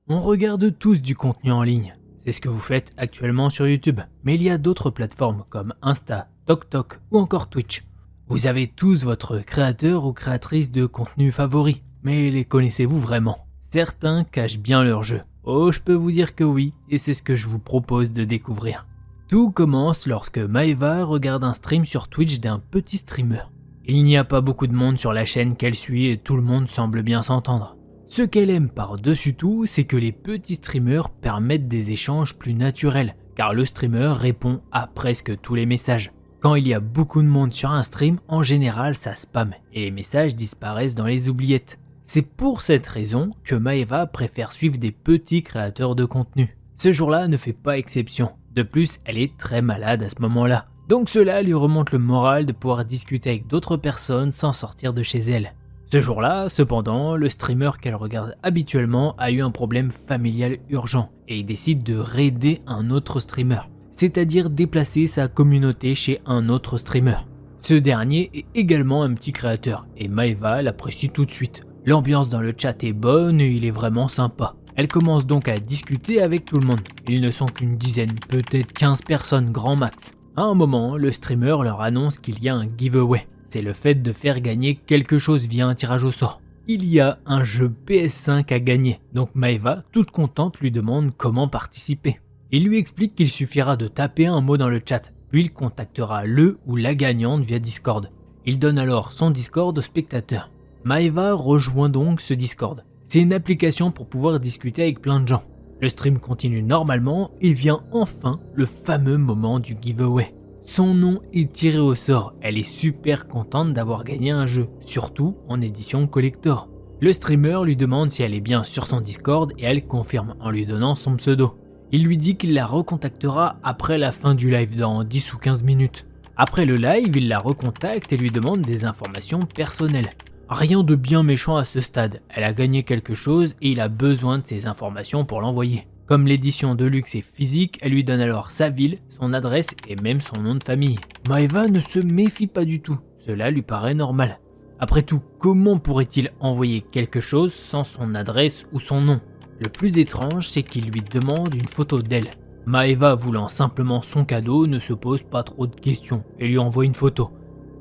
On regarde tous du contenu en ligne. C'est ce que vous faites actuellement sur YouTube. Mais il y a d'autres plateformes comme Insta, TokTok ou encore Twitch. Vous avez tous votre créateur ou créatrice de contenu favori. Mais les connaissez-vous vraiment? Certains cachent bien leur jeu. Oh, je peux vous dire que oui, et c'est ce que je vous propose de découvrir. Tout commence lorsque Maeva regarde un stream sur Twitch d'un petit streamer. Il n'y a pas beaucoup de monde sur la chaîne qu'elle suit et tout le monde semble bien s'entendre. Ce qu'elle aime par-dessus tout, c'est que les petits streamers permettent des échanges plus naturels, car le streamer répond à presque tous les messages. Quand il y a beaucoup de monde sur un stream, en général ça spam et les messages disparaissent dans les oubliettes. C'est pour cette raison que Maeva préfère suivre des petits créateurs de contenu. Ce jour-là ne fait pas exception. De plus, elle est très malade à ce moment-là. Donc cela lui remonte le moral de pouvoir discuter avec d'autres personnes sans sortir de chez elle. Ce jour-là, cependant, le streamer qu'elle regarde habituellement a eu un problème familial urgent et il décide de raider un autre streamer, c'est-à-dire déplacer sa communauté chez un autre streamer. Ce dernier est également un petit créateur et Maeva l'apprécie tout de suite. L'ambiance dans le chat est bonne et il est vraiment sympa. Elle commence donc à discuter avec tout le monde. Ils ne sont qu'une dizaine, peut-être 15 personnes grand max. À un moment, le streamer leur annonce qu'il y a un giveaway. C'est le fait de faire gagner quelque chose via un tirage au sort. Il y a un jeu PS5 à gagner, donc Maeva, toute contente, lui demande comment participer. Il lui explique qu'il suffira de taper un mot dans le chat, puis il contactera le ou la gagnante via Discord. Il donne alors son Discord au spectateur. Maeva rejoint donc ce Discord. C'est une application pour pouvoir discuter avec plein de gens. Le stream continue normalement et vient enfin le fameux moment du giveaway. Son nom est tiré au sort, elle est super contente d'avoir gagné un jeu, surtout en édition collector. Le streamer lui demande si elle est bien sur son Discord et elle confirme en lui donnant son pseudo. Il lui dit qu'il la recontactera après la fin du live dans 10 ou 15 minutes. Après le live, il la recontacte et lui demande des informations personnelles. Rien de bien méchant à ce stade, elle a gagné quelque chose et il a besoin de ces informations pour l'envoyer. Comme l'édition de luxe est physique, elle lui donne alors sa ville, son adresse et même son nom de famille. Maeva ne se méfie pas du tout, cela lui paraît normal. Après tout, comment pourrait-il envoyer quelque chose sans son adresse ou son nom? Le plus étrange, c'est qu'il lui demande une photo d'elle. Maeva, voulant simplement son cadeau, ne se pose pas trop de questions et lui envoie une photo.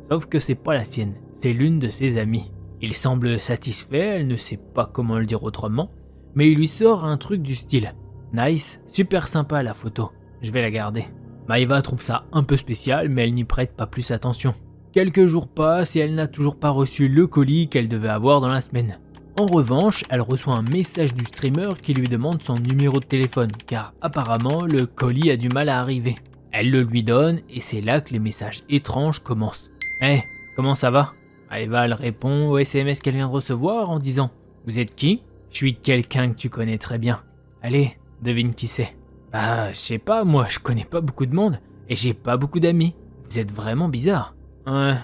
Sauf que c'est pas la sienne, c'est l'une de ses amies. Il semble satisfait, elle ne sait pas comment le dire autrement, mais il lui sort un truc du style « Nice, super sympa la photo, je vais la garder ». Maeva trouve ça un peu spécial, mais elle n'y prête pas plus attention. Quelques jours passent et elle n'a toujours pas reçu le colis qu'elle devait avoir dans la semaine. En revanche, elle reçoit un message du streamer qui lui demande son numéro de téléphone, car apparemment le colis a du mal à arriver. Elle le lui donne et c'est là que les messages étranges commencent. « Hey, comment ça va ?» Maeva elle répond au SMS qu'elle vient de recevoir en disant « Vous êtes qui ? Je suis quelqu'un que tu connais très bien. Allez, devine qui c'est. » Bah, je sais pas, moi je connais pas beaucoup de monde et j'ai pas beaucoup d'amis. Vous êtes vraiment bizarre. Ouais,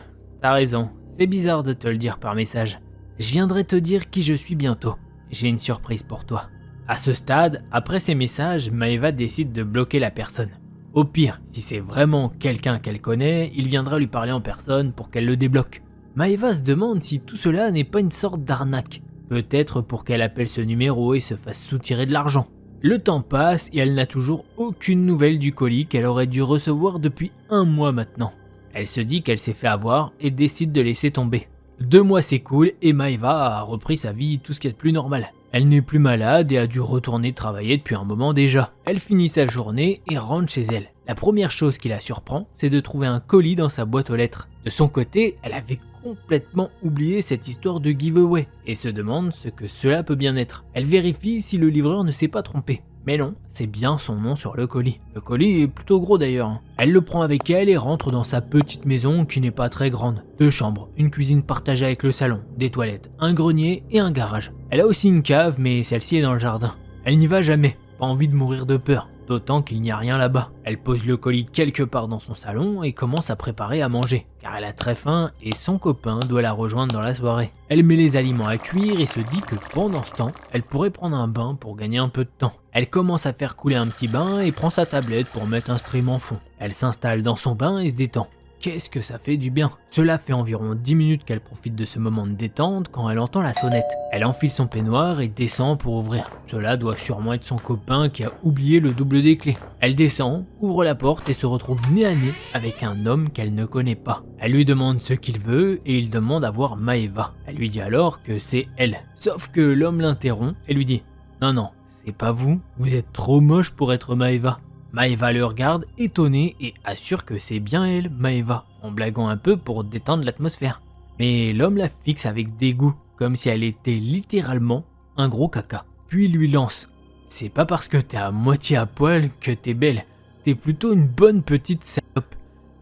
t'as raison, c'est bizarre de te le dire par message. Je viendrai te dire qui je suis bientôt. J'ai une surprise pour toi. À ce stade, après ces messages, Maeva décide de bloquer la personne. Au pire, si c'est vraiment quelqu'un qu'elle connaît, il viendra lui parler en personne pour qu'elle le débloque. Maeva se demande si tout cela n'est pas une sorte d'arnaque, peut-être pour qu'elle appelle ce numéro et se fasse soutirer de l'argent. Le temps passe et elle n'a toujours aucune nouvelle du colis qu'elle aurait dû recevoir depuis 1 mois maintenant. Elle se dit qu'elle s'est fait avoir et décide de laisser tomber. 2 mois s'écoulent et Maeva a repris sa vie, tout ce qui est de plus normal. Elle n'est plus malade et a dû retourner travailler depuis un moment déjà. Elle finit sa journée et rentre chez elle. La première chose qui la surprend, c'est de trouver un colis dans sa boîte aux lettres. De son côté, elle avait complètement oublié cette histoire de giveaway et se demande ce que cela peut bien être. Elle vérifie si le livreur ne s'est pas trompé. Mais non, c'est bien son nom sur le colis. Le colis est plutôt gros d'ailleurs. Elle le prend avec elle et rentre dans sa petite maison qui n'est pas très grande. 2 chambres, une cuisine partagée avec le salon, des toilettes, un grenier et un garage. Elle a aussi une cave mais celle-ci est dans le jardin. Elle n'y va jamais, pas envie de mourir de peur. D'autant qu'il n'y a rien là-bas. Elle pose le colis quelque part dans son salon et commence à préparer à manger, car elle a très faim et son copain doit la rejoindre dans la soirée. Elle met les aliments à cuire et se dit que pendant ce temps, elle pourrait prendre un bain pour gagner un peu de temps. Elle commence à faire couler un petit bain et prend sa tablette pour mettre un stream en fond. Elle s'installe dans son bain et se détend. qu'est-ce que ça fait du bien. Cela fait environ 10 minutes qu'elle profite de ce moment de détente quand elle entend la sonnette. Elle enfile son peignoir et descend pour ouvrir. Cela doit sûrement être son copain qui a oublié le double des clés. Elle descend, ouvre la porte et se retrouve nez à nez avec un homme qu'elle ne connaît pas. Elle lui demande ce qu'il veut et il demande à voir Maeva. Elle lui dit alors que c'est elle. Sauf que l'homme l'interrompt et lui dit « Non, c'est pas vous, vous êtes trop moche pour être Maeva ». Maeva le regarde étonnée et assure que c'est bien elle, Maeva, en blaguant un peu pour détendre l'atmosphère. Mais l'homme la fixe avec dégoût, comme si elle était littéralement un gros caca. Puis il lui lance « C'est pas parce que t'es à moitié à poil que t'es belle, t'es plutôt une bonne petite salope.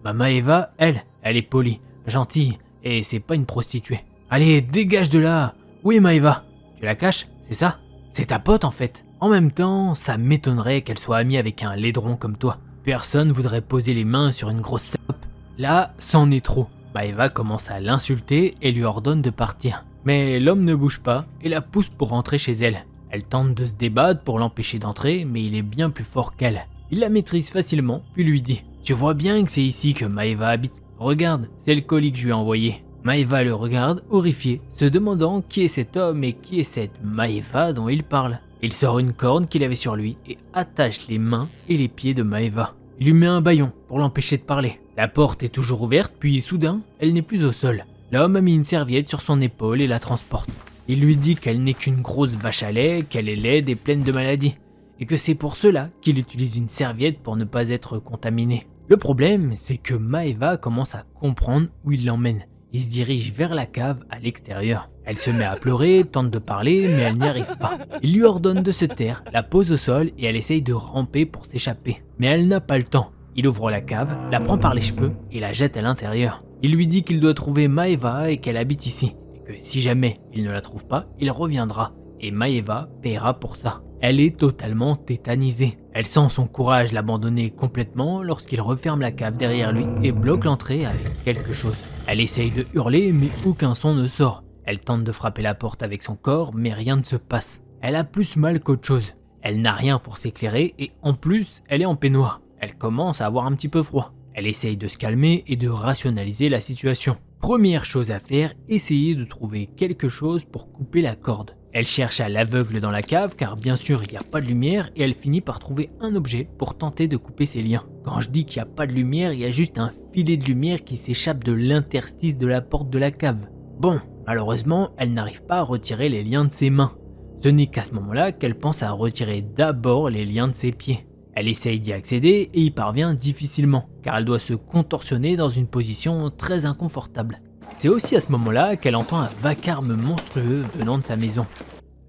Bah Maeva, elle est polie, gentille, et c'est pas une prostituée. Allez, dégage de là. Oui Maeva, tu la caches, c'est ça? C'est ta pote en fait. En même temps, ça m'étonnerait qu'elle soit amie avec un laidron comme toi. Personne voudrait poser les mains sur une grosse salope. Là, c'en est trop. Maeva commence à l'insulter et lui ordonne de partir. Mais l'homme ne bouge pas et la pousse pour rentrer chez elle. Elle tente de se débattre pour l'empêcher d'entrer, mais il est bien plus fort qu'elle. Il la maîtrise facilement, puis lui dit « Tu vois bien que c'est ici que Maeva habite. Regarde, c'est le colis que je lui ai envoyé. » Maeva le regarde, horrifiée, se demandant qui est cet homme et qui est cette Maeva dont il parle. Il sort une corne qu'il avait sur lui et attache les mains et les pieds de Maeva. Il lui met un bâillon pour l'empêcher de parler. La porte est toujours ouverte, puis soudain, elle n'est plus au sol. L'homme a mis une serviette sur son épaule et la transporte. Il lui dit qu'elle n'est qu'une grosse vache à lait, qu'elle est laide et pleine de maladies, et que c'est pour cela qu'il utilise une serviette pour ne pas être contaminée. Le problème, c'est que Maeva commence à comprendre où il l'emmène. Il se dirige vers la cave à l'extérieur. Elle se met à pleurer, tente de parler, mais elle n'y arrive pas. Il lui ordonne de se taire, la pose au sol et elle essaye de ramper pour s'échapper. Mais elle n'a pas le temps. Il ouvre la cave, la prend par les cheveux et la jette à l'intérieur. Il lui dit qu'il doit trouver Maeva et qu'elle habite ici. Et que si jamais il ne la trouve pas, il reviendra. Et Maeva paiera pour ça. Elle est totalement tétanisée. Elle sent son courage l'abandonner complètement lorsqu'il referme la cave derrière lui et bloque l'entrée avec quelque chose. Elle essaye de hurler mais aucun son ne sort. Elle tente de frapper la porte avec son corps mais rien ne se passe. Elle a plus mal qu'autre chose. Elle n'a rien pour s'éclairer et en plus elle est en peignoir. Elle commence à avoir un petit peu froid. Elle essaye de se calmer et de rationaliser la situation. Première chose à faire, essayer de trouver quelque chose pour couper la corde. Elle cherche à l'aveugle dans la cave car bien sûr il n'y a pas de lumière et elle finit par trouver un objet pour tenter de couper ses liens. Quand je dis qu'il n'y a pas de lumière, il y a juste un filet de lumière qui s'échappe de l'interstice de la porte de la cave. Bon, malheureusement, elle n'arrive pas à retirer les liens de ses mains. Ce n'est qu'à ce moment-là qu'elle pense à retirer d'abord les liens de ses pieds. Elle essaye d'y accéder et y parvient difficilement car elle doit se contorsionner dans une position très inconfortable. C'est aussi à ce moment-là qu'elle entend un vacarme monstrueux venant de sa maison.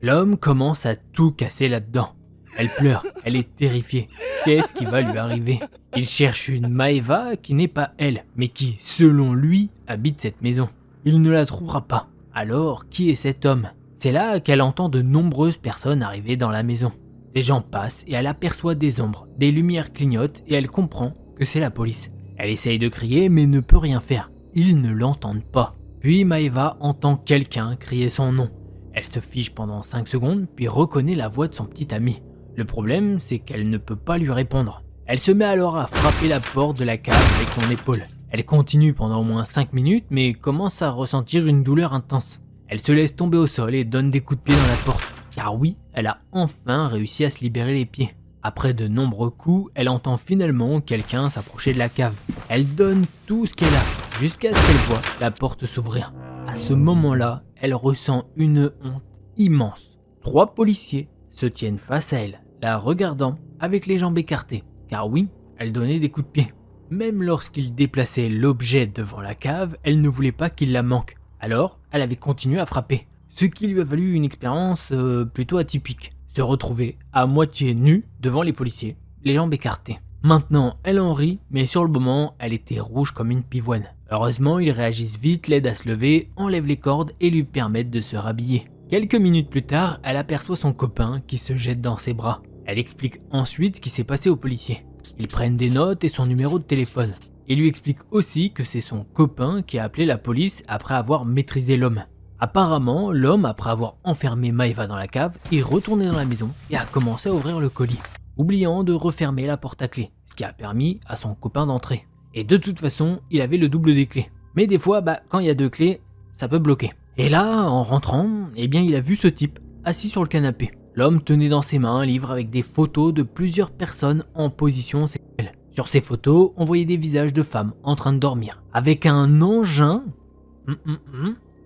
L'homme commence à tout casser là-dedans. Elle pleure, elle est terrifiée. Qu'est-ce qui va lui arriver? Il cherche une Maeva qui n'est pas elle, mais qui, selon lui, habite cette maison. Il ne la trouvera pas. Alors, qui est cet homme? C'est là qu'elle entend de nombreuses personnes arriver dans la maison. Des gens passent et elle aperçoit des ombres, des lumières clignotent et elle comprend que c'est la police. Elle essaye de crier mais ne peut rien faire. Ils ne l'entendent pas. Puis Maeva entend quelqu'un crier son nom. Elle se fige pendant 5 secondes puis reconnaît la voix de son petit ami. Le problème, c'est qu'elle ne peut pas lui répondre. Elle se met alors à frapper la porte de la cave avec son épaule. Elle continue pendant au moins 5 minutes mais commence à ressentir une douleur intense. Elle se laisse tomber au sol et donne des coups de pied dans la porte. Car oui, elle a enfin réussi à se libérer les pieds. Après de nombreux coups, elle entend finalement quelqu'un s'approcher de la cave. Elle donne tout ce qu'elle a, jusqu'à ce qu'elle voit la porte s'ouvrir. À ce moment-là, elle ressent une honte immense. 3 policiers se tiennent face à elle, la regardant avec les jambes écartées. Car oui, elle donnait des coups de pied. Même lorsqu'ils déplaçaient l'objet devant la cave, elle ne voulait pas qu'il la manque. Alors, elle avait continué à frapper. Ce qui lui a valu une expérience plutôt atypique. Se retrouver à moitié nue devant les policiers, les jambes écartées. Maintenant, elle en rit, mais sur le moment, elle était rouge comme une pivoine. Heureusement, ils réagissent vite, l'aident à se lever, enlèvent les cordes et lui permettent de se rhabiller. Quelques minutes plus tard, elle aperçoit son copain qui se jette dans ses bras. Elle explique ensuite ce qui s'est passé aux policiers. Ils prennent des notes et son numéro de téléphone. Il lui explique aussi que c'est son copain qui a appelé la police après avoir maîtrisé l'homme. Apparemment, l'homme, après avoir enfermé Maeva dans la cave, est retourné dans la maison et a commencé à ouvrir le colis, oubliant de refermer la porte à clé, ce qui a permis à son copain d'entrer. Et de toute façon, il avait le double des clés. Mais des fois, quand il y a 2 clés, ça peut bloquer. Et là, en rentrant, il a vu ce type, assis sur le canapé. L'homme tenait dans ses mains un livre avec des photos de plusieurs personnes en position sexuelle. Sur ces photos, on voyait des visages de femmes en train de dormir, avec un engin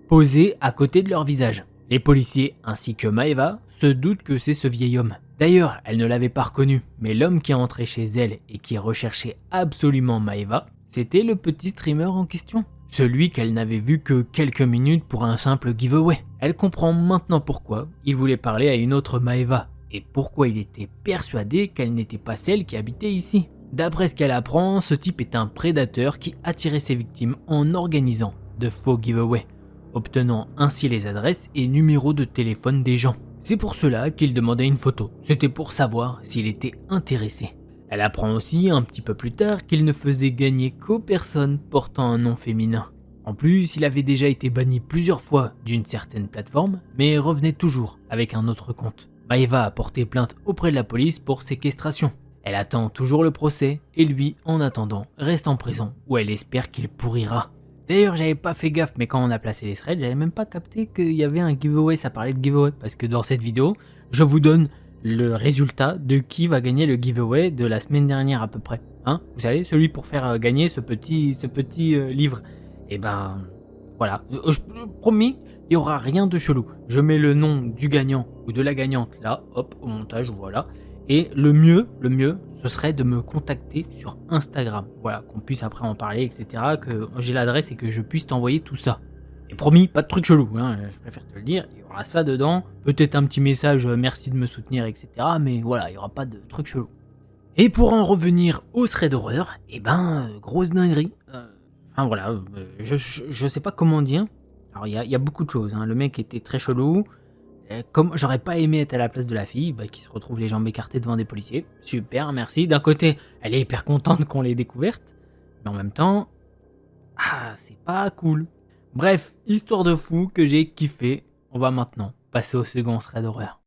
posé à côté de leur visage. Les policiers ainsi que Maeva se doutent que c'est ce vieil homme. D'ailleurs, elle ne l'avait pas reconnu, mais l'homme qui est entré chez elle et qui recherchait absolument Maeva, c'était le petit streamer en question. Celui qu'elle n'avait vu que quelques minutes pour un simple giveaway. Elle comprend maintenant pourquoi il voulait parler à une autre Maeva et pourquoi il était persuadé qu'elle n'était pas celle qui habitait ici. D'après ce qu'elle apprend, ce type est un prédateur qui attirait ses victimes en organisant de faux giveaways, obtenant ainsi les adresses et numéros de téléphone des gens. C'est pour cela qu'il demandait une photo, c'était pour savoir s'il était intéressé. Elle apprend aussi un petit peu plus tard qu'il ne faisait gagner qu'aux personnes portant un nom féminin. En plus, il avait déjà été banni plusieurs fois d'une certaine plateforme, mais revenait toujours avec un autre compte. Maeva a porté plainte auprès de la police pour séquestration. Elle attend toujours le procès et lui, en attendant, reste en prison où elle espère qu'il pourrira. D'ailleurs, j'avais pas fait gaffe, mais quand on a placé les threads, j'avais même pas capté qu'il y avait un giveaway, ça parlait de giveaway, parce que dans cette vidéo, je vous donne le résultat de qui va gagner le giveaway de la semaine dernière à peu près. Vous savez, celui pour faire gagner ce petit livre. Et voilà, promis, il n'y aura rien de chelou. Je mets le nom du gagnant ou de la gagnante là, hop, au montage, voilà. Et le mieux, ce serait de me contacter sur Instagram. Voilà, qu'on puisse après en parler, etc. Que j'ai l'adresse et que je puisse t'envoyer tout ça. Et promis, pas de truc chelou, je préfère te le dire. Il y aura ça dedans. Peut-être un petit message, merci de me soutenir, etc. Mais voilà, il n'y aura pas de truc chelou. Et pour en revenir au thread d'horreur, grosse dinguerie. Je sais pas comment dire. Alors, il y a beaucoup de choses. Le mec était très chelou. Comme j'aurais pas aimé être à la place de la fille qui se retrouve les jambes écartées devant des policiers. Super, merci. D'un côté, elle est hyper contente qu'on l'ait découverte, mais en même temps, c'est pas cool. Bref, histoire de fou que j'ai kiffé. On va maintenant passer au second thread d'horreur.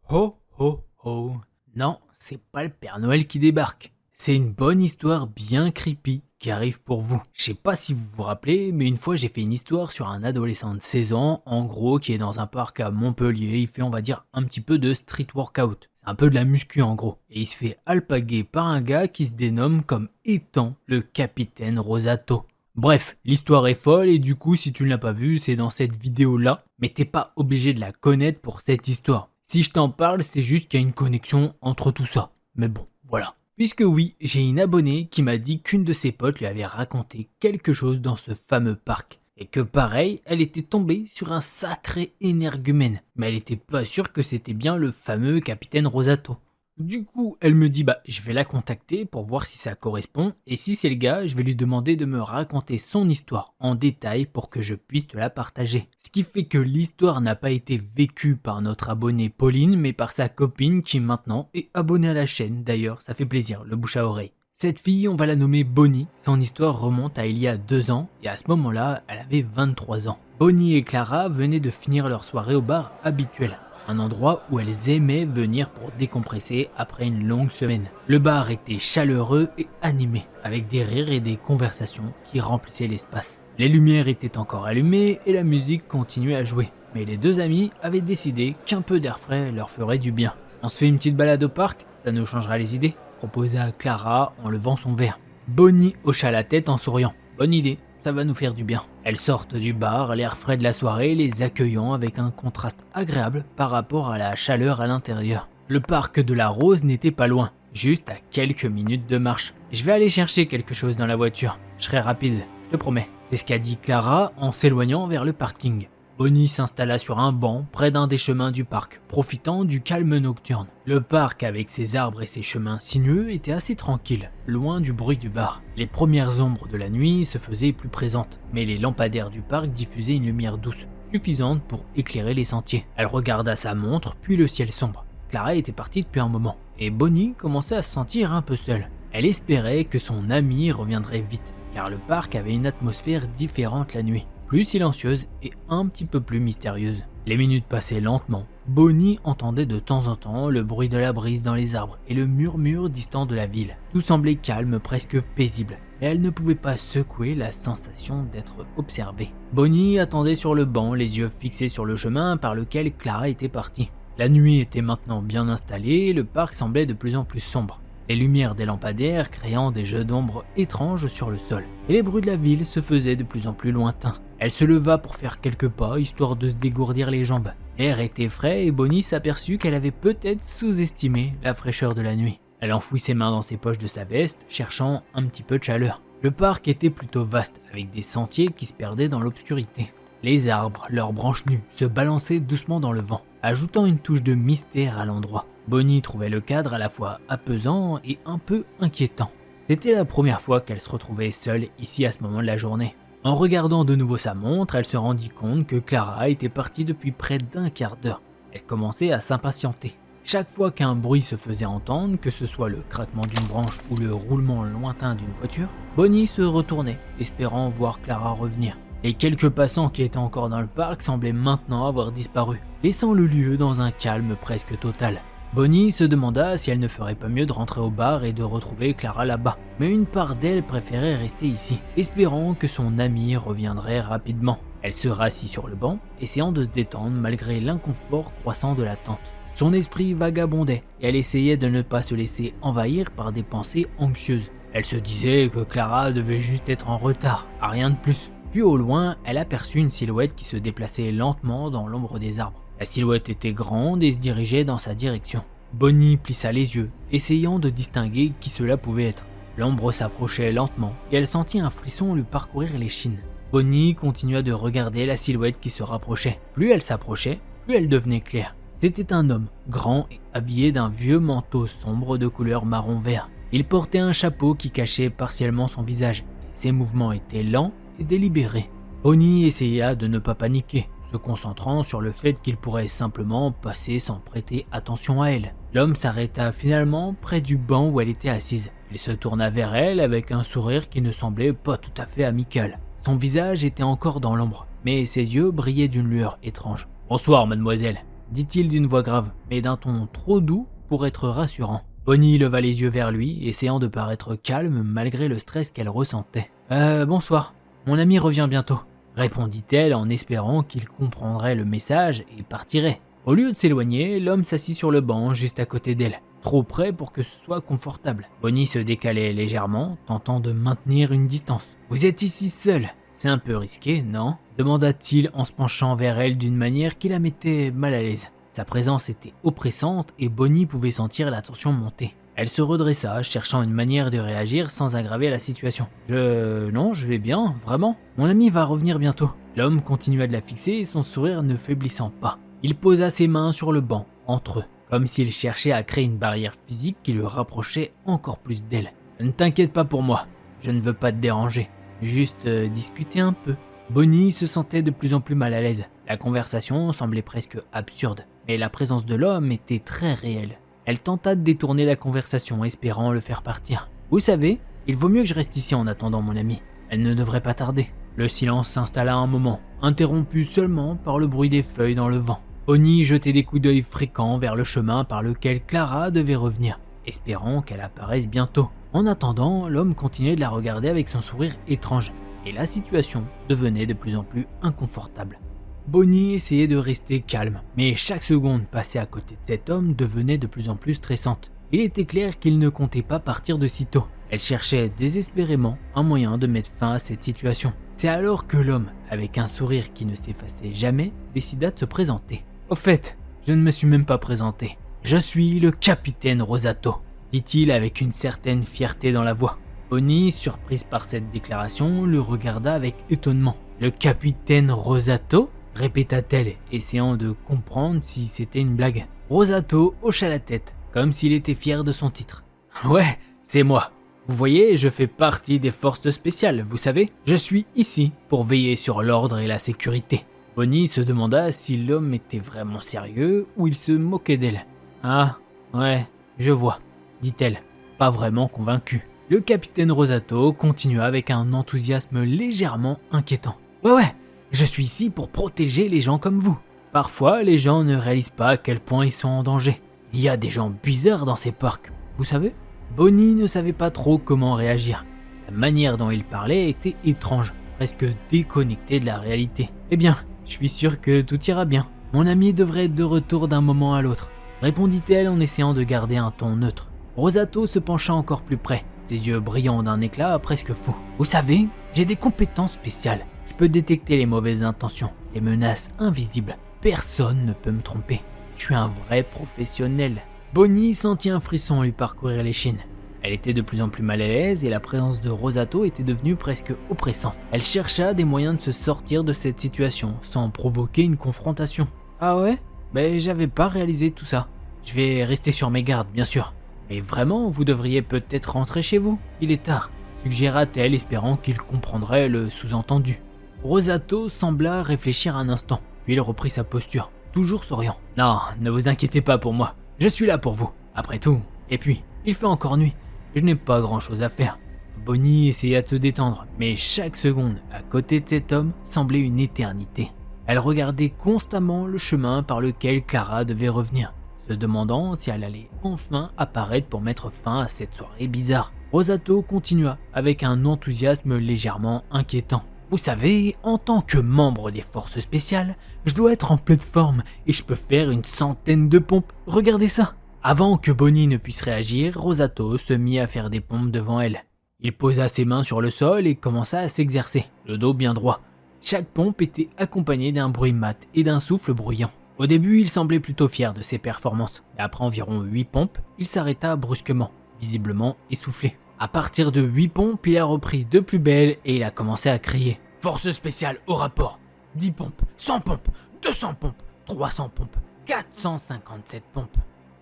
Ho ho ho. Non, c'est pas le Père Noël qui débarque. C'est une bonne histoire bien creepy qui arrive pour vous. Je sais pas si vous vous rappelez, mais une fois j'ai fait une histoire sur un adolescent de 16 ans, en gros, qui est dans un parc à Montpellier. Il fait, on va dire, un petit peu de street workout. C'est un peu de la muscu en gros. Et il se fait alpaguer par un gars qui se dénomme comme étant le capitaine Rosato. Bref, l'histoire est folle et du coup, si tu ne l'as pas vue, c'est dans cette vidéo-là. Mais t'es pas obligé de la connaître pour cette histoire. Si je t'en parle, c'est juste qu'il y a une connexion entre tout ça. Mais bon, voilà. Puisque oui, j'ai une abonnée qui m'a dit qu'une de ses potes lui avait raconté quelque chose dans ce fameux parc. Et que pareil, elle était tombée sur un sacré énergumène. Mais elle était pas sûre que c'était bien le fameux capitaine Rosato. Du coup, elle me dit je vais la contacter pour voir si ça correspond. Et si c'est le gars, je vais lui demander de me raconter son histoire en détail pour que je puisse te la partager. Ce qui fait que l'histoire n'a pas été vécue par notre abonnée Pauline, mais par sa copine qui maintenant est abonnée à la chaîne. D'ailleurs, ça fait plaisir, le bouche à oreille. Cette fille, on va la nommer Bonnie. Son histoire remonte à il y a 2 ans et à ce moment-là, elle avait 23 ans. Bonnie et Clara venaient de finir leur soirée au bar habituel. Un endroit où elles aimaient venir pour décompresser après une longue semaine. Le bar était chaleureux et animé, avec des rires et des conversations qui remplissaient l'espace. Les lumières étaient encore allumées et la musique continuait à jouer. Mais les 2 amis avaient décidé qu'un peu d'air frais leur ferait du bien. On se fait une petite balade au parc, ça nous changera les idées, proposa Clara en levant son verre. Bonnie hocha la tête en souriant. Bonne idée. Ça va nous faire du bien. Elles sortent du bar, l'air frais de la soirée les accueillant avec un contraste agréable par rapport à la chaleur à l'intérieur. Le parc de la Rose n'était pas loin, juste à quelques minutes de marche. Je vais aller chercher quelque chose dans la voiture. Je serai rapide, je te promets. C'est ce qu'a dit Clara en s'éloignant vers le parking. Bonnie s'installa sur un banc près d'un des chemins du parc, profitant du calme nocturne. Le parc, avec ses arbres et ses chemins sinueux, était assez tranquille, loin du bruit du bar. Les premières ombres de la nuit se faisaient plus présentes, mais les lampadaires du parc diffusaient une lumière douce, suffisante pour éclairer les sentiers. Elle regarda sa montre, puis le ciel sombre. Clara était partie depuis un moment, et Bonnie commençait à se sentir un peu seule. Elle espérait que son amie reviendrait vite, car le parc avait une atmosphère différente la nuit. Plus silencieuse et un petit peu plus mystérieuse. Les minutes passaient lentement. Bonnie entendait de temps en temps le bruit de la brise dans les arbres et le murmure distant de la ville. Tout semblait calme, presque paisible, mais elle ne pouvait pas secouer la sensation d'être observée. Bonnie attendait sur le banc, les yeux fixés sur le chemin par lequel Clara était partie. La nuit était maintenant bien installée et le parc semblait de plus en plus sombre. Les lumières des lampadaires créant des jeux d'ombre étranges sur le sol, et les bruits de la ville se faisaient de plus en plus lointains. Elle se leva pour faire quelques pas, histoire de se dégourdir les jambes. L'air était frais et Bonnie s'aperçut qu'elle avait peut-être sous-estimé la fraîcheur de la nuit. Elle enfouit ses mains dans ses poches de sa veste, cherchant un petit peu de chaleur. Le parc était plutôt vaste, avec des sentiers qui se perdaient dans l'obscurité. Les arbres, leurs branches nues, se balançaient doucement dans le vent, ajoutant une touche de mystère à l'endroit. Bonnie trouvait le cadre à la fois apaisant et un peu inquiétant. C'était la première fois qu'elle se retrouvait seule ici à ce moment de la journée. En regardant de nouveau sa montre, elle se rendit compte que Clara était partie depuis près d'un quart d'heure. Elle commençait à s'impatienter. Chaque fois qu'un bruit se faisait entendre, que ce soit le craquement d'une branche ou le roulement lointain d'une voiture, Bonnie se retournait, espérant voir Clara revenir. Les quelques passants qui étaient encore dans le parc semblaient maintenant avoir disparu, laissant le lieu dans un calme presque total. Bonnie se demanda si elle ne ferait pas mieux de rentrer au bar et de retrouver Clara là-bas, mais une part d'elle préférait rester ici, espérant que son amie reviendrait rapidement. Elle se rassit sur le banc, essayant de se détendre malgré l'inconfort croissant de l'attente. Son esprit vagabondait et elle essayait de ne pas se laisser envahir par des pensées anxieuses. Elle se disait que Clara devait juste être en retard, à rien de plus. Puis au loin, elle aperçut une silhouette qui se déplaçait lentement dans l'ombre des arbres. La silhouette était grande et se dirigeait dans sa direction. Bonnie plissa les yeux, essayant de distinguer qui cela pouvait être. L'ombre s'approchait lentement et elle sentit un frisson lui parcourir l'échine. Bonnie continua de regarder la silhouette qui se rapprochait. Plus elle s'approchait, plus elle devenait claire. C'était un homme, grand et habillé d'un vieux manteau sombre de couleur marron-vert. Il portait un chapeau qui cachait partiellement son visage. Ses mouvements étaient lents et délibérés. Bonnie essaya de ne pas paniquer, se concentrant sur le fait qu'il pourrait simplement passer sans prêter attention à elle. L'homme s'arrêta finalement près du banc où elle était assise. Il se tourna vers elle avec un sourire qui ne semblait pas tout à fait amical. Son visage était encore dans l'ombre, mais ses yeux brillaient d'une lueur étrange. « Bonsoir, mademoiselle », dit-il d'une voix grave, mais d'un ton trop doux pour être rassurant. Bonnie leva les yeux vers lui, essayant de paraître calme malgré le stress qu'elle ressentait. « Bonsoir, mon ami revient bientôt », répondit-elle en espérant qu'il comprendrait le message et partirait. Au lieu de s'éloigner, l'homme s'assit sur le banc juste à côté d'elle, trop près pour que ce soit confortable. Bonnie se décalait légèrement, tentant de maintenir une distance. « Vous êtes ici seul, c'est un peu risqué, non ?» demanda-t-il en se penchant vers elle d'une manière qui la mettait mal à l'aise. Sa présence était oppressante et Bonnie pouvait sentir la tension monter. Elle se redressa, cherchant une manière de réagir sans aggraver la situation. Non, je vais bien, vraiment. Mon ami va revenir bientôt. » L'homme continua de la fixer, son sourire ne faiblissant pas. Il posa ses mains sur le banc, entre eux, comme s'il cherchait à créer une barrière physique qui le rapprochait encore plus d'elle. « Ne t'inquiète pas pour moi, je ne veux pas te déranger, juste discuter un peu. » Bonnie se sentait de plus en plus mal à l'aise. La conversation semblait presque absurde, mais la présence de l'homme était très réelle. Elle tenta de détourner la conversation, espérant le faire partir. « Vous savez, il vaut mieux que je reste ici en attendant mon ami. Elle ne devrait pas tarder. » Le silence s'installa un moment, interrompu seulement par le bruit des feuilles dans le vent. Bonnie jetait des coups d'œil fréquents vers le chemin par lequel Clara devait revenir, espérant qu'elle apparaisse bientôt. En attendant, l'homme continuait de la regarder avec son sourire étrange, et la situation devenait de plus en plus inconfortable. Bonnie essayait de rester calme, mais chaque seconde passée à côté de cet homme devenait de plus en plus stressante. Il était clair qu'il ne comptait pas partir de sitôt. Elle cherchait désespérément un moyen de mettre fin à cette situation. C'est alors que l'homme, avec un sourire qui ne s'effaçait jamais, décida de se présenter. « Au fait, je ne me suis même pas présenté. Je suis le capitaine Rosato », dit-il avec une certaine fierté dans la voix. Bonnie, surprise par cette déclaration, le regarda avec étonnement. « Le capitaine Rosato ?» répéta-t-elle, essayant de comprendre si c'était une blague. Rosato hocha la tête, comme s'il était fier de son titre. « Ouais, c'est moi. Vous voyez, je fais partie des forces spéciales, vous savez. Je suis ici pour veiller sur l'ordre et la sécurité. » Bonnie se demanda si l'homme était vraiment sérieux ou il se moquait d'elle. « Ah, ouais, je vois, » dit-elle, pas vraiment convaincue. Le capitaine Rosato continua avec un enthousiasme légèrement inquiétant. « Ouais, je suis ici pour protéger les gens comme vous. Parfois, les gens ne réalisent pas à quel point ils sont en danger. Il y a des gens bizarres dans ces parcs, vous savez? Bonnie ne savait pas trop comment réagir. La manière dont il parlait était étrange, presque déconnectée de la réalité. Eh bien, je suis sûr que tout ira bien. Mon ami devrait être de retour d'un moment à l'autre, répondit-elle en essayant de garder un ton neutre. Rosato se pencha encore plus près, ses yeux brillant d'un éclat presque fou. Vous savez, j'ai des compétences spéciales. Je peux détecter les mauvaises intentions, les menaces invisibles. Personne ne peut me tromper. Je suis un vrai professionnel. Bonnie sentit un frisson lui parcourir l'échine. Elle était de plus en plus mal à l'aise et la présence de Rosato était devenue presque oppressante. Elle chercha des moyens de se sortir de cette situation sans provoquer une confrontation. Ah ouais? Ben j'avais pas réalisé tout ça. Je vais rester sur mes gardes, bien sûr. Mais vraiment, vous devriez peut-être rentrer chez vous. Il est tard, suggéra-t-elle, espérant qu'il comprendrait le sous-entendu. Rosato sembla réfléchir un instant, puis il reprit sa posture, toujours souriant. Non, ne vous inquiétez pas pour moi. Je suis là pour vous, après tout. Et puis, il fait encore nuit. Je n'ai pas grand-chose à faire. Bonnie essaya de se détendre, mais chaque seconde à côté de cet homme semblait une éternité. Elle regardait constamment le chemin par lequel Clara devait revenir, se demandant si elle allait enfin apparaître pour mettre fin à cette soirée bizarre. Rosato continua avec un enthousiasme légèrement inquiétant. Vous savez, en tant que membre des forces spéciales, je dois être en pleine forme et je peux faire une centaine de pompes. Regardez ça! Avant que Bonnie ne puisse réagir, Rosato se mit à faire des pompes devant elle. Il posa ses mains sur le sol et commença à s'exercer, le dos bien droit. Chaque pompe était accompagnée d'un bruit mat et d'un souffle bruyant. Au début, il semblait plutôt fier de ses performances, mais après environ 8 pompes, il s'arrêta brusquement, visiblement essoufflé. À partir de 8 pompes, il a repris de plus belle et il a commencé à crier. Force spéciale au rapport. 10 pompes, 100 pompes, 200 pompes, 300 pompes, 457 pompes.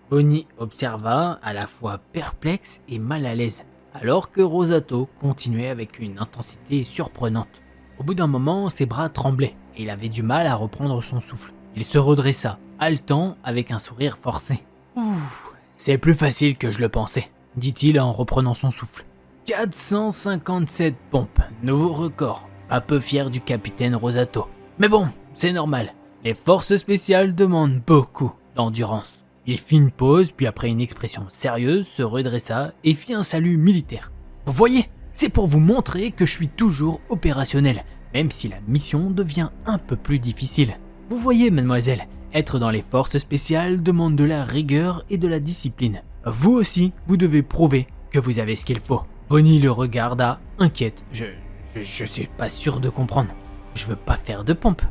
Bonnie observa, à la fois perplexe et mal à l'aise, alors que Rosato continuait avec une intensité surprenante. Au bout d'un moment, ses bras tremblaient et il avait du mal à reprendre son souffle. Il se redressa, haletant avec un sourire forcé. « Ouh, c'est plus facile que je le pensais », dit-il en reprenant son souffle. 457 pompes, nouveau record. Pas peu fier du capitaine Rosato. Mais bon, c'est normal. Les forces spéciales demandent beaucoup d'endurance. Il fit une pause, puis après une expression sérieuse, se redressa et fit un salut militaire. Vous voyez, c'est pour vous montrer que je suis toujours opérationnel, même si la mission devient un peu plus difficile. Vous voyez, mademoiselle, être dans les forces spéciales demande de la rigueur et de la discipline. Vous aussi, vous devez prouver que vous avez ce qu'il faut. Bonnie le regarda, inquiète. Je suis pas sûr de comprendre. Je veux pas faire de pompe.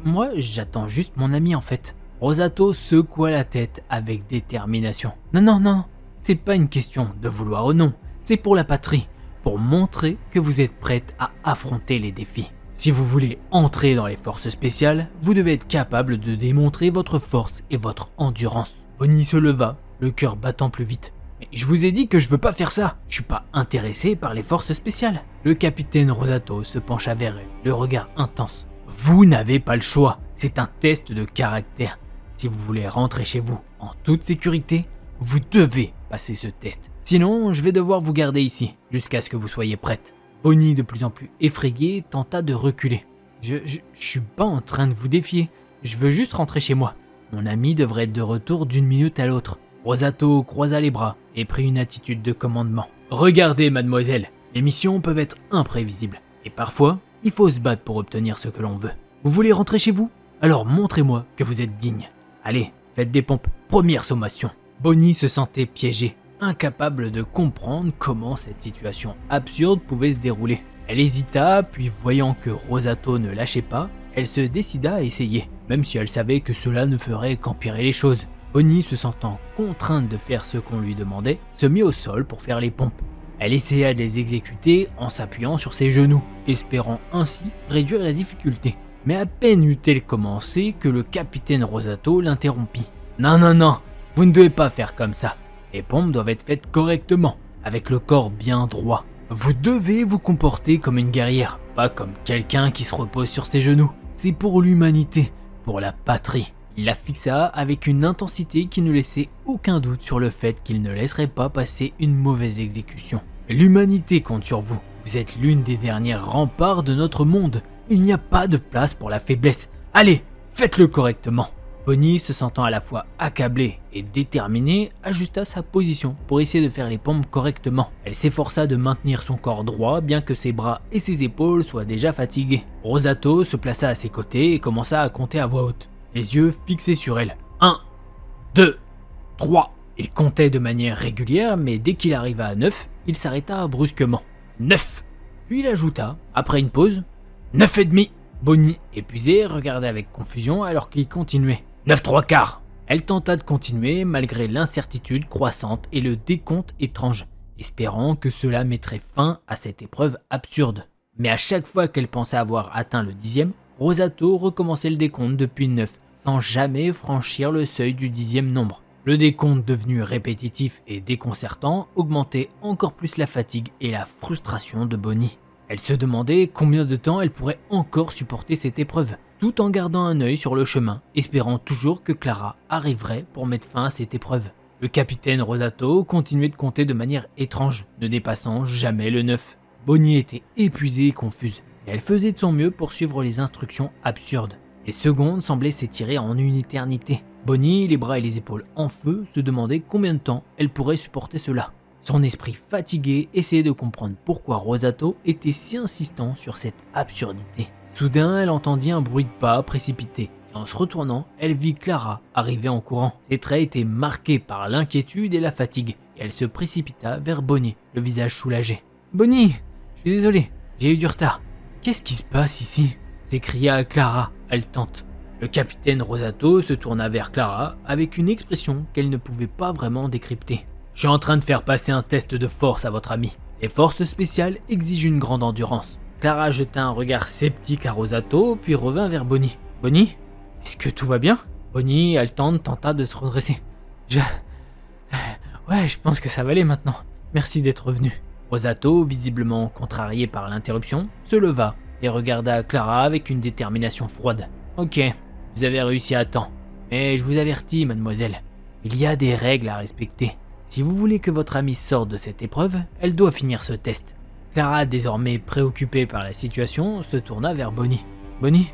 Moi, j'attends juste mon ami en fait. Rosato secoua la tête avec détermination. Non, c'est pas une question de vouloir ou non. C'est pour la patrie, pour montrer que vous êtes prête à affronter les défis. Si vous voulez entrer dans les forces spéciales, vous devez être capable de démontrer votre force et votre endurance. Bonnie se leva, le cœur battant plus vite. Mais je vous ai dit que je veux pas faire ça. Je suis pas intéressé par les forces spéciales. Le capitaine Rosato se pencha vers elle, le regard intense. Vous n'avez pas le choix. C'est un test de caractère. Si vous voulez rentrer chez vous en toute sécurité, vous devez passer ce test. Sinon, je vais devoir vous garder ici, jusqu'à ce que vous soyez prête. Bonnie, de plus en plus effrayée, tenta de reculer. Je suis pas en train de vous défier. Je veux juste rentrer chez moi. Mon ami devrait être de retour d'une minute à l'autre. Rosato croisa les bras et prit une attitude de commandement. Regardez, mademoiselle, les missions peuvent être imprévisibles. Et parfois, il faut se battre pour obtenir ce que l'on veut. Vous voulez rentrer chez vous? Alors montrez-moi que vous êtes digne. Allez, faites des pompes. Première sommation. Bonnie se sentait piégée, incapable de comprendre comment cette situation absurde pouvait se dérouler. Elle hésita, puis voyant que Rosato ne lâchait pas, elle se décida à essayer, même si elle savait que cela ne ferait qu'empirer les choses. Bonnie, se sentant contrainte de faire ce qu'on lui demandait, se mit au sol pour faire les pompes. Elle essaya de les exécuter en s'appuyant sur ses genoux, espérant ainsi réduire la difficulté. Mais à peine eut-elle commencé que le capitaine Rosato l'interrompit. Non, vous ne devez pas faire comme ça. Les pompes doivent être faites correctement, avec le corps bien droit. Vous devez vous comporter comme une guerrière, pas comme quelqu'un qui se repose sur ses genoux. C'est pour l'humanité, pour la patrie. Il la fixa avec une intensité qui ne laissait aucun doute sur le fait qu'il ne laisserait pas passer une mauvaise exécution. L'humanité compte sur vous. Vous êtes l'une des dernières remparts de notre monde. Il n'y a pas de place pour la faiblesse. Allez, Faites-le correctement. Bonnie, se sentant à la fois accablée et déterminée, ajusta sa position pour essayer de faire les pompes correctement. Elle s'efforça de maintenir son corps droit bien que ses bras et ses épaules soient déjà fatigués. Rosato se plaça à ses côtés et commença à compter à voix haute, les yeux fixés sur elle. 1, 2, 3. Il comptait de manière régulière, mais dès qu'il arriva à 9, il s'arrêta brusquement. 9. Puis il ajouta, après une pause, 9 et demi. Bonnie, épuisée, regardait avec confusion alors qu'il continuait. 9 3/4. Elle tenta de continuer malgré l'incertitude croissante et le décompte étrange, espérant que cela mettrait fin à cette épreuve absurde. Mais à chaque fois qu'elle pensait avoir atteint le 10e, Rosato recommençait le décompte depuis 9, sans jamais franchir le seuil du 10e nombre. Le décompte devenu répétitif et déconcertant augmentait encore plus la fatigue et la frustration de Bonnie. Elle se demandait combien de temps elle pourrait encore supporter cette épreuve, tout en gardant un œil sur le chemin, espérant toujours que Clara arriverait pour mettre fin à cette épreuve. Le capitaine Rosato continuait de compter de manière étrange, ne dépassant jamais le 9. Bonnie était épuisée et confuse, et elle faisait de son mieux pour suivre les instructions absurdes. Les secondes semblaient s'étirer en une éternité. Bonnie, les bras et les épaules en feu, se demandait combien de temps elle pourrait supporter cela. Son esprit fatigué essayait de comprendre pourquoi Rosato était si insistant sur cette absurdité. Soudain, elle entendit un bruit de pas précipité, et en se retournant, elle vit Clara arriver en courant. Ses traits étaient marqués par l'inquiétude et la fatigue, et elle se précipita vers Bonnie, le visage soulagé. « Bonnie, je suis désolé, j'ai eu du retard. Qu'est-ce qui se passe ici ?» s'écria Clara, haletante. Le capitaine Rosato se tourna vers Clara avec une expression qu'elle ne pouvait pas vraiment décrypter. « Je suis en train de faire passer un test de force à votre ami. Les forces spéciales exigent une grande endurance. » Clara jeta un regard sceptique à Rosato, puis revint vers Bonnie. « Bonnie, est-ce que tout va bien ?» Bonnie, haletante, tenta de se redresser. Ouais, je pense que ça va aller maintenant. Merci d'être venu. » Rosato, visiblement contrarié par l'interruption, se leva et regarda Clara avec une détermination froide. « Ok, vous avez réussi à temps. Mais je vous avertis, mademoiselle, il y a des règles à respecter. Si vous voulez que votre amie sorte de cette épreuve, elle doit finir ce test. » Clara, désormais préoccupée par la situation, se tourna vers Bonnie. « Bonnie,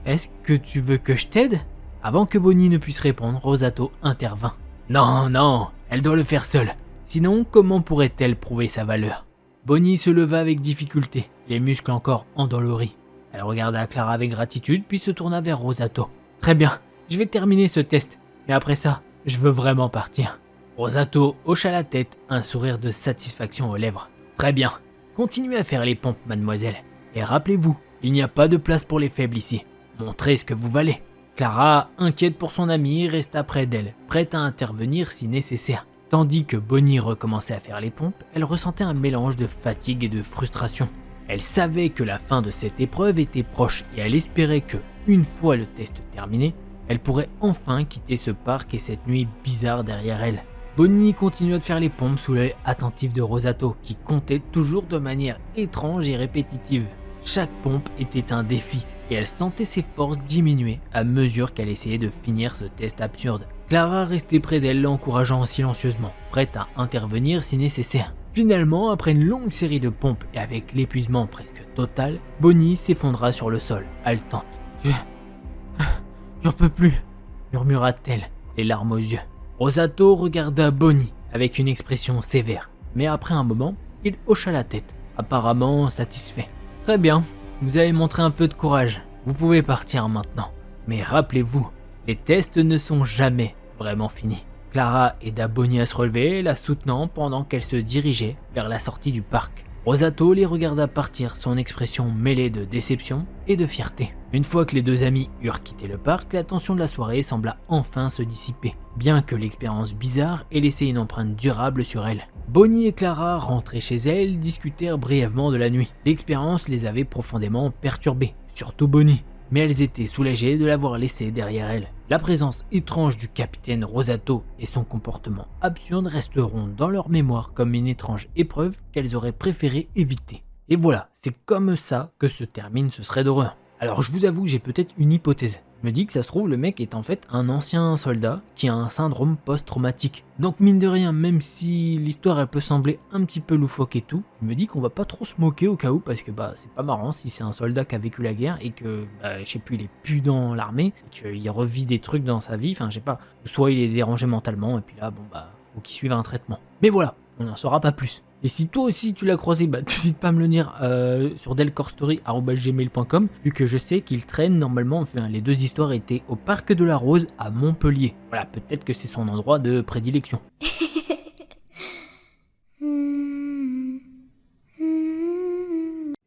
est-ce que tu veux que je t'aide ?» Avant que Bonnie ne puisse répondre, Rosato intervint. « Non, elle doit le faire seule. Sinon, comment pourrait-elle prouver sa valeur ?» Bonnie se leva avec difficulté, les muscles encore endoloris. Elle regarda Clara avec gratitude, puis se tourna vers Rosato. « Très bien, je vais terminer ce test, mais après ça, je veux vraiment partir. » Rosato hocha la tête, un sourire de satisfaction aux lèvres. « Très bien, continuez à faire les pompes, mademoiselle. Et rappelez-vous, il n'y a pas de place pour les faibles ici. Montrez ce que vous valez. » Clara, inquiète pour son amie, resta près d'elle, prête à intervenir si nécessaire. Tandis que Bonnie recommençait à faire les pompes, elle ressentait un mélange de fatigue et de frustration. Elle savait que la fin de cette épreuve était proche et elle espérait que, une fois le test terminé, elle pourrait enfin quitter ce parc et cette nuit bizarre derrière elle. Bonnie continua de faire les pompes sous l'œil attentif de Rosato, qui comptait toujours de manière étrange et répétitive. Chaque pompe était un défi, et elle sentait ses forces diminuer à mesure qu'elle essayait de finir ce test absurde. Clara restait près d'elle, l'encourageant silencieusement, prête à intervenir si nécessaire. Finalement, après une longue série de pompes et avec l'épuisement presque total, Bonnie s'effondra sur le sol, haletante. « J'en peux plus », murmura-t-elle, les larmes aux yeux. Rosato regarda Bonnie avec une expression sévère, mais après un moment, il hocha la tête, apparemment satisfait. « Très bien, vous avez montré un peu de courage, vous pouvez partir maintenant. Mais rappelez-vous, les tests ne sont jamais vraiment finis. » Clara aida Bonnie à se relever, la soutenant pendant qu'elle se dirigeait vers la sortie du parc. Rosato les regarda partir, son expression mêlée de déception et de fierté. Une fois que les deux amis eurent quitté le parc, la tension de la soirée sembla enfin se dissiper, bien que l'expérience bizarre ait laissé une empreinte durable sur elle. Bonnie et Clara, rentrées chez elles, discutèrent brièvement de la nuit. L'expérience les avait profondément perturbées, surtout Bonnie, mais elles étaient soulagées de l'avoir laissée derrière elles. La présence étrange du capitaine Rosato et son comportement absurde resteront dans leur mémoire comme une étrange épreuve qu'elles auraient préféré éviter. Et voilà, c'est comme ça que se termine ce thread d'horreur. Alors je vous avoue que j'ai peut-être une hypothèse. Je me dis que ça se trouve, le mec est en fait un ancien soldat qui a un syndrome post-traumatique. Donc mine de rien, même si l'histoire elle peut sembler un petit peu loufoque et tout, je me dis qu'on va pas trop se moquer au cas où, parce que c'est pas marrant si c'est un soldat qui a vécu la guerre et que, je sais plus, il est plus dans l'armée, qu'il revit des trucs dans sa vie, enfin je sais pas, soit il est dérangé mentalement et puis là, faut qu'il suive un traitement. Mais voilà, on n'en saura pas plus. Et si toi aussi tu l'as croisé, n'hésite pas à me le dire sur delcorstory@gmail.com, vu que je sais qu'il traîne normalement, enfin les deux histoires étaient au Parc de la Rose à Montpellier. Voilà, peut-être que c'est son endroit de prédilection.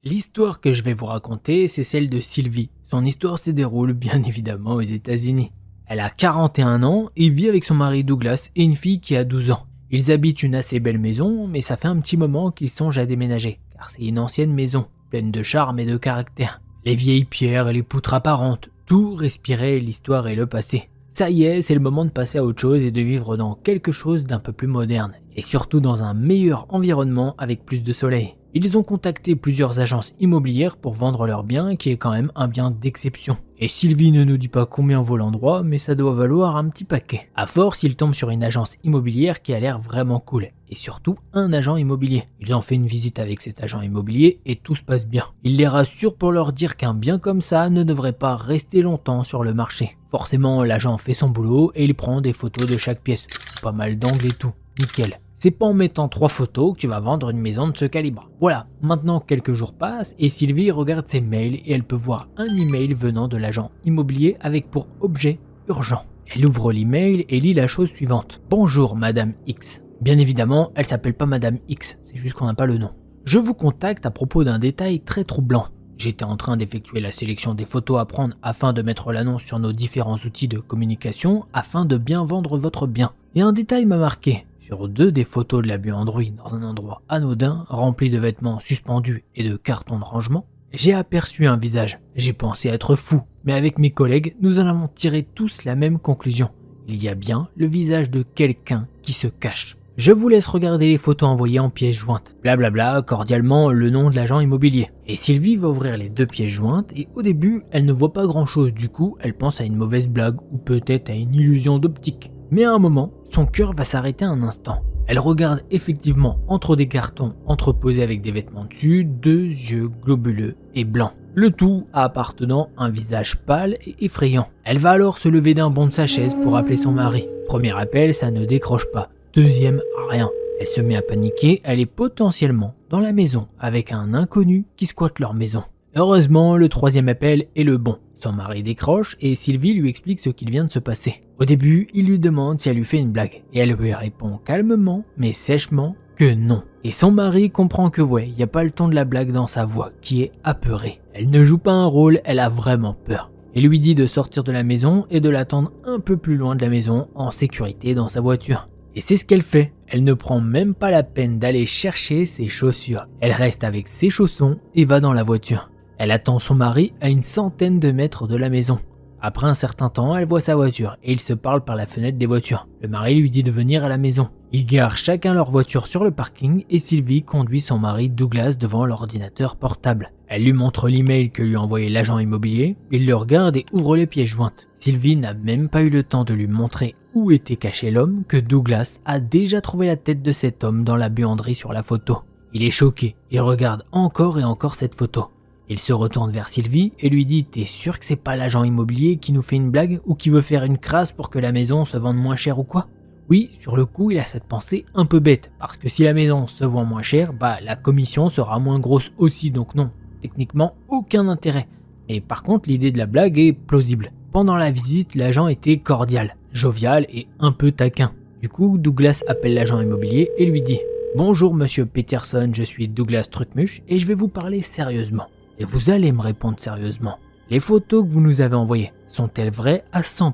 L'histoire que je vais vous raconter, c'est celle de Sylvie. Son histoire se déroule bien évidemment aux États-Unis. Elle a 41 ans et vit avec son mari Douglas et une fille qui a 12 ans. Ils habitent une assez belle maison, mais ça fait un petit moment qu'ils songent à déménager, car c'est une ancienne maison, pleine de charme et de caractère. Les vieilles pierres et les poutres apparentes, tout respirait l'histoire et le passé. Ça y est, c'est le moment de passer à autre chose et de vivre dans quelque chose d'un peu plus moderne, et surtout dans un meilleur environnement avec plus de soleil. Ils ont contacté plusieurs agences immobilières pour vendre leur bien, qui est quand même un bien d'exception. Et Sylvie ne nous dit pas combien vaut l'endroit, mais ça doit valoir un petit paquet. À force, ils tombent sur une agence immobilière qui a l'air vraiment cool. Et surtout, un agent immobilier. Ils ont fait une visite avec cet agent immobilier et tout se passe bien. Il les rassure pour leur dire qu'un bien comme ça ne devrait pas rester longtemps sur le marché. Forcément, l'agent fait son boulot et il prend des photos de chaque pièce. Pas mal d'angles et tout. Nickel. C'est pas en mettant 3 photos que tu vas vendre une maison de ce calibre. Voilà, maintenant quelques jours passent et Sylvie regarde ses mails et elle peut voir un email venant de l'agent immobilier avec pour objet urgent. Elle ouvre l'email et lit la chose suivante. Bonjour Madame X. Bien évidemment, elle s'appelle pas Madame X, c'est juste qu'on n'a pas le nom. Je vous contacte à propos d'un détail très troublant. J'étais en train d'effectuer la sélection des photos à prendre afin de mettre l'annonce sur nos différents outils de communication afin de bien vendre votre bien. Et un détail m'a marqué. Sur 2 des photos de la buanderie dans un endroit anodin, rempli de vêtements suspendus et de cartons de rangement, j'ai aperçu un visage. J'ai pensé être fou, mais avec mes collègues, nous en avons tiré tous la même conclusion. Il y a bien le visage de quelqu'un qui se cache. Je vous laisse regarder les photos envoyées en pièces jointes. Blablabla, cordialement, le nom de l'agent immobilier. Et Sylvie va ouvrir les 2 pièces jointes et au début, elle ne voit pas grand chose. Du coup, elle pense à une mauvaise blague ou peut-être à une illusion d'optique. Mais à un moment, son cœur va s'arrêter un instant. Elle regarde effectivement entre des cartons entreposés avec des vêtements dessus, 2 yeux globuleux et blancs. Le tout appartenant à un visage pâle et effrayant. Elle va alors se lever d'un bond de sa chaise pour appeler son mari. Premier appel, ça ne décroche pas. Deuxième, rien. Elle se met à paniquer, elle est potentiellement dans la maison avec un inconnu qui squatte leur maison. Heureusement, le 3e appel est le bon. Son mari décroche et Sylvie lui explique ce qu'il vient de se passer. Au début, il lui demande si elle lui fait une blague et elle lui répond calmement mais sèchement que non. Et son mari comprend que il n'y a pas le ton de la blague dans sa voix qui est apeurée. Elle ne joue pas un rôle, elle a vraiment peur. Il lui dit de sortir de la maison et de l'attendre un peu plus loin de la maison en sécurité dans sa voiture. Et c'est ce qu'elle fait. Elle ne prend même pas la peine d'aller chercher ses chaussures. Elle reste avec ses chaussons et va dans la voiture. Elle attend son mari à une centaine de mètres de la maison. Après un certain temps, elle voit sa voiture et ils se parlent par la fenêtre des voitures. Le mari lui dit de venir à la maison. Ils garent chacun leur voiture sur le parking et Sylvie conduit son mari Douglas devant l'ordinateur portable. Elle lui montre l'email que lui a envoyé l'agent immobilier, il le regarde et ouvre les pièces jointes. Sylvie n'a même pas eu le temps de lui montrer où était caché l'homme que Douglas a déjà trouvé la tête de cet homme dans la buanderie sur la photo. Il est choqué, il regarde encore et encore cette photo. Il se retourne vers Sylvie et lui dit « T'es sûr que c'est pas l'agent immobilier qui nous fait une blague ou qui veut faire une crasse pour que la maison se vende moins cher ou quoi ?» Oui, sur le coup, il a cette pensée un peu bête, parce que si la maison se vend moins cher, la commission sera moins grosse aussi, donc non, techniquement aucun intérêt. Et par contre, l'idée de la blague est plausible. Pendant la visite, l'agent était cordial, jovial et un peu taquin. Du coup, Douglas appelle l'agent immobilier et lui dit « Bonjour monsieur Peterson, je suis Douglas Trucmuche et je vais vous parler sérieusement. Et vous allez me répondre sérieusement. Les photos que vous nous avez envoyées sont-elles vraies à 100%?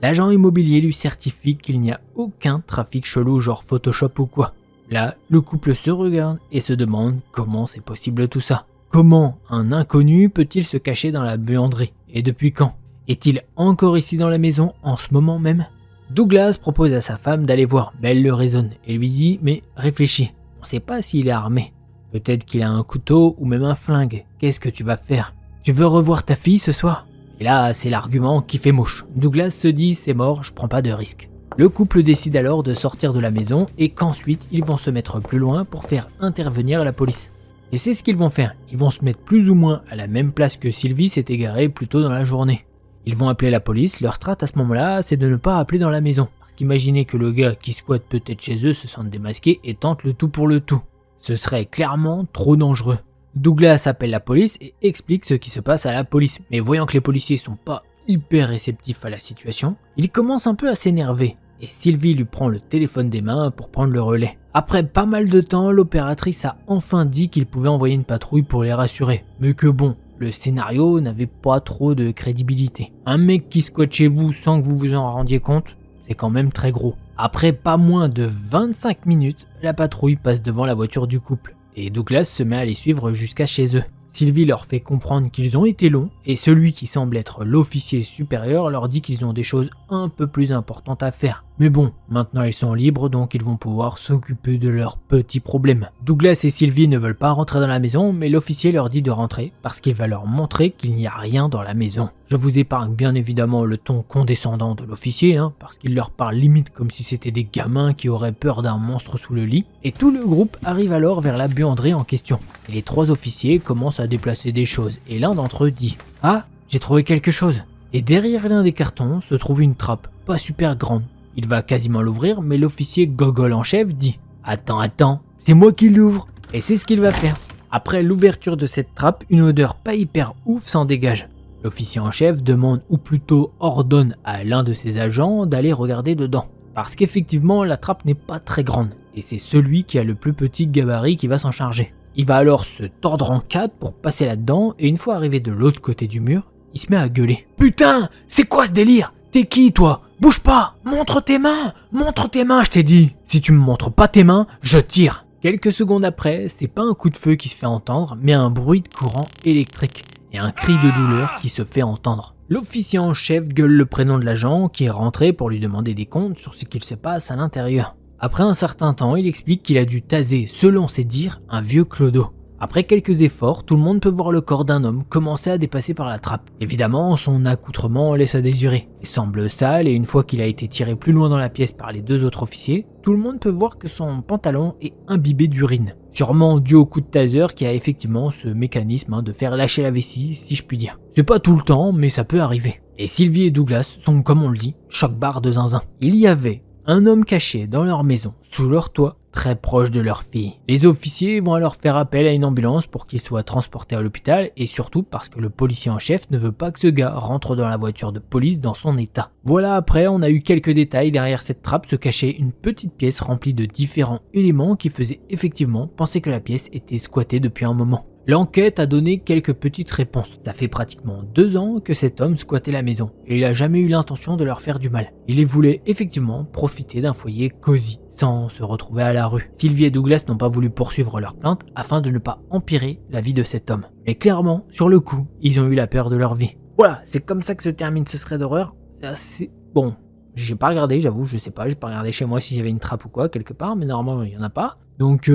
L'agent immobilier lui certifie qu'il n'y a aucun trafic chelou genre Photoshop ou quoi. Là, le couple se regarde et se demande comment c'est possible tout ça. Comment un inconnu peut-il se cacher dans la buanderie? Et depuis quand? Est-il encore ici dans la maison en ce moment même? Douglas propose à sa femme d'aller voir, mais elle le raisonne et lui dit « Mais réfléchis, on ne sait pas s'il est armé. Peut-être qu'il a un couteau ou même un flingue. Qu'est-ce que tu vas faire? Tu veux revoir ta fille ce soir ?» Et là, c'est l'argument qui fait mouche. Douglas se dit c'est mort, je prends pas de risque. Le couple décide alors de sortir de la maison et qu'ensuite ils vont se mettre plus loin pour faire intervenir la police. Et c'est ce qu'ils vont faire, ils vont se mettre plus ou moins à la même place que Sylvie s'est égarée plus tôt dans la journée. Ils vont appeler la police, leur strat à ce moment-là c'est de ne pas appeler dans la maison. Parce qu'imaginez que le gars qui squatte peut-être chez eux se sente démasqué et tente le tout pour le tout. Ce serait clairement trop dangereux. Douglas appelle la police et explique ce qui se passe à la police, mais voyant que les policiers sont pas hyper réceptifs à la situation, il commence un peu à s'énerver. Et Sylvie lui prend le téléphone des mains pour prendre le relais. Après pas mal de temps, l'opératrice a enfin dit qu'il pouvait envoyer une patrouille pour les rassurer. Mais que bon, le scénario n'avait pas trop de crédibilité. Un mec qui squatte chez vous sans que vous vous en rendiez compte, c'est quand même très gros. Après pas moins de 25 minutes, la patrouille passe devant la voiture du couple. Et Douglas se met à les suivre jusqu'à chez eux. Sylvie leur fait comprendre qu'ils ont été longs et celui qui semble être l'officier supérieur leur dit qu'ils ont des choses un peu plus importantes à faire. Mais bon, maintenant ils sont libres donc ils vont pouvoir s'occuper de leurs petits problèmes. Douglas et Sylvie ne veulent pas rentrer dans la maison mais l'officier leur dit de rentrer parce qu'il va leur montrer qu'il n'y a rien dans la maison. Je vous épargne bien évidemment le ton condescendant de l'officier parce qu'il leur parle limite comme si c'était des gamins qui auraient peur d'un monstre sous le lit. Et tout le groupe arrive alors vers la buanderie en question. Et les trois officiers commencent à déplacer des choses et l'un d'entre eux dit « Ah, j'ai trouvé quelque chose !» Et derrière l'un des cartons se trouve une trappe, pas super grande. Il va quasiment l'ouvrir mais l'officier gogol en chef dit « Attends, c'est moi qui l'ouvre !» Et c'est ce qu'il va faire. Après l'ouverture de cette trappe, une odeur pas hyper ouf s'en dégage. L'officier en chef demande ou plutôt ordonne à l'un de ses agents d'aller regarder dedans. Parce qu'effectivement la trappe n'est pas très grande et c'est celui qui a le plus petit gabarit qui va s'en charger. Il va alors se tordre en quatre pour passer là-dedans et une fois arrivé de l'autre côté du mur, il se met à gueuler. « Putain, c'est quoi ce délire? T'es qui toi? Bouge pas! Montre tes mains, je t'ai dit! Si tu me montres pas tes mains, je tire !» Quelques secondes après, c'est pas un coup de feu qui se fait entendre, mais un bruit de courant électrique et un cri de douleur qui se fait entendre. L'officier en chef gueule le prénom de l'agent qui est rentré pour lui demander des comptes sur ce qu'il se passe à l'intérieur. Après un certain temps, il explique qu'il a dû taser, selon ses dires, un vieux clodo. Après quelques efforts, tout le monde peut voir le corps d'un homme commencer à dépasser par la trappe. Évidemment, son accoutrement laisse à désirer. Il semble sale et une fois qu'il a été tiré plus loin dans la pièce par les deux autres officiers, tout le monde peut voir que son pantalon est imbibé d'urine. Sûrement dû au coup de taser qui a effectivement ce mécanisme de faire lâcher la vessie, si je puis dire. C'est pas tout le temps, mais ça peut arriver. Et Sylvie et Douglas sont, comme on le dit, choc-barre de zinzin. Il y avait un homme caché dans leur maison, sous leur toit, très proche de leur fille. Les officiers vont alors faire appel à une ambulance pour qu'il soit transporté à l'hôpital et surtout parce que le policier en chef ne veut pas que ce gars rentre dans la voiture de police dans son état. Voilà, après on a eu quelques détails. Derrière cette trappe se cachait une petite pièce remplie de différents éléments qui faisaient effectivement penser que la pièce était squattée depuis un moment. L'enquête a donné quelques petites réponses. Ça fait pratiquement 2 ans que cet homme squattait la maison et il n'a jamais eu l'intention de leur faire du mal. Il voulait effectivement profiter d'un foyer cosy sans se retrouver à la rue. Sylvie et Douglas n'ont pas voulu poursuivre leur plainte afin de ne pas empirer la vie de cet homme. Mais clairement, sur le coup, ils ont eu la peur de leur vie. Voilà, c'est comme ça que se termine ce thread d'horreur. C'est assez... Bon, j'ai pas regardé, j'avoue, je sais pas, j'ai pas regardé chez moi si j'avais une trappe ou quoi quelque part, mais normalement il y en a pas. Donc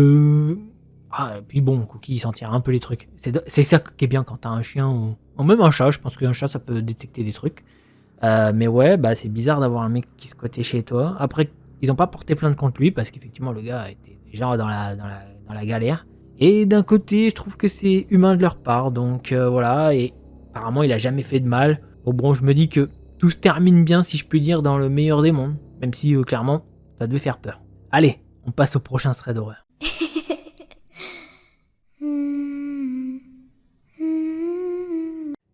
Ah, et puis bon, Cookie, il s'en tire un peu les trucs. C'est ça qui est bien quand t'as un chien ou même un chat. Je pense qu'un chat, ça peut détecter des trucs. Mais ouais, bah c'est bizarre d'avoir un mec qui squattait chez toi. Après, ils ont pas porté plainte contre lui parce qu'effectivement, le gars était déjà dans la galère. Et d'un côté, je trouve que c'est humain de leur part. Donc voilà, et apparemment, il a jamais fait de mal. Bon, je me dis que tout se termine bien, si je puis dire, dans le meilleur des mondes. Même si, clairement, ça devait faire peur. Allez, on passe au prochain thread d'horreur.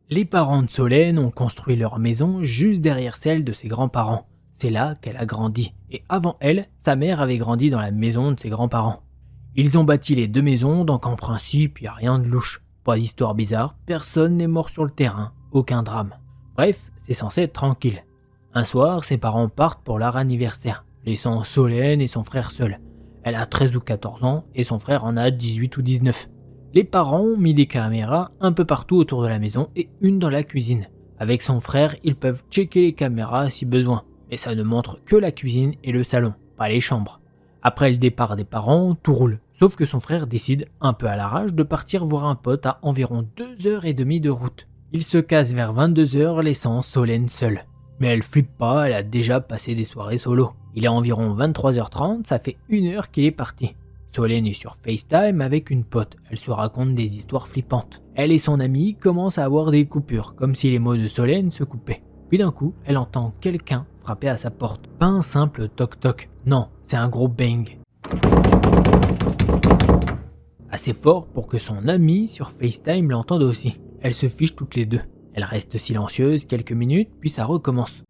Les parents de Solène ont construit leur maison juste derrière celle de ses grands-parents. C'est là qu'elle a grandi. Et avant elle, sa mère avait grandi dans la maison de ses grands-parents. Ils ont bâti les 2 maisons, donc en principe, il n'y a rien de louche. Pas d'histoire bizarre, personne n'est mort sur le terrain, aucun drame. Bref, c'est censé être tranquille. Un soir, ses parents partent pour leur anniversaire, laissant Solène et son frère seuls. Elle a 13 ou 14 ans et son frère en a 18 ou 19. Les parents ont mis des caméras un peu partout autour de la maison et une dans la cuisine. Avec son frère, ils peuvent checker les caméras si besoin, mais ça ne montre que la cuisine et le salon, pas les chambres. Après le départ des parents, tout roule, sauf que son frère décide, un peu à l'arrache, de partir voir un pote à environ 2h30 de route. Il se casse vers 22h laissant Solène seule. Mais elle flippe pas, elle a déjà passé des soirées solo. Il est environ 23h30, ça fait 1 heure qu'il est parti. Solène est sur FaceTime avec une pote, elle se raconte des histoires flippantes. Elle et son amie commencent à avoir des coupures, comme si les mots de Solène se coupaient. Puis d'un coup, elle entend quelqu'un frapper à sa porte. Pas un simple toc-toc, non, c'est un gros bang. Assez fort pour que son amie sur FaceTime l'entende aussi. Elles se fichent toutes les deux. Elle reste silencieuse quelques minutes, puis ça recommence.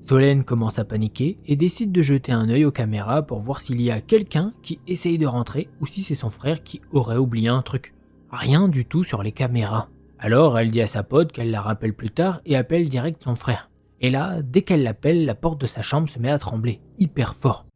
Solène commence à paniquer et décide de jeter un œil aux caméras pour voir s'il y a quelqu'un qui essaye de rentrer ou si c'est son frère qui aurait oublié un truc. Rien du tout sur les caméras. Alors elle dit à sa pote qu'elle la rappelle plus tard et appelle direct son frère. Et là, dès qu'elle l'appelle, la porte de sa chambre se met à trembler, hyper fort.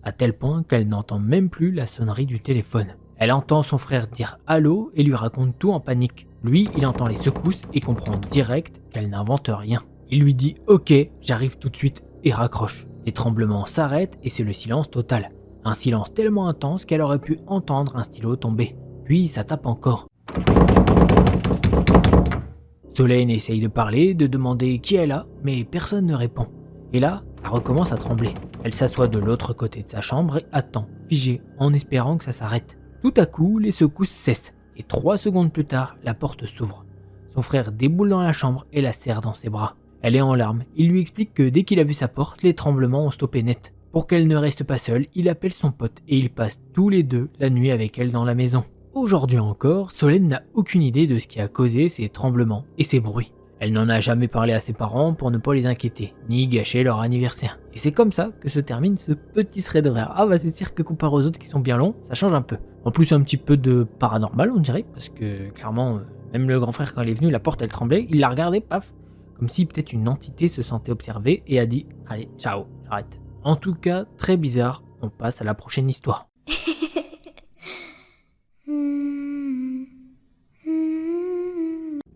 À tel point qu'elle n'entend même plus la sonnerie du téléphone. Elle entend son frère dire allô et lui raconte tout en panique. Lui, il entend les secousses et comprend direct qu'elle n'invente rien. Il lui dit ok, j'arrive tout de suite et raccroche. Les tremblements s'arrêtent et c'est le silence total. Un silence tellement intense qu'elle aurait pu entendre un stylo tomber. Puis ça tape encore. Solène essaye de parler, de demander qui est là, mais personne ne répond. Et là, ça recommence à trembler. Elle s'assoit de l'autre côté de sa chambre et attend, figée, en espérant que ça s'arrête. Tout à coup, les secousses cessent, et 3 secondes plus tard, la porte s'ouvre. Son frère déboule dans la chambre et la serre dans ses bras. Elle est en larmes, il lui explique que dès qu'il a vu sa porte, les tremblements ont stoppé net. Pour qu'elle ne reste pas seule, il appelle son pote et ils passent tous les deux la nuit avec elle dans la maison. Aujourd'hui encore, Solène n'a aucune idée de ce qui a causé ces tremblements et ces bruits. Elle n'en a jamais parlé à ses parents pour ne pas les inquiéter, ni gâcher leur anniversaire. Et c'est comme ça que se termine ce petit thread horaire. Ah bah c'est sûr que comparé aux autres qui sont bien longs, ça change un peu. En plus un petit peu de paranormal on dirait, parce que clairement, même le grand frère quand il est venu, la porte elle tremblait, il l'a regardé, paf, comme si peut-être une entité se sentait observée et a dit « Allez, ciao, j'arrête ». En tout cas, très bizarre, on passe à la prochaine histoire.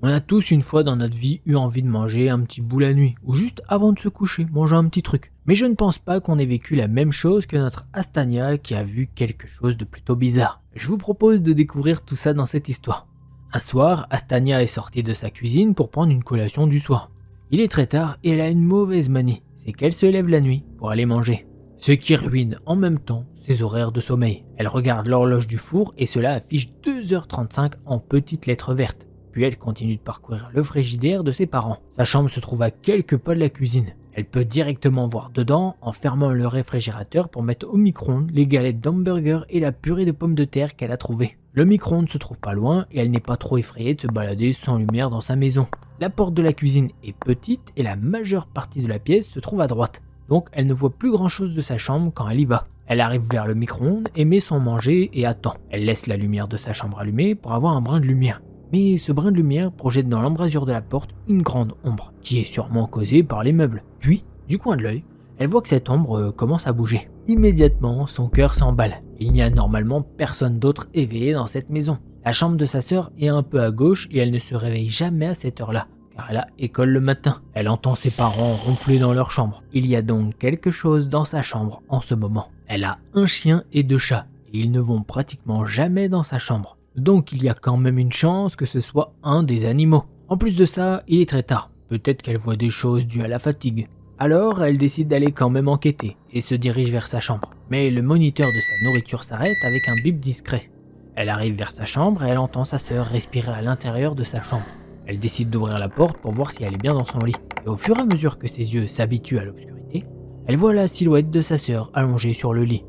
On a tous une fois dans notre vie eu envie de manger un petit bout la nuit, ou juste avant de se coucher, manger un petit truc. Mais je ne pense pas qu'on ait vécu la même chose que notre Astania qui a vu quelque chose de plutôt bizarre. Je vous propose de découvrir tout ça dans cette histoire. Un soir, Astania est sortie de sa cuisine pour prendre une collation du soir. Il est très tard et elle a une mauvaise manie, c'est qu'elle se lève la nuit pour aller manger. Ce qui ruine en même temps ses horaires de sommeil. Elle regarde l'horloge du four et cela affiche 2h35 en petites lettres vertes. Puis elle continue de parcourir le frigidaire de ses parents. Sa chambre se trouve à quelques pas de la cuisine. Elle peut directement voir dedans en fermant le réfrigérateur pour mettre au micro-ondes les galettes d'hamburger et la purée de pommes de terre qu'elle a trouvée. Le micro-ondes se trouve pas loin et elle n'est pas trop effrayée de se balader sans lumière dans sa maison. La porte de la cuisine est petite et la majeure partie de la pièce se trouve à droite. Donc elle ne voit plus grand chose de sa chambre quand elle y va. Elle arrive vers le micro-ondes et met son manger et attend. Elle laisse la lumière de sa chambre allumée pour avoir un brin de lumière. Mais ce brin de lumière projette dans l'embrasure de la porte une grande ombre, qui est sûrement causée par les meubles. Puis, du coin de l'œil, elle voit que cette ombre commence à bouger. Immédiatement, son cœur s'emballe. Il n'y a normalement personne d'autre éveillé dans cette maison. La chambre de sa sœur est un peu à gauche et elle ne se réveille jamais à cette heure-là, car elle a école le matin. Elle entend ses parents ronfler dans leur chambre. Il y a donc quelque chose dans sa chambre en ce moment. Elle a un chien et 2 chats, et ils ne vont pratiquement jamais dans sa chambre. Donc il y a quand même une chance que ce soit un des animaux. En plus de ça, il est très tard. Peut-être qu'elle voit des choses dues à la fatigue. Alors elle décide d'aller quand même enquêter et se dirige vers sa chambre. Mais le moniteur de sa nourriture s'arrête avec un bip discret. Elle arrive vers sa chambre et elle entend sa sœur respirer à l'intérieur de sa chambre. Elle décide d'ouvrir la porte pour voir si elle est bien dans son lit. Et au fur et à mesure que ses yeux s'habituent à l'obscurité, elle voit la silhouette de sa sœur allongée sur le lit.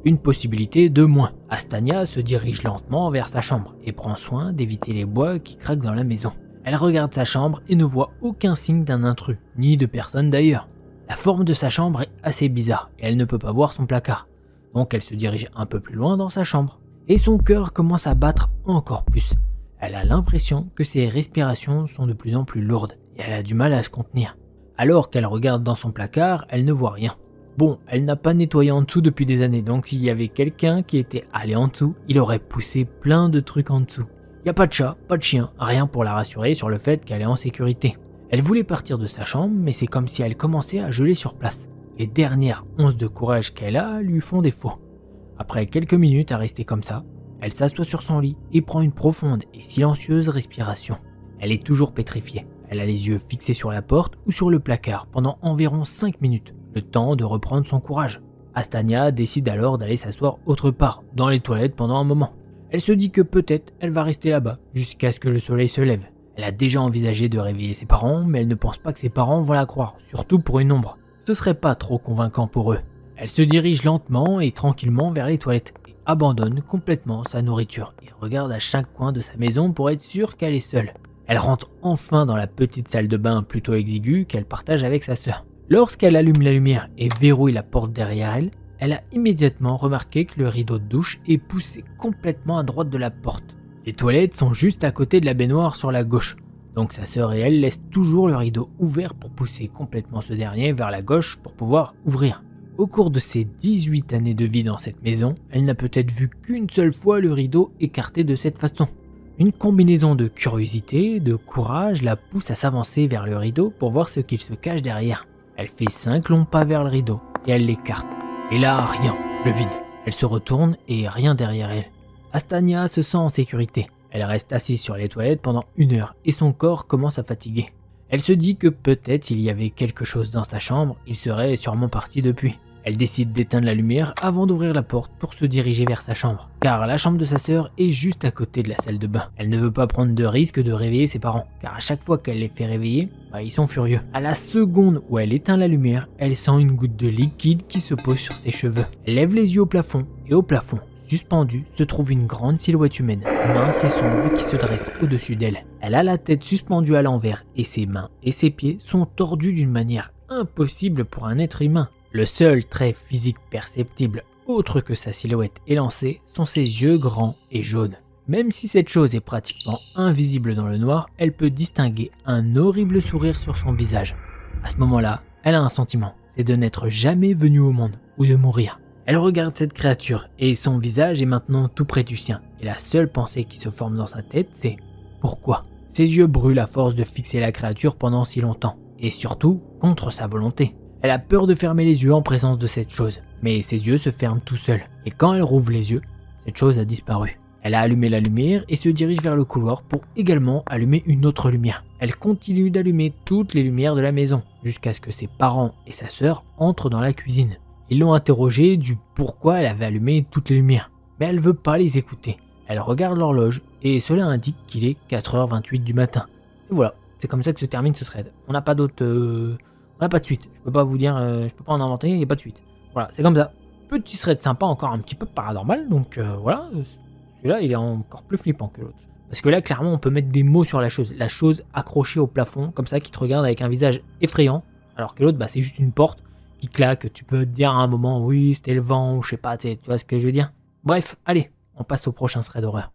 Une possibilité de moins. Astania se dirige lentement vers sa chambre et prend soin d'éviter les bois qui craquent dans la maison. Elle regarde sa chambre et ne voit aucun signe d'un intrus, ni de personne d'ailleurs. La forme de sa chambre est assez bizarre et elle ne peut pas voir son placard. Donc elle se dirige un peu plus loin dans sa chambre. Et son cœur commence à battre encore plus. Elle a l'impression que ses respirations sont de plus en plus lourdes et elle a du mal à se contenir. Alors qu'elle regarde dans son placard, elle ne voit rien. Bon, elle n'a pas nettoyé en dessous depuis des années, donc s'il y avait quelqu'un qui était allé en dessous, il aurait poussé plein de trucs en dessous. Il n'y a pas de chat, pas de chien, rien pour la rassurer sur le fait qu'elle est en sécurité. Elle voulait partir de sa chambre, mais c'est comme si elle commençait à geler sur place. Les dernières onces de courage qu'elle a lui font défaut. Après quelques minutes à rester comme ça, Elle s'assoit sur son lit et prend une profonde et silencieuse respiration. Elle est toujours pétrifiée. Elle a les yeux fixés sur la porte ou sur le placard pendant environ 5 minutes, le temps de reprendre son courage. Astania décide alors d'aller s'asseoir autre part, dans les toilettes pendant un moment. Elle se dit que peut-être elle va rester là-bas jusqu'à ce que le soleil se lève. Elle a déjà envisagé de réveiller ses parents, mais elle ne pense pas que ses parents vont la croire, surtout pour une ombre. Ce serait pas trop convaincant pour eux. Elle se dirige lentement et tranquillement vers les toilettes et abandonne complètement sa nourriture et regarde à chaque coin de sa maison pour être sûre qu'elle est seule. Elle rentre enfin dans la petite salle de bain plutôt exiguë qu'elle partage avec sa sœur. Lorsqu'elle allume la lumière et verrouille la porte derrière elle, elle a immédiatement remarqué que le rideau de douche est poussé complètement à droite de la porte. Les toilettes sont juste à côté de la baignoire sur la gauche, donc sa sœur et elle laissent toujours le rideau ouvert pour pousser complètement ce dernier vers la gauche pour pouvoir ouvrir. Au cours de ses 18 années de vie dans cette maison, elle n'a peut-être vu qu'une seule fois le rideau écarté de cette façon. Une combinaison de curiosité, de courage la pousse à s'avancer vers le rideau pour voir ce qu'il se cache derrière. Elle fait 5 longs pas vers le rideau et elle l'écarte. Et là, rien, le vide. Elle se retourne et rien derrière elle. Astania se sent en sécurité. Elle reste assise sur les toilettes pendant 1 heure et son corps commence à fatiguer. Elle se dit que peut-être il y avait quelque chose dans sa chambre, il serait sûrement parti depuis. Elle décide d'éteindre la lumière avant d'ouvrir la porte pour se diriger vers sa chambre, car la chambre de sa sœur est juste à côté de la salle de bain. Elle ne veut pas prendre de risque de réveiller ses parents, car à chaque fois qu'elle les fait réveiller, ils sont furieux. À la seconde où elle éteint la lumière, elle sent une goutte de liquide qui se pose sur ses cheveux. Elle lève les yeux au plafond, et au plafond, suspendue, se trouve une grande silhouette humaine, mince et sombre qui se dresse au-dessus d'elle. Elle a la tête suspendue à l'envers, et ses mains et ses pieds sont tordus d'une manière impossible pour un être humain. Le seul trait physique perceptible, autre que sa silhouette élancée, sont ses yeux grands et jaunes. Même si cette chose est pratiquement invisible dans le noir, elle peut distinguer un horrible sourire sur son visage. À ce moment-là, elle a un sentiment, c'est de n'être jamais venue au monde, ou de mourir. Elle regarde cette créature, et son visage est maintenant tout près du sien, et la seule pensée qui se forme dans sa tête, c'est « pourquoi ?» Ses yeux brûlent à force de fixer la créature pendant si longtemps, et surtout contre sa volonté. Elle a peur de fermer les yeux en présence de cette chose, mais ses yeux se ferment tout seuls, et quand elle rouvre les yeux, cette chose a disparu. Elle a allumé la lumière et se dirige vers le couloir pour également allumer une autre lumière. Elle continue d'allumer toutes les lumières de la maison, jusqu'à ce que ses parents et sa sœur entrent dans la cuisine. Ils l'ont interrogée du pourquoi elle avait allumé toutes les lumières, mais elle veut pas les écouter. Elle regarde l'horloge, et cela indique qu'il est 4h28 du matin. Et voilà, c'est comme ça que se termine ce thread. On n'a pas d'autre... On n'a pas de suite, je peux pas vous dire, je peux pas en inventer, il n'y a pas de suite. Voilà, c'est comme ça. Petit thread sympa, encore un petit peu paranormal, donc voilà, celui-là il est encore plus flippant que l'autre. Parce que là, clairement, on peut mettre des mots sur la chose accrochée au plafond, comme ça, qui te regarde avec un visage effrayant, alors que l'autre, c'est juste une porte qui claque, tu peux te dire à un moment, oui, c'était le vent, ou je sais pas, tu vois ce que je veux dire. Bref, allez, on passe au prochain thread d'horreur.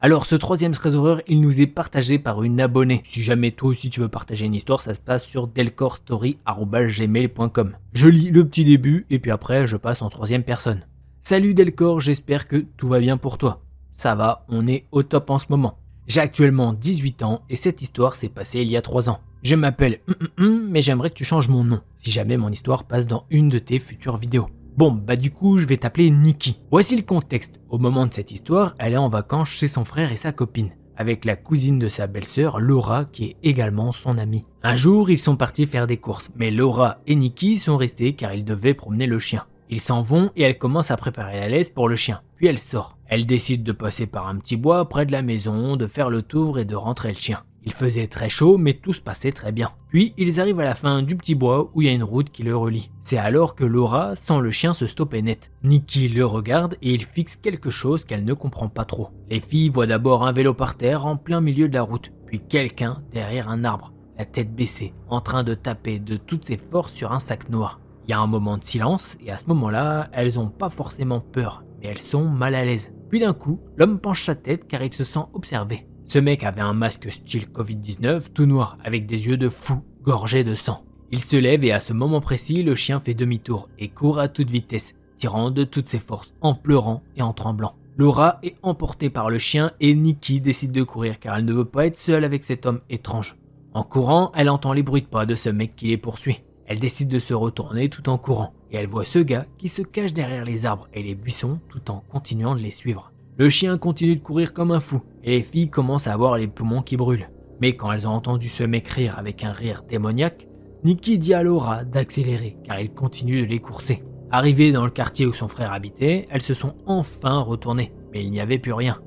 Alors ce troisième thread d'horreur, il nous est partagé par une abonnée. Si jamais toi aussi tu veux partager une histoire, ça se passe sur delcorstory@gmail.com. Je lis le petit début et puis après je passe en troisième personne. Salut Delcor, j'espère que tout va bien pour toi. Ça va, on est au top en ce moment. J'ai actuellement 18 ans et cette histoire s'est passée il y a 3 ans. Je m'appelle mais j'aimerais que tu changes mon nom, si jamais mon histoire passe dans une de tes futures vidéos. Bon, du coup, je vais t'appeler Nikki. Voici le contexte. Au moment de cette histoire, elle est en vacances chez son frère et sa copine, avec la cousine de sa belle-sœur, Laura, qui est également son amie. Un jour, ils sont partis faire des courses, mais Laura et Nikki sont restés car ils devaient promener le chien. Ils s'en vont et elle commence à préparer la laisse pour le chien, puis elle sort. Elle décide de passer par un petit bois près de la maison, de faire le tour et de rentrer le chien. Il faisait très chaud, mais tout se passait très bien. Puis, ils arrivent à la fin du petit bois où il y a une route qui le relie. C'est alors que Laura sent le chien se stopper net. Nikki le regarde et il fixe quelque chose qu'elle ne comprend pas trop. Les filles voient d'abord un vélo par terre en plein milieu de la route, puis quelqu'un derrière un arbre, la tête baissée, en train de taper de toutes ses forces sur un sac noir. Il y a un moment de silence et à ce moment-là, elles ont pas forcément peur, mais elles sont mal à l'aise. Puis d'un coup, l'homme penche sa tête car il se sent observé. Ce mec avait un masque style Covid-19 tout noir avec des yeux de fou, gorgés de sang. Il se lève et à ce moment précis, le chien fait demi-tour et court à toute vitesse, tirant de toutes ses forces, en pleurant et en tremblant. Laura est emportée par le chien et Nikki décide de courir car elle ne veut pas être seule avec cet homme étrange. En courant, elle entend les bruits de pas de ce mec qui les poursuit. Elle décide de se retourner tout en courant, et elle voit ce gars qui se cache derrière les arbres et les buissons tout en continuant de les suivre. Le chien continue de courir comme un fou, et les filles commencent à avoir les poumons qui brûlent. Mais quand elles ont entendu ce mec rire avec un rire démoniaque, Nikki dit à Laura d'accélérer car il continue de les courser. Arrivées dans le quartier où son frère habitait, elles se sont enfin retournées, mais il n'y avait plus rien.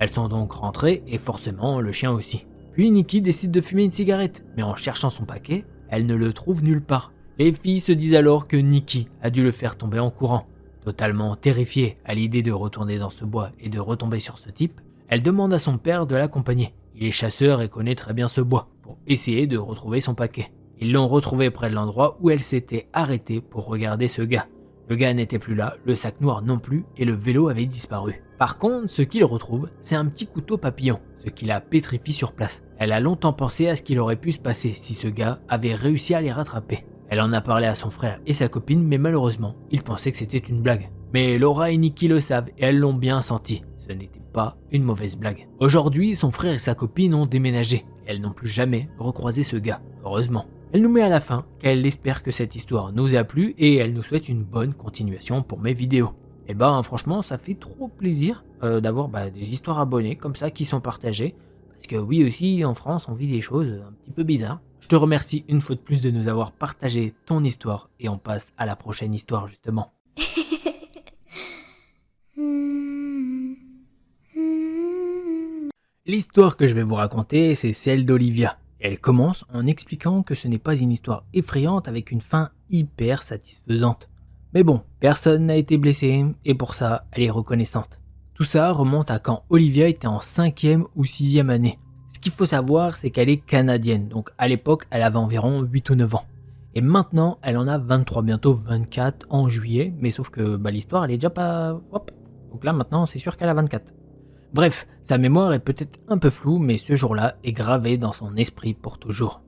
Elles sont donc rentrées et forcément le chien aussi. Puis Nikki décide de fumer une cigarette, mais en cherchant son paquet, elle ne le trouve nulle part. Les filles se disent alors que Nikki a dû le faire tomber en courant. Totalement terrifiée à l'idée de retourner dans ce bois et de retomber sur ce type, elle demande à son père de l'accompagner. Il est chasseur et connaît très bien ce bois, pour essayer de retrouver son paquet. Ils l'ont retrouvé près de l'endroit où elle s'était arrêtée pour regarder ce gars. Le gars n'était plus là, le sac noir non plus, et le vélo avait disparu. Par contre, ce qu'il retrouve, c'est un petit couteau papillon, ce qui la pétrifie sur place. Elle a longtemps pensé à ce qu'il aurait pu se passer si ce gars avait réussi à les rattraper. Elle en a parlé à son frère et sa copine, mais malheureusement, ils pensaient que c'était une blague. Mais Laura et Nikki le savent et elles l'ont bien senti. Ce n'était pas une mauvaise blague. Aujourd'hui, son frère et sa copine ont déménagé. Elles n'ont plus jamais recroisé ce gars, heureusement. Elle nous met à la fin qu'elle espère que cette histoire nous a plu et elle nous souhaite une bonne continuation pour mes vidéos. Et franchement, ça fait trop plaisir d'avoir des histoires abonnées comme ça qui sont partagées. Parce que oui aussi, en France, on vit des choses un petit peu bizarres. Je te remercie une fois de plus de nous avoir partagé ton histoire et on passe à la prochaine histoire justement. L'histoire que je vais vous raconter, c'est celle d'Olivia. Elle commence en expliquant que ce n'est pas une histoire effrayante avec une fin hyper satisfaisante. Mais bon, personne n'a été blessé et pour ça, elle est reconnaissante. Tout ça remonte à quand Olivia était en 5e ou 6e année. Ce qu'il faut savoir, c'est qu'elle est canadienne, donc à l'époque, elle avait environ 8 ou 9 ans. Et maintenant, elle en a 23, bientôt 24 en juillet, mais sauf que l'histoire, elle est déjà pas... Hop. Donc là, maintenant, c'est sûr qu'elle a 24. Bref, sa mémoire est peut-être un peu floue, mais ce jour-là est gravé dans son esprit pour toujours.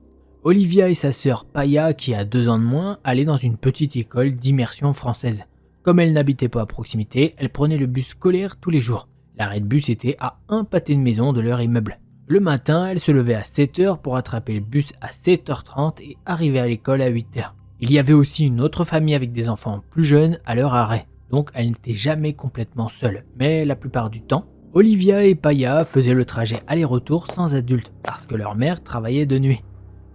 Olivia et sa sœur Paya, qui a 2 ans de moins, allaient dans une petite école d'immersion française. Comme elle n'habitait pas à proximité, elle prenait le bus scolaire tous les jours. L'arrêt de bus était à un pâté de maison de leur immeuble. Le matin, elle se levait à 7h pour attraper le bus à 7h30 et arriver à l'école à 8h. Il y avait aussi une autre famille avec des enfants plus jeunes à leur arrêt, donc elle n'était jamais complètement seule, mais la plupart du temps, Olivia et Paya faisaient le trajet aller-retour sans adultes parce que leur mère travaillait de nuit.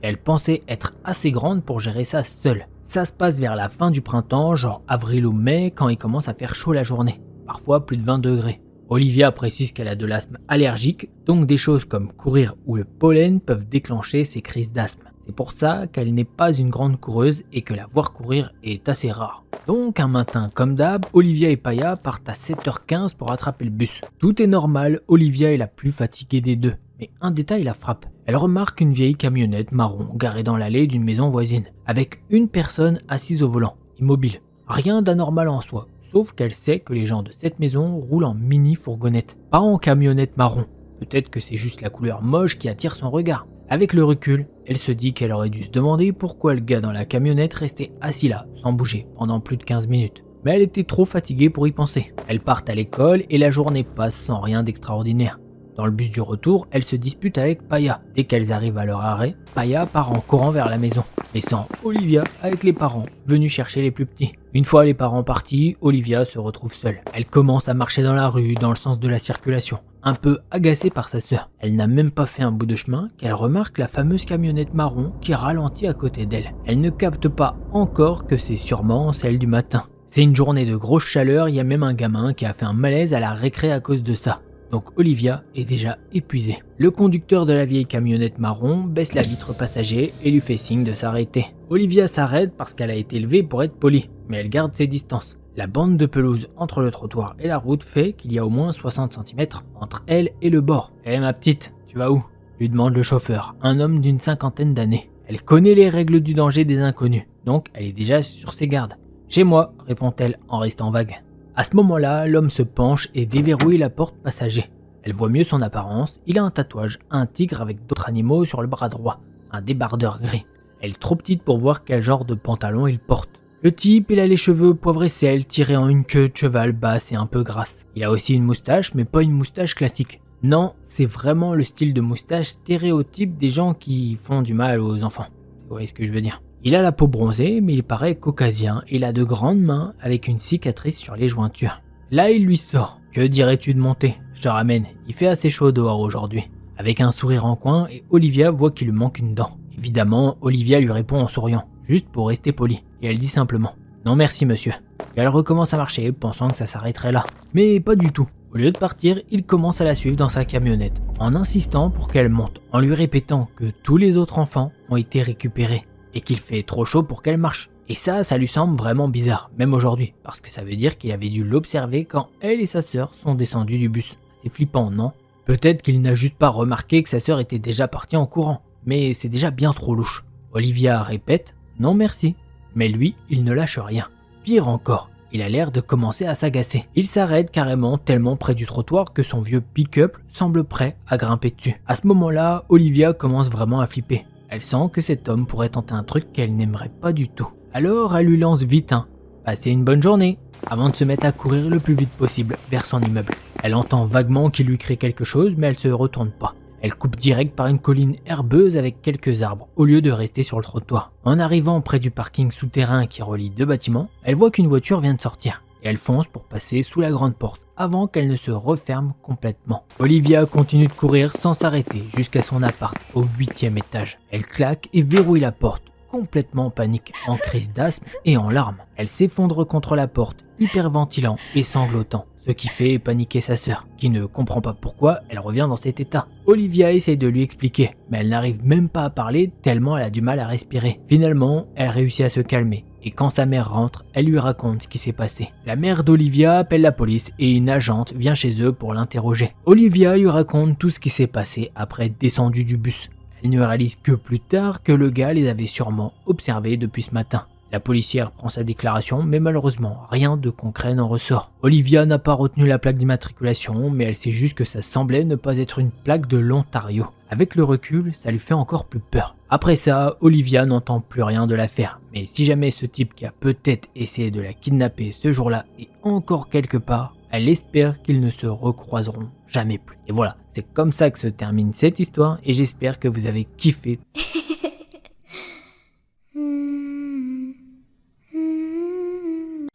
Et elle pensait être assez grande pour gérer ça seule. Ça se passe vers la fin du printemps, genre avril ou mai, quand il commence à faire chaud la journée, parfois plus de 20 degrés. Olivia précise qu'elle a de l'asthme allergique, donc des choses comme courir ou le pollen peuvent déclencher ces crises d'asthme. C'est pour ça qu'elle n'est pas une grande coureuse et que la voir courir est assez rare. Donc un matin comme d'hab, Olivia et Paya partent à 7h15 pour attraper le bus. Tout est normal, Olivia est la plus fatiguée des deux. Mais un détail la frappe. Elle remarque une vieille camionnette marron garée dans l'allée d'une maison voisine, avec une personne assise au volant, immobile. Rien d'anormal en soi, sauf qu'elle sait que les gens de cette maison roulent en mini-fourgonnette, pas en camionnette marron. Peut-être que c'est juste la couleur moche qui attire son regard. Avec le recul, elle se dit qu'elle aurait dû se demander pourquoi le gars dans la camionnette restait assis là, sans bouger, pendant plus de 15 minutes. Mais elle était trop fatiguée pour y penser. Elles partent à l'école et la journée passe sans rien d'extraordinaire. Dans le bus du retour, elle se dispute avec Paya. Dès qu'elles arrivent à leur arrêt, Paya part en courant vers la maison, laissant Olivia avec les parents, venus chercher les plus petits. Une fois les parents partis, Olivia se retrouve seule. Elle commence à marcher dans la rue, dans le sens de la circulation, un peu agacée par sa sœur. Elle n'a même pas fait un bout de chemin qu'elle remarque la fameuse camionnette marron qui ralentit à côté d'elle. Elle ne capte pas encore que c'est sûrement celle du matin. C'est une journée de grosse chaleur, il y a même un gamin qui a fait un malaise à la récré à cause de ça. Donc Olivia est déjà épuisée. Le conducteur de la vieille camionnette marron baisse la vitre passager et lui fait signe de s'arrêter. Olivia s'arrête parce qu'elle a été élevée pour être polie, mais elle garde ses distances. La bande de pelouse entre le trottoir et la route fait qu'il y a au moins 60 cm entre elle et le bord. « Eh ma petite, tu vas où ?» lui demande le chauffeur, un homme d'une 50aine d'années. Elle connaît les règles du danger des inconnus, donc elle est déjà sur ses gardes. « Chez moi », répond-elle en restant vague. À ce moment-là, l'homme se penche et déverrouille la porte passager. Elle voit mieux son apparence, il a un tatouage, un tigre avec d'autres animaux sur le bras droit, un débardeur gris. Elle est trop petite pour voir quel genre de pantalon il porte. Le type, il a les cheveux poivre et sel tirés en une queue de cheval basse et un peu grasse. Il a aussi une moustache, mais pas une moustache classique. Non, c'est vraiment le style de moustache stéréotype des gens qui font du mal aux enfants. Vous voyez ce que je veux dire ? Il a la peau bronzée, mais il paraît caucasien et il a de grandes mains avec une cicatrice sur les jointures. Là, il lui sort. Que dirais-tu de monter? Je te ramène, il fait assez chaud dehors aujourd'hui. Avec un sourire en coin, et Olivia voit qu'il lui manque une dent. Évidemment, Olivia lui répond en souriant, juste pour rester polie, et elle dit simplement « Non merci monsieur ». Et elle recommence à marcher, pensant que ça s'arrêterait là. Mais pas du tout. Au lieu de partir, il commence à la suivre dans sa camionnette, en insistant pour qu'elle monte, en lui répétant que tous les autres enfants ont été récupérés, et qu'il fait trop chaud pour qu'elle marche. Et ça lui semble vraiment bizarre, même aujourd'hui, parce que ça veut dire qu'il avait dû l'observer quand elle et sa sœur sont descendues du bus. C'est flippant, non? Peut-être qu'il n'a juste pas remarqué que sa sœur était déjà partie en courant, mais c'est déjà bien trop louche. Olivia répète « Non merci », mais lui, il ne lâche rien. Pire encore, il a l'air de commencer à s'agacer. Il s'arrête carrément tellement près du trottoir que son vieux pick-up semble prêt à grimper dessus. À ce moment-là, Olivia commence vraiment à flipper. Elle sent que cet homme pourrait tenter un truc qu'elle n'aimerait pas du tout. Alors elle lui lance vite un « Passez une bonne journée » avant de se mettre à courir le plus vite possible vers son immeuble. Elle entend vaguement qu'il lui crie quelque chose, mais elle se retourne pas. Elle coupe direct par une colline herbeuse avec quelques arbres, au lieu de rester sur le trottoir. En arrivant près du parking souterrain qui relie deux bâtiments, elle voit qu'une voiture vient de sortir, et elle fonce pour passer sous la grande porte, avant qu'elle ne se referme complètement. Olivia continue de courir sans s'arrêter jusqu'à son appart, au 8e étage. Elle claque et verrouille la porte, complètement en panique, en crise d'asthme et en larmes. Elle s'effondre contre la porte, hyperventilant et sanglotant, ce qui fait paniquer sa sœur, qui ne comprend pas pourquoi elle revient dans cet état. Olivia essaye de lui expliquer, mais elle n'arrive même pas à parler tellement elle a du mal à respirer. Finalement, elle réussit à se calmer, et quand sa mère rentre, elle lui raconte ce qui s'est passé. La mère d'Olivia appelle la police et une agente vient chez eux pour l'interroger. Olivia lui raconte tout ce qui s'est passé après être descendue du bus. Elle ne réalise que plus tard que le gars les avait sûrement observés depuis ce matin. La policière prend sa déclaration, mais malheureusement, rien de concret n'en ressort. Olivia n'a pas retenu la plaque d'immatriculation, mais elle sait juste que ça semblait ne pas être une plaque de l'Ontario. Avec le recul, ça lui fait encore plus peur. Après ça, Olivia n'entend plus rien de l'affaire, mais si jamais ce type qui a peut-être essayé de la kidnapper ce jour-là est encore quelque part, elle espère qu'ils ne se recroiseront jamais plus. Et voilà, c'est comme ça que se termine cette histoire et j'espère que vous avez kiffé.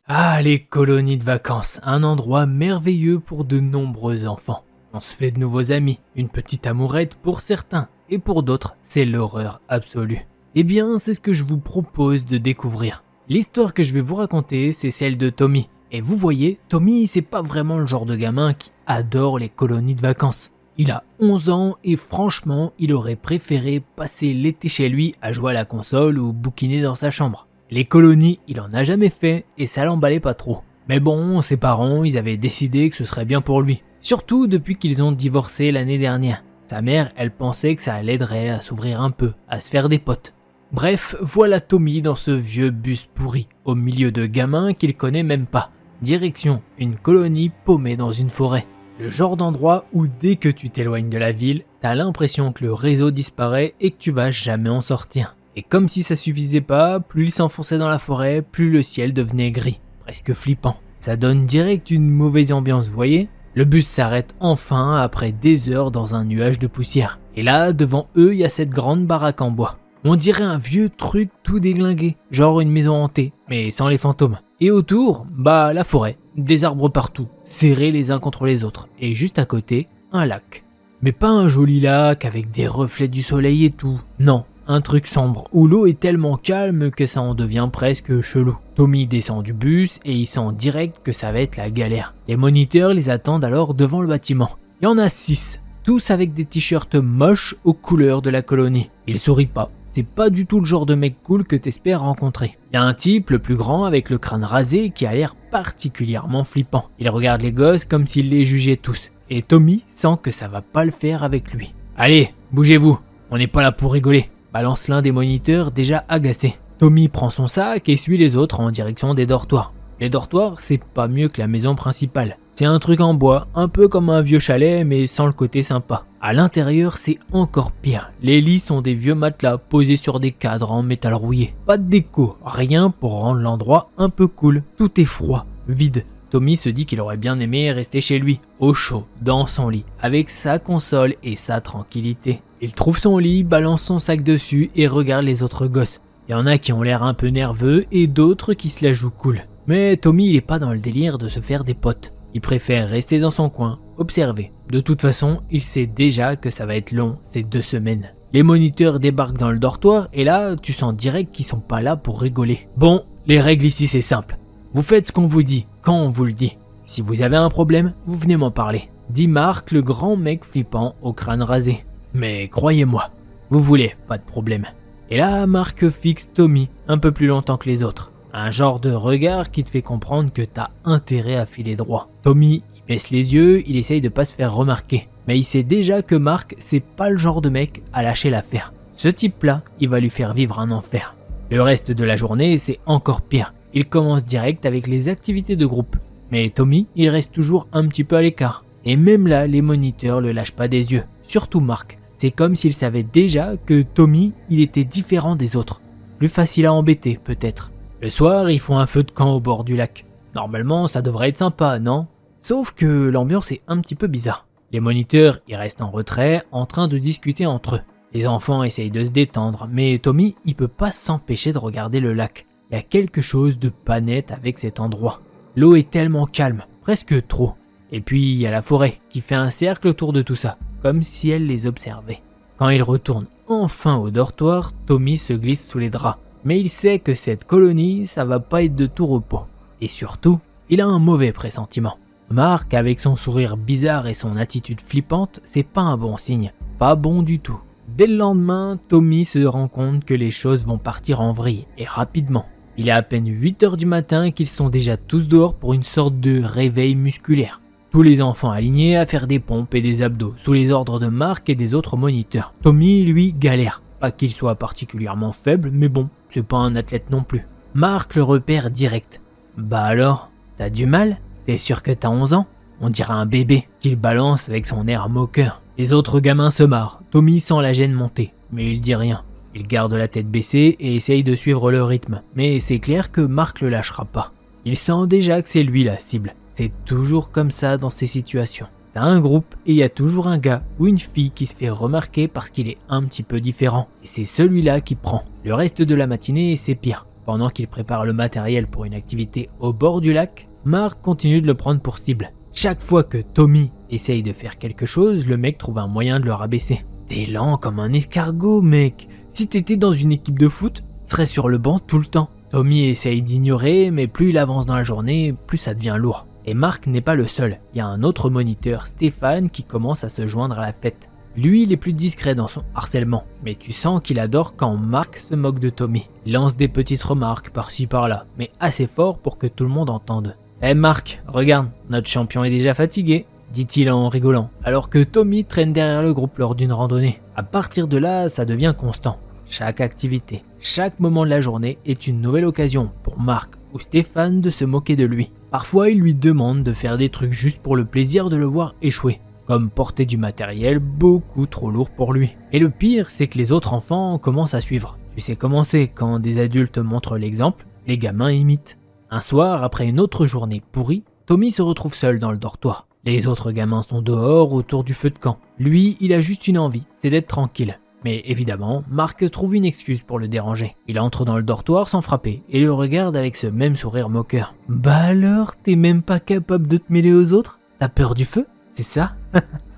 Ah, les colonies de vacances, un endroit merveilleux pour de nombreux enfants. On se fait de nouveaux amis, une petite amourette pour certains, et pour d'autres, c'est l'horreur absolue. Eh bien, c'est ce que je vous propose de découvrir. L'histoire que je vais vous raconter, c'est celle de Tommy. Et vous voyez, Tommy, c'est pas vraiment le genre de gamin qui adore les colonies de vacances. Il a 11 ans et franchement, il aurait préféré passer l'été chez lui à jouer à la console ou bouquiner dans sa chambre. Les colonies, il en a jamais fait et ça l'emballait pas trop. Mais bon, ses parents, ils avaient décidé que ce serait bien pour lui. Surtout depuis qu'ils ont divorcé l'année dernière. Sa mère, elle pensait que ça l'aiderait à s'ouvrir un peu, à se faire des potes. Bref, voilà Tommy dans ce vieux bus pourri, au milieu de gamins qu'il connaît même pas. Direction, une colonie paumée dans une forêt. Le genre d'endroit où dès que tu t'éloignes de la ville, t'as l'impression que le réseau disparaît et que tu vas jamais en sortir. Et comme si ça suffisait pas, plus il s'enfonçait dans la forêt, plus le ciel devenait gris, presque flippant. Ça donne direct une mauvaise ambiance, vous voyez ? Le bus s'arrête enfin après des heures dans un nuage de poussière. Et là, devant eux, il y a cette grande baraque en bois. On dirait un vieux truc tout déglingué, genre une maison hantée, mais sans les fantômes. Et autour, la forêt, des arbres partout, serrés les uns contre les autres, et juste à côté, un lac. Mais pas un joli lac avec des reflets du soleil et tout, non, un truc sombre, où l'eau est tellement calme que ça en devient presque chelou. Tommy descend du bus et il sent direct que ça va être la galère. Les moniteurs les attendent alors devant le bâtiment. Il y en a 6, tous avec des t-shirts moches aux couleurs de la colonie. Ils sourient pas. C'est pas du tout le genre de mec cool que t'espères rencontrer. Il y a un type, le plus grand, avec le crâne rasé, qui a l'air particulièrement flippant. Il regarde les gosses comme s'il les jugeait tous. Et Tommy sent que ça va pas le faire avec lui. Allez, bougez-vous, on n'est pas là pour rigoler, balance l'un des moniteurs déjà agacé. Tommy prend son sac et suit les autres en direction des dortoirs. Les dortoirs, c'est pas mieux que la maison principale. C'est un truc en bois, un peu comme un vieux chalet, mais sans le côté sympa. À l'intérieur, c'est encore pire. Les lits sont des vieux matelas posés sur des cadres en métal rouillé. Pas de déco, rien pour rendre l'endroit un peu cool. Tout est froid, vide. Tommy se dit qu'il aurait bien aimé rester chez lui, au chaud, dans son lit, avec sa console et sa tranquillité. Il trouve son lit, balance son sac dessus et regarde les autres gosses. Il y en a qui ont l'air un peu nerveux et d'autres qui se la jouent cool. Mais Tommy il est pas dans le délire de se faire des potes. Il préfère rester dans son coin, observer. De toute façon, il sait déjà que ça va être long ces 2 semaines. Les moniteurs débarquent dans le dortoir et là, tu sens direct qu'ils sont pas là pour rigoler. Bon, les règles ici c'est simple. Vous faites ce qu'on vous dit, quand on vous le dit. Si vous avez un problème, vous venez m'en parler. Dit Mark, le grand mec flippant au crâne rasé. Mais croyez-moi, vous voulez, pas de problème. Et là, Mark fixe Tommy un peu plus longtemps que les autres. Un genre de regard qui te fait comprendre que t'as intérêt à filer droit. Tommy, il baisse les yeux, il essaye de pas se faire remarquer. Mais il sait déjà que Mark, c'est pas le genre de mec à lâcher l'affaire. Ce type-là, il va lui faire vivre un enfer. Le reste de la journée, c'est encore pire. Il commence direct avec les activités de groupe. Mais Tommy, il reste toujours un petit peu à l'écart. Et même là, les moniteurs le lâchent pas des yeux. Surtout Mark. C'est comme s'il savait déjà que Tommy, il était différent des autres. Plus facile à embêter, peut-être. Le soir, ils font un feu de camp au bord du lac. Normalement, ça devrait être sympa, non? Sauf que l'ambiance est un petit peu bizarre. Les moniteurs, ils restent en retrait, en train de discuter entre eux. Les enfants essayent de se détendre, mais Tommy, il peut pas s'empêcher de regarder le lac. Il y a quelque chose de pas net avec cet endroit. L'eau est tellement calme, presque trop. Et puis, il y a la forêt qui fait un cercle autour de tout ça, comme si elle les observait. Quand il retourne enfin au dortoir, Tommy se glisse sous les draps. Mais il sait que cette colonie, ça va pas être de tout repos. Et surtout, il a un mauvais pressentiment. Mark, avec son sourire bizarre et son attitude flippante, c'est pas un bon signe. Pas bon du tout. Dès le lendemain, Tommy se rend compte que les choses vont partir en vrille, et rapidement. Il est à peine 8h du matin qu'ils sont déjà tous dehors pour une sorte de réveil musculaire. Tous les enfants alignés à faire des pompes et des abdos, sous les ordres de Mark et des autres moniteurs. Tommy, lui, galère. Pas qu'il soit particulièrement faible, mais bon, c'est pas un athlète non plus. Mark le repère direct. Bah alors, t'as du mal? T'es sûr que t'as 11 ans? On dirait un bébé qu'il balance avec son air moqueur. Les autres gamins se marrent. Tommy sent la gêne monter, mais il dit rien. Il garde la tête baissée et essaye de suivre le rythme, mais c'est clair que Mark le lâchera pas. Il sent déjà que c'est lui la cible. C'est toujours comme ça dans ces situations. T'as un groupe et il y a toujours un gars ou une fille qui se fait remarquer parce qu'il est un petit peu différent. Et c'est celui-là qui prend. Le reste de la matinée, c'est pire. Pendant qu'il prépare le matériel pour une activité au bord du lac, Mark continue de le prendre pour cible. Chaque fois que Tommy essaye de faire quelque chose, le mec trouve un moyen de le rabaisser. T'es lent comme un escargot, mec. Si t'étais dans une équipe de foot, tu serais sur le banc tout le temps. Tommy essaye d'ignorer, mais plus il avance dans la journée, plus ça devient lourd. Et Mark n'est pas le seul. Il y a un autre moniteur, Stéphane, qui commence à se joindre à la fête. Lui, il est plus discret dans son harcèlement, mais tu sens qu'il adore quand Mark se moque de Tommy. Il lance des petites remarques par-ci par-là, mais assez fort pour que tout le monde entende. « Eh Mark, regarde, notre champion est déjà fatigué », dit-il en rigolant, alors que Tommy traîne derrière le groupe lors d'une randonnée. À partir de là, ça devient constant. Chaque activité, chaque moment de la journée est une nouvelle occasion pour Mark ou Stéphane de se moquer de lui. Parfois, il lui demande de faire des trucs juste pour le plaisir de le voir échouer, comme porter du matériel beaucoup trop lourd pour lui. Et le pire, c'est que les autres enfants commencent à suivre. Tu sais comment c'est, quand des adultes montrent l'exemple, les gamins imitent. Un soir, après une autre journée pourrie, Tommy se retrouve seul dans le dortoir. Les autres gamins sont dehors autour du feu de camp. Lui, il a juste une envie, c'est d'être tranquille. Mais évidemment, Mark trouve une excuse pour le déranger. Il entre dans le dortoir sans frapper et le regarde avec ce même sourire moqueur. « Bah alors, t'es même pas capable de te mêler aux autres? T'as peur du feu? C'est ça ?»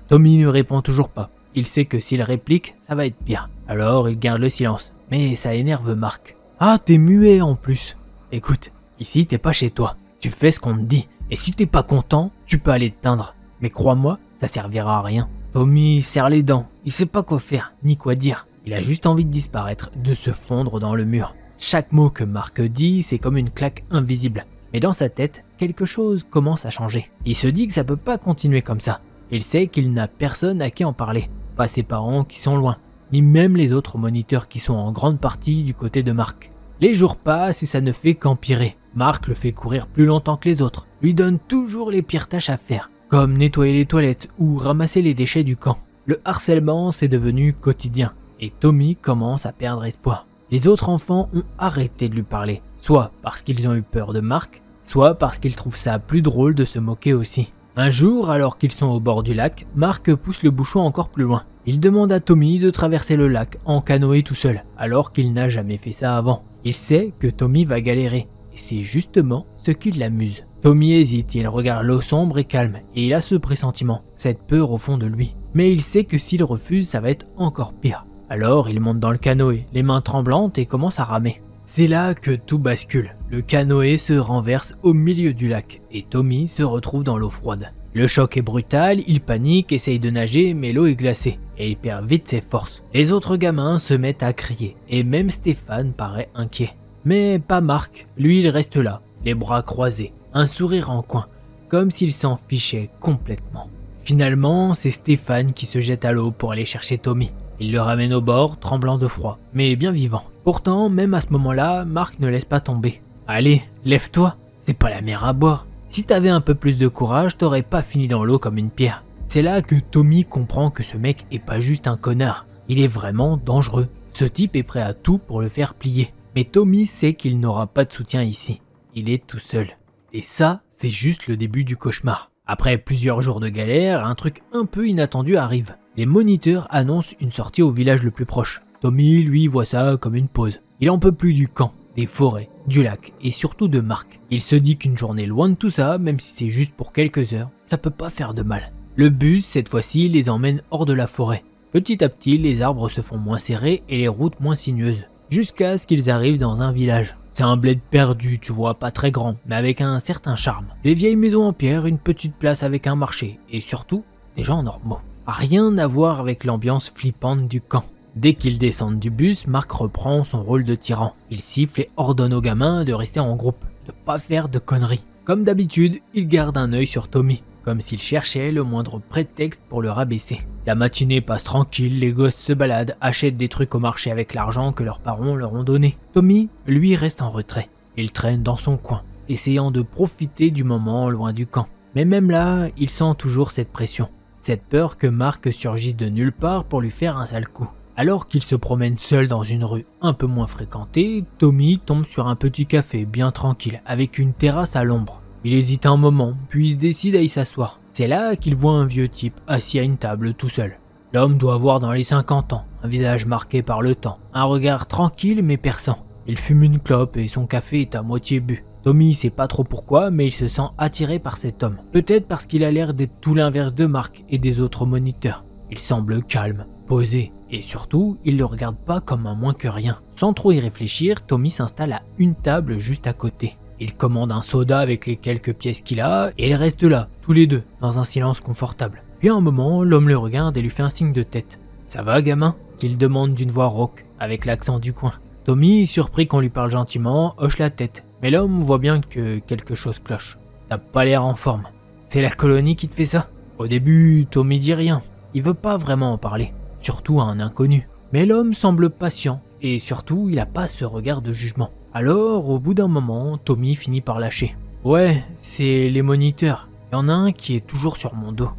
Tommy ne répond toujours pas. Il sait que s'il réplique, ça va être pire. Alors il garde le silence. Mais ça énerve Mark. « Ah, t'es muet en plus. Écoute, ici t'es pas chez toi. Tu fais ce qu'on te dit. Et si t'es pas content, tu peux aller te plaindre. Mais crois-moi, ça servira à rien. » Tommy serre les dents, il sait pas quoi faire, ni quoi dire. Il a juste envie de disparaître, de se fondre dans le mur. Chaque mot que Mark dit, c'est comme une claque invisible. Mais dans sa tête, quelque chose commence à changer. Il se dit que ça peut pas continuer comme ça. Il sait qu'il n'a personne à qui en parler. Pas ses parents qui sont loin, ni même les autres moniteurs qui sont en grande partie du côté de Mark. Les jours passent et ça ne fait qu'empirer. Mark le fait courir plus longtemps que les autres, lui donne toujours les pires tâches à faire, comme nettoyer les toilettes ou ramasser les déchets du camp. Le harcèlement, c'est devenu quotidien, et Tommy commence à perdre espoir. Les autres enfants ont arrêté de lui parler, soit parce qu'ils ont eu peur de Mark, soit parce qu'ils trouvent ça plus drôle de se moquer aussi. Un jour, alors qu'ils sont au bord du lac, Mark pousse le bouchon encore plus loin. Il demande à Tommy de traverser le lac en canoë tout seul, alors qu'il n'a jamais fait ça avant. Il sait que Tommy va galérer, et c'est justement ce qui l'amuse. Tommy hésite, il regarde l'eau sombre et calme, et il a ce pressentiment, cette peur au fond de lui. Mais il sait que s'il refuse, ça va être encore pire. Alors il monte dans le canoë, les mains tremblantes, et commence à ramer. C'est là que tout bascule. Le canoë se renverse au milieu du lac, et Tommy se retrouve dans l'eau froide. Le choc est brutal, il panique, essaye de nager, mais l'eau est glacée, et il perd vite ses forces. Les autres gamins se mettent à crier, et même Stéphane paraît inquiet. Mais pas Mark, lui il reste là, les bras croisés, un sourire en coin, comme s'il s'en fichait complètement. Finalement, c'est Stéphane qui se jette à l'eau pour aller chercher Tommy. Il le ramène au bord, tremblant de froid, mais bien vivant. Pourtant, même à ce moment-là, Mark ne laisse pas tomber. « Allez, lève-toi, c'est pas la mer à boire. Si t'avais un peu plus de courage, t'aurais pas fini dans l'eau comme une pierre. » C'est là que Tommy comprend que ce mec est pas juste un connard. Il est vraiment dangereux. Ce type est prêt à tout pour le faire plier. Mais Tommy sait qu'il n'aura pas de soutien ici. Il est tout seul. Et ça, c'est juste le début du cauchemar. Après plusieurs jours de galère, un truc un peu inattendu arrive. Les moniteurs annoncent une sortie au village le plus proche. Tommy, lui, voit ça comme une pause. Il en peut plus du camp, des forêts, du lac et surtout de Mark. Il se dit qu'une journée loin de tout ça, même si c'est juste pour quelques heures, ça peut pas faire de mal. Le bus, cette fois-ci, les emmène hors de la forêt. Petit à petit, les arbres se font moins serrés et les routes moins sinueuses, jusqu'à ce qu'ils arrivent dans un village. C'est un bled perdu, tu vois, pas très grand, mais avec un certain charme. Des vieilles maisons en pierre, une petite place avec un marché, et surtout, des gens normaux. Rien à voir avec l'ambiance flippante du camp. Dès qu'ils descendent du bus, Mark reprend son rôle de tyran. Il siffle et ordonne aux gamins de rester en groupe, de pas faire de conneries. Comme d'habitude, il garde un œil sur Tommy, comme s'il cherchait le moindre prétexte pour le rabaisser. La matinée passe tranquille, les gosses se baladent, achètent des trucs au marché avec l'argent que leurs parents leur ont donné. Tommy, lui, reste en retrait. Il traîne dans son coin, essayant de profiter du moment loin du camp. Mais même là, il sent toujours cette pression, cette peur que Mark surgisse de nulle part pour lui faire un sale coup. Alors qu'il se promène seul dans une rue un peu moins fréquentée, Tommy tombe sur un petit café bien tranquille, avec une terrasse à l'ombre. Il hésite un moment, puis il se décide à y s'asseoir. C'est là qu'il voit un vieux type assis à une table tout seul. L'homme doit avoir dans les 50 ans, un visage marqué par le temps, un regard tranquille mais perçant. Il fume une clope et son café est à moitié bu. Tommy sait pas trop pourquoi, mais il se sent attiré par cet homme. Peut-être parce qu'il a l'air d'être tout l'inverse de Mark et des autres moniteurs. Il semble calme, posé, et surtout, il le regarde pas comme un moins que rien. Sans trop y réfléchir, Tommy s'installe à une table juste à côté. Il commande un soda avec les quelques pièces qu'il a, et ils restent là, tous les deux, dans un silence confortable. Puis à un moment, l'homme le regarde et lui fait un signe de tête. « Ça va, gamin ?» qu'il demande d'une voix rauque, avec l'accent du coin. Tommy, surpris qu'on lui parle gentiment, hoche la tête. Mais l'homme voit bien que quelque chose cloche. « T'as pas l'air en forme. C'est la colonie qui te fait ça ?» Au début, Tommy dit rien. Il veut pas vraiment en parler, surtout à un inconnu. Mais l'homme semble patient, et surtout, il a pas ce regard de jugement. Alors, au bout d'un moment, Tommy finit par lâcher. « Ouais, c'est les moniteurs. Il y en a un qui est toujours sur mon dos. »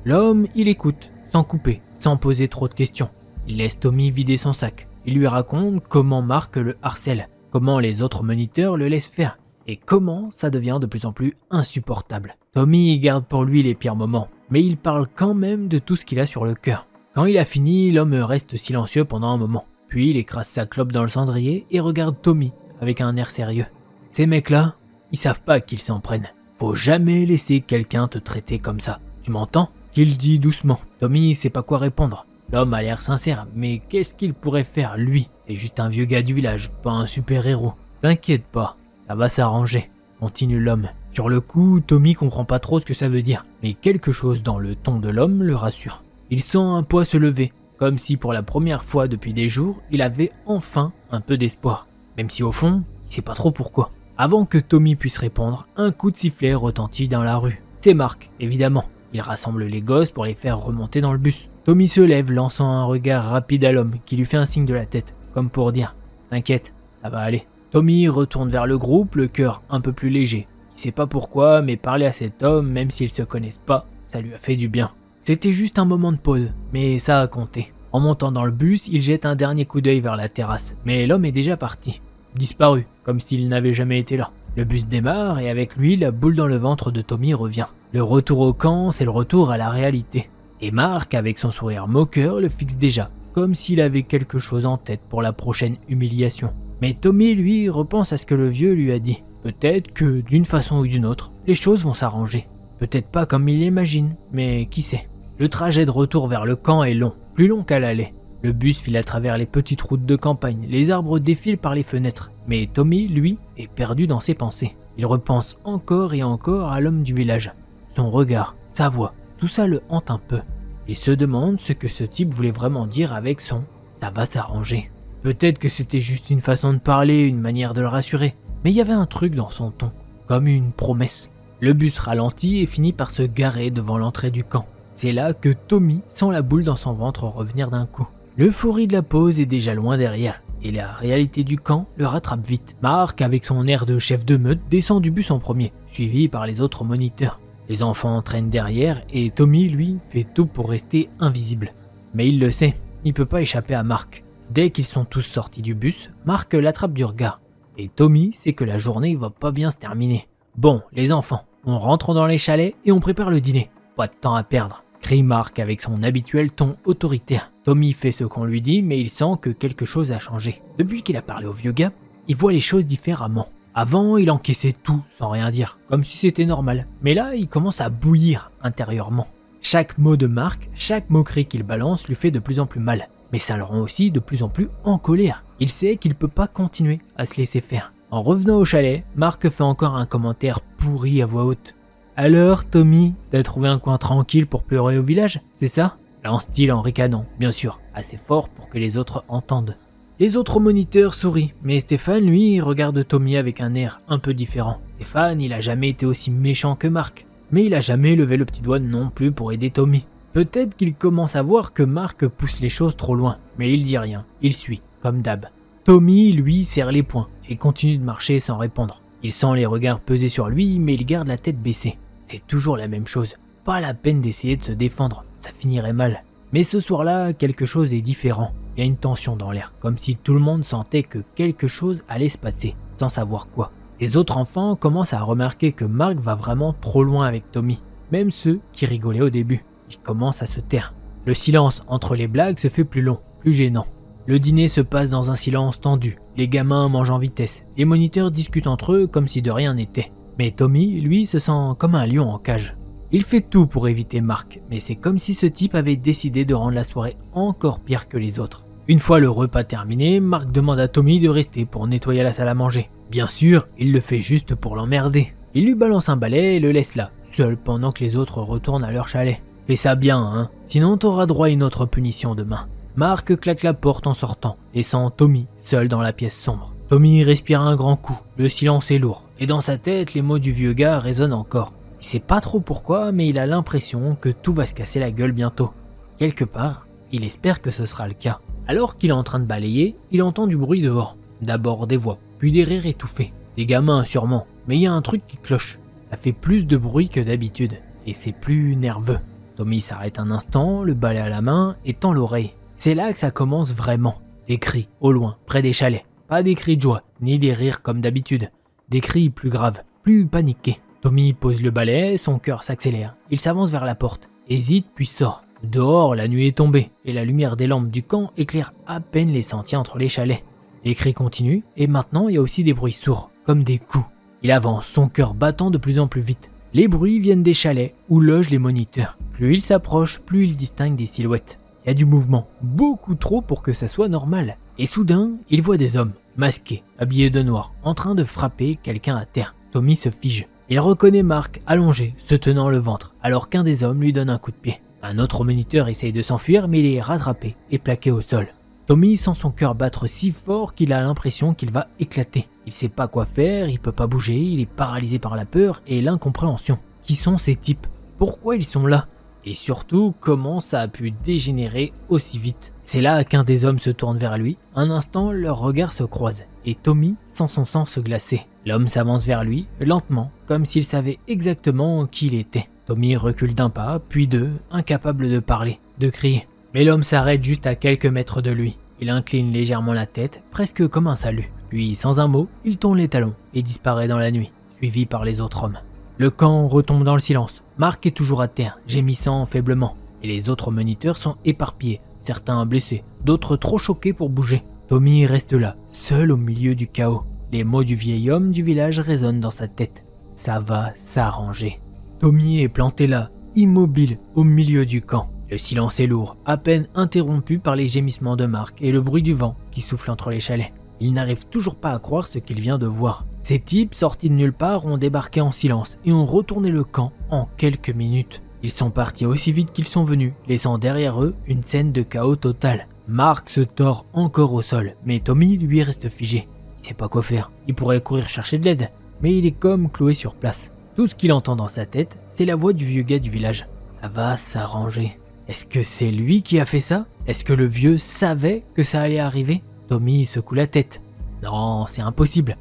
L'homme, il écoute, sans couper, sans poser trop de questions. Il laisse Tommy vider son sac. Il lui raconte comment Mark le harcèle, comment les autres moniteurs le laissent faire, et comment ça devient de plus en plus insupportable. Tommy garde pour lui les pires moments, mais il parle quand même de tout ce qu'il a sur le cœur. Quand il a fini, l'homme reste silencieux pendant un moment. Puis il écrase sa clope dans le cendrier et regarde Tommy avec un air sérieux. Ces mecs-là, ils savent pas qu'ils s'en prennent. Faut jamais laisser quelqu'un te traiter comme ça. Tu m'entends ? Qu'il dit doucement. Tommy sait pas quoi répondre. L'homme a l'air sincère, mais qu'est-ce qu'il pourrait faire, lui ? C'est juste un vieux gars du village, pas un super-héros. T'inquiète pas, ça va s'arranger, continue l'homme. Sur le coup, Tommy comprend pas trop ce que ça veut dire, mais quelque chose dans le ton de l'homme le rassure. Il sent un poids se lever, comme si pour la première fois depuis des jours, il avait enfin un peu d'espoir. Même si au fond, il sait pas trop pourquoi. Avant que Tommy puisse répondre, un coup de sifflet retentit dans la rue. C'est Mark, évidemment. Il rassemble les gosses pour les faire remonter dans le bus. Tommy se lève, lançant un regard rapide à l'homme, qui lui fait un signe de la tête, comme pour dire « T'inquiète, ça va aller ». Tommy retourne vers le groupe, le cœur un peu plus léger. Il sait pas pourquoi, mais parler à cet homme, même s'ils se connaissent pas, ça lui a fait du bien. C'était juste un moment de pause, mais ça a compté. En montant dans le bus, il jette un dernier coup d'œil vers la terrasse, mais l'homme est déjà parti. Disparu, comme s'il n'avait jamais été là. Le bus démarre et avec lui, la boule dans le ventre de Tommy revient. Le retour au camp, c'est le retour à la réalité. Et Mark, avec son sourire moqueur, le fixe déjà, comme s'il avait quelque chose en tête pour la prochaine humiliation. Mais Tommy, lui, repense à ce que le vieux lui a dit. Peut-être que, d'une façon ou d'une autre, les choses vont s'arranger. Peut-être pas comme il l'imagine, mais qui sait. Le trajet de retour vers le camp est long, plus long qu'à l'aller. Le bus file à travers les petites routes de campagne, les arbres défilent par les fenêtres. Mais Tommy, lui, est perdu dans ses pensées. Il repense encore et encore à l'homme du village. Son regard, sa voix, tout ça le hante un peu. Il se demande ce que ce type voulait vraiment dire avec son « ça va s'arranger ». Peut-être que c'était juste une façon de parler, une manière de le rassurer. Mais il y avait un truc dans son ton, comme une promesse. Le bus ralentit et finit par se garer devant l'entrée du camp. C'est là que Tommy sent la boule dans son ventre revenir d'un coup. L'euphorie de la pause est déjà loin derrière, et la réalité du camp le rattrape vite. Mark, avec son air de chef de meute, descend du bus en premier, suivi par les autres moniteurs. Les enfants traînent derrière, et Tommy, lui, fait tout pour rester invisible. Mais il le sait, il peut pas échapper à Mark. Dès qu'ils sont tous sortis du bus, Mark l'attrape du regard. Et Tommy sait que la journée va pas bien se terminer. Bon, les enfants, on rentre dans les chalets et on prépare le dîner. Pas de temps à perdre, crie Mark avec son habituel ton autoritaire. Tommy fait ce qu'on lui dit, mais il sent que quelque chose a changé. Depuis qu'il a parlé au vieux gars, il voit les choses différemment. Avant, il encaissait tout sans rien dire, comme si c'était normal. Mais là, il commence à bouillir intérieurement. Chaque mot de Mark, chaque moquerie qu'il balance lui fait de plus en plus mal. Mais ça le rend aussi de plus en plus en colère. Il sait qu'il peut pas continuer à se laisser faire. En revenant au chalet, Mark fait encore un commentaire pourri à voix haute. « Alors, Tommy, t'as trouvé un coin tranquille pour pleurer au village, c'est ça ?» lance-t-il en ricanant, bien sûr, assez fort pour que les autres entendent. Les autres moniteurs sourient, mais Stéphane, lui, regarde Tommy avec un air un peu différent. Stéphane, il a jamais été aussi méchant que Mark, mais il a jamais levé le petit doigt non plus pour aider Tommy. Peut-être qu'il commence à voir que Mark pousse les choses trop loin, mais il dit rien, il suit, comme d'hab. Tommy, lui, serre les poings et continue de marcher sans répondre. Il sent les regards peser sur lui, mais il garde la tête baissée. C'est toujours la même chose, pas la peine d'essayer de se défendre, ça finirait mal. Mais ce soir-là, quelque chose est différent. Il y a une tension dans l'air, comme si tout le monde sentait que quelque chose allait se passer, sans savoir quoi. Les autres enfants commencent à remarquer que Mark va vraiment trop loin avec Tommy, même ceux qui rigolaient au début. Ils commencent à se taire. Le silence entre les blagues se fait plus long, plus gênant. Le dîner se passe dans un silence tendu, les gamins mangent en vitesse, les moniteurs discutent entre eux comme si de rien n'était. Mais Tommy, lui, se sent comme un lion en cage. Il fait tout pour éviter Mark, mais c'est comme si ce type avait décidé de rendre la soirée encore pire que les autres. Une fois le repas terminé, Mark demande à Tommy de rester pour nettoyer la salle à manger. Bien sûr, il le fait juste pour l'emmerder. Il lui balance un balai et le laisse là, seul pendant que les autres retournent à leur chalet. Fais ça bien, hein, sinon t'auras droit à une autre punition demain. Mark claque la porte en sortant, laissant Tommy seul dans la pièce sombre. Tommy respire un grand coup, le silence est lourd, et dans sa tête, les mots du vieux gars résonnent encore. Il sait pas trop pourquoi, mais il a l'impression que tout va se casser la gueule bientôt. Quelque part, il espère que ce sera le cas. Alors qu'il est en train de balayer, il entend du bruit dehors. D'abord des voix, puis des rires étouffés. Des gamins sûrement, mais il y a un truc qui cloche. Ça fait plus de bruit que d'habitude, et c'est plus nerveux. Tommy s'arrête un instant, le balai à la main, et tend l'oreille. C'est là que ça commence vraiment. Des cris, au loin, près des chalets. Pas des cris de joie, ni des rires comme d'habitude. Des cris plus graves, plus paniqués. Tommy pose le balai, son cœur s'accélère. Il s'avance vers la porte, hésite puis sort. Dehors, la nuit est tombée, et la lumière des lampes du camp éclaire à peine les sentiers entre les chalets. Les cris continuent, et maintenant il y a aussi des bruits sourds, comme des coups. Il avance, son cœur battant de plus en plus vite. Les bruits viennent des chalets, où logent les moniteurs. Plus il s'approche, plus il distingue des silhouettes. Il y a du mouvement, beaucoup trop pour que ça soit normal. Et soudain, il voit des hommes, masqués, habillés de noir, en train de frapper quelqu'un à terre. Tommy se fige. Il reconnaît Mark allongé, se tenant le ventre, alors qu'un des hommes lui donne un coup de pied. Un autre moniteur essaye de s'enfuir, mais il est rattrapé et plaqué au sol. Tommy sent son cœur battre si fort qu'il a l'impression qu'il va éclater. Il sait pas quoi faire, il peut pas bouger, il est paralysé par la peur et l'incompréhension. Qui sont ces types? Pourquoi ils sont là? Et surtout, comment ça a pu dégénérer aussi vite? C'est là qu'un des hommes se tourne vers lui. Un instant, leurs regards se croisent, et Tommy sent son sang se glacer. L'homme s'avance vers lui, lentement, comme s'il savait exactement qui il était. Tommy recule d'un pas, puis deux, incapable de parler, de crier. Mais l'homme s'arrête juste à quelques mètres de lui. Il incline légèrement la tête, presque comme un salut. Puis, sans un mot, il tourne les talons et disparaît dans la nuit, suivi par les autres hommes. Le camp retombe dans le silence. Mark est toujours à terre, gémissant faiblement, et les autres moniteurs sont éparpillés, certains blessés, d'autres trop choqués pour bouger. Tommy reste là, seul au milieu du chaos. Les mots du vieil homme du village résonnent dans sa tête. Ça va s'arranger. Tommy est planté là, immobile, au milieu du camp. Le silence est lourd, à peine interrompu par les gémissements de Mark et le bruit du vent qui souffle entre les chalets. Il n'arrive toujours pas à croire ce qu'il vient de voir. Ces types sortis de nulle part ont débarqué en silence et ont retourné le camp en quelques minutes. Ils sont partis aussi vite qu'ils sont venus, laissant derrière eux une scène de chaos total. Mark se tord encore au sol, mais Tommy lui reste figé. Il sait pas quoi faire. Il pourrait courir chercher de l'aide, mais il est comme cloué sur place. Tout ce qu'il entend dans sa tête, c'est la voix du vieux gars du village. Ça va s'arranger. Est-ce que c'est lui qui a fait ça? Est-ce que le vieux savait que ça allait arriver? Tommy secoue la tête. Non, c'est impossible.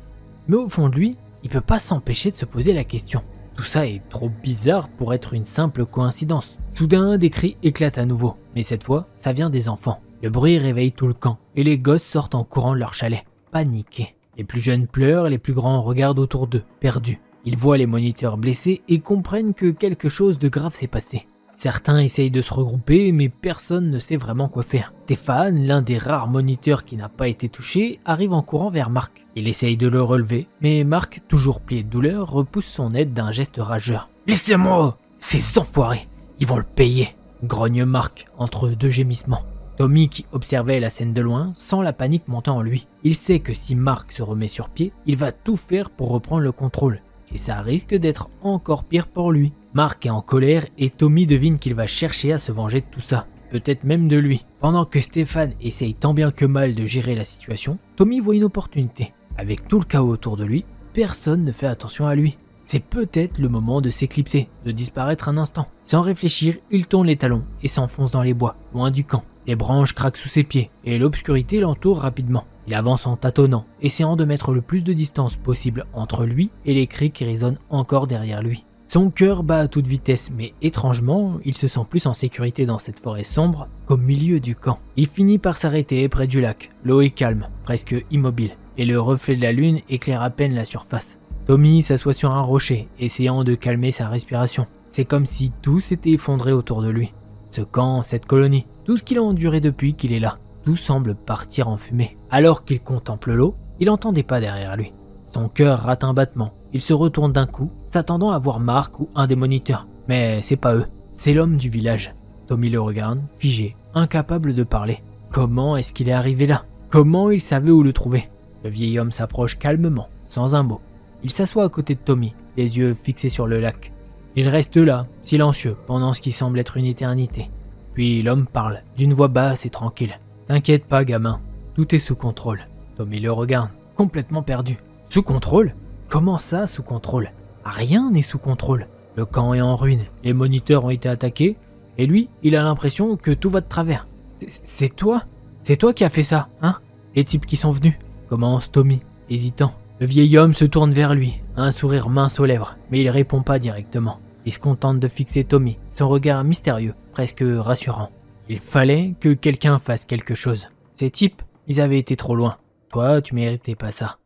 Mais au fond de lui, il peut pas s'empêcher de se poser la question. Tout ça est trop bizarre pour être une simple coïncidence. Soudain, des cris éclatent à nouveau, mais cette fois, ça vient des enfants. Le bruit réveille tout le camp, et les gosses sortent en courant de leur chalet, paniqués. Les plus jeunes pleurent, les plus grands regardent autour d'eux, perdus. Ils voient les moniteurs blessés et comprennent que quelque chose de grave s'est passé. Certains essayent de se regrouper, mais personne ne sait vraiment quoi faire. Stéphane, l'un des rares moniteurs qui n'a pas été touché, arrive en courant vers Mark. Il essaye de le relever, mais Mark, toujours plié de douleur, repousse son aide d'un geste rageur. « Laissez-moi! Ces enfoirés! Ils vont le payer !» grogne Mark entre deux gémissements. Tommy, qui observait la scène de loin, sent la panique montant en lui. Il sait que si Mark se remet sur pied, il va tout faire pour reprendre le contrôle. Et ça risque d'être encore pire pour lui. Mark est en colère et Tommy devine qu'il va chercher à se venger de tout ça. Peut-être même de lui. Pendant que Stéphane essaye tant bien que mal de gérer la situation, Tommy voit une opportunité. Avec tout le chaos autour de lui, personne ne fait attention à lui. C'est peut-être le moment de s'éclipser, de disparaître un instant. Sans réfléchir, il tourne les talons et s'enfonce dans les bois, loin du camp. Les branches craquent sous ses pieds et l'obscurité l'entoure rapidement. Il avance en tâtonnant, essayant de mettre le plus de distance possible entre lui et les cris qui résonnent encore derrière lui. Son cœur bat à toute vitesse, mais étrangement, il se sent plus en sécurité dans cette forêt sombre qu'au milieu du camp. Il finit par s'arrêter près du lac. L'eau est calme, presque immobile, et le reflet de la lune éclaire à peine la surface. Tommy s'assoit sur un rocher, essayant de calmer sa respiration. C'est comme si tout s'était effondré autour de lui. Ce camp, cette colonie, tout ce qu'il a enduré depuis qu'il est là, tout semble partir en fumée. Alors qu'il contemple l'eau, il entend des pas derrière lui. Son cœur rate un battement. Il se retourne d'un coup, s'attendant à voir Mark ou un des moniteurs. Mais c'est pas eux, c'est l'homme du village. Tommy le regarde, figé, incapable de parler. Comment est-ce qu'il est arrivé là? Comment il savait où le trouver? Le vieil homme s'approche calmement, sans un mot. Il s'assoit à côté de Tommy, les yeux fixés sur le lac. Il reste là, silencieux, pendant ce qui semble être une éternité. Puis l'homme parle, d'une voix basse et tranquille. « T'inquiète pas, gamin, tout est sous contrôle. » Tommy le regarde, complètement perdu. « Sous contrôle? Comment ça, sous contrôle? Rien n'est sous contrôle. Le camp est en ruine, les moniteurs ont été attaqués, et lui, il a l'impression que tout va de travers. C'est toi? C'est toi qui as fait ça, hein? Les types qui sont venus ?» commence Tommy, hésitant. Le vieil homme se tourne vers lui, un sourire mince aux lèvres, mais il répond pas directement. Il se contente de fixer Tommy, son regard mystérieux, presque rassurant. Il fallait que quelqu'un fasse quelque chose. Ces types, ils avaient été trop loin. Toi, tu méritais pas ça.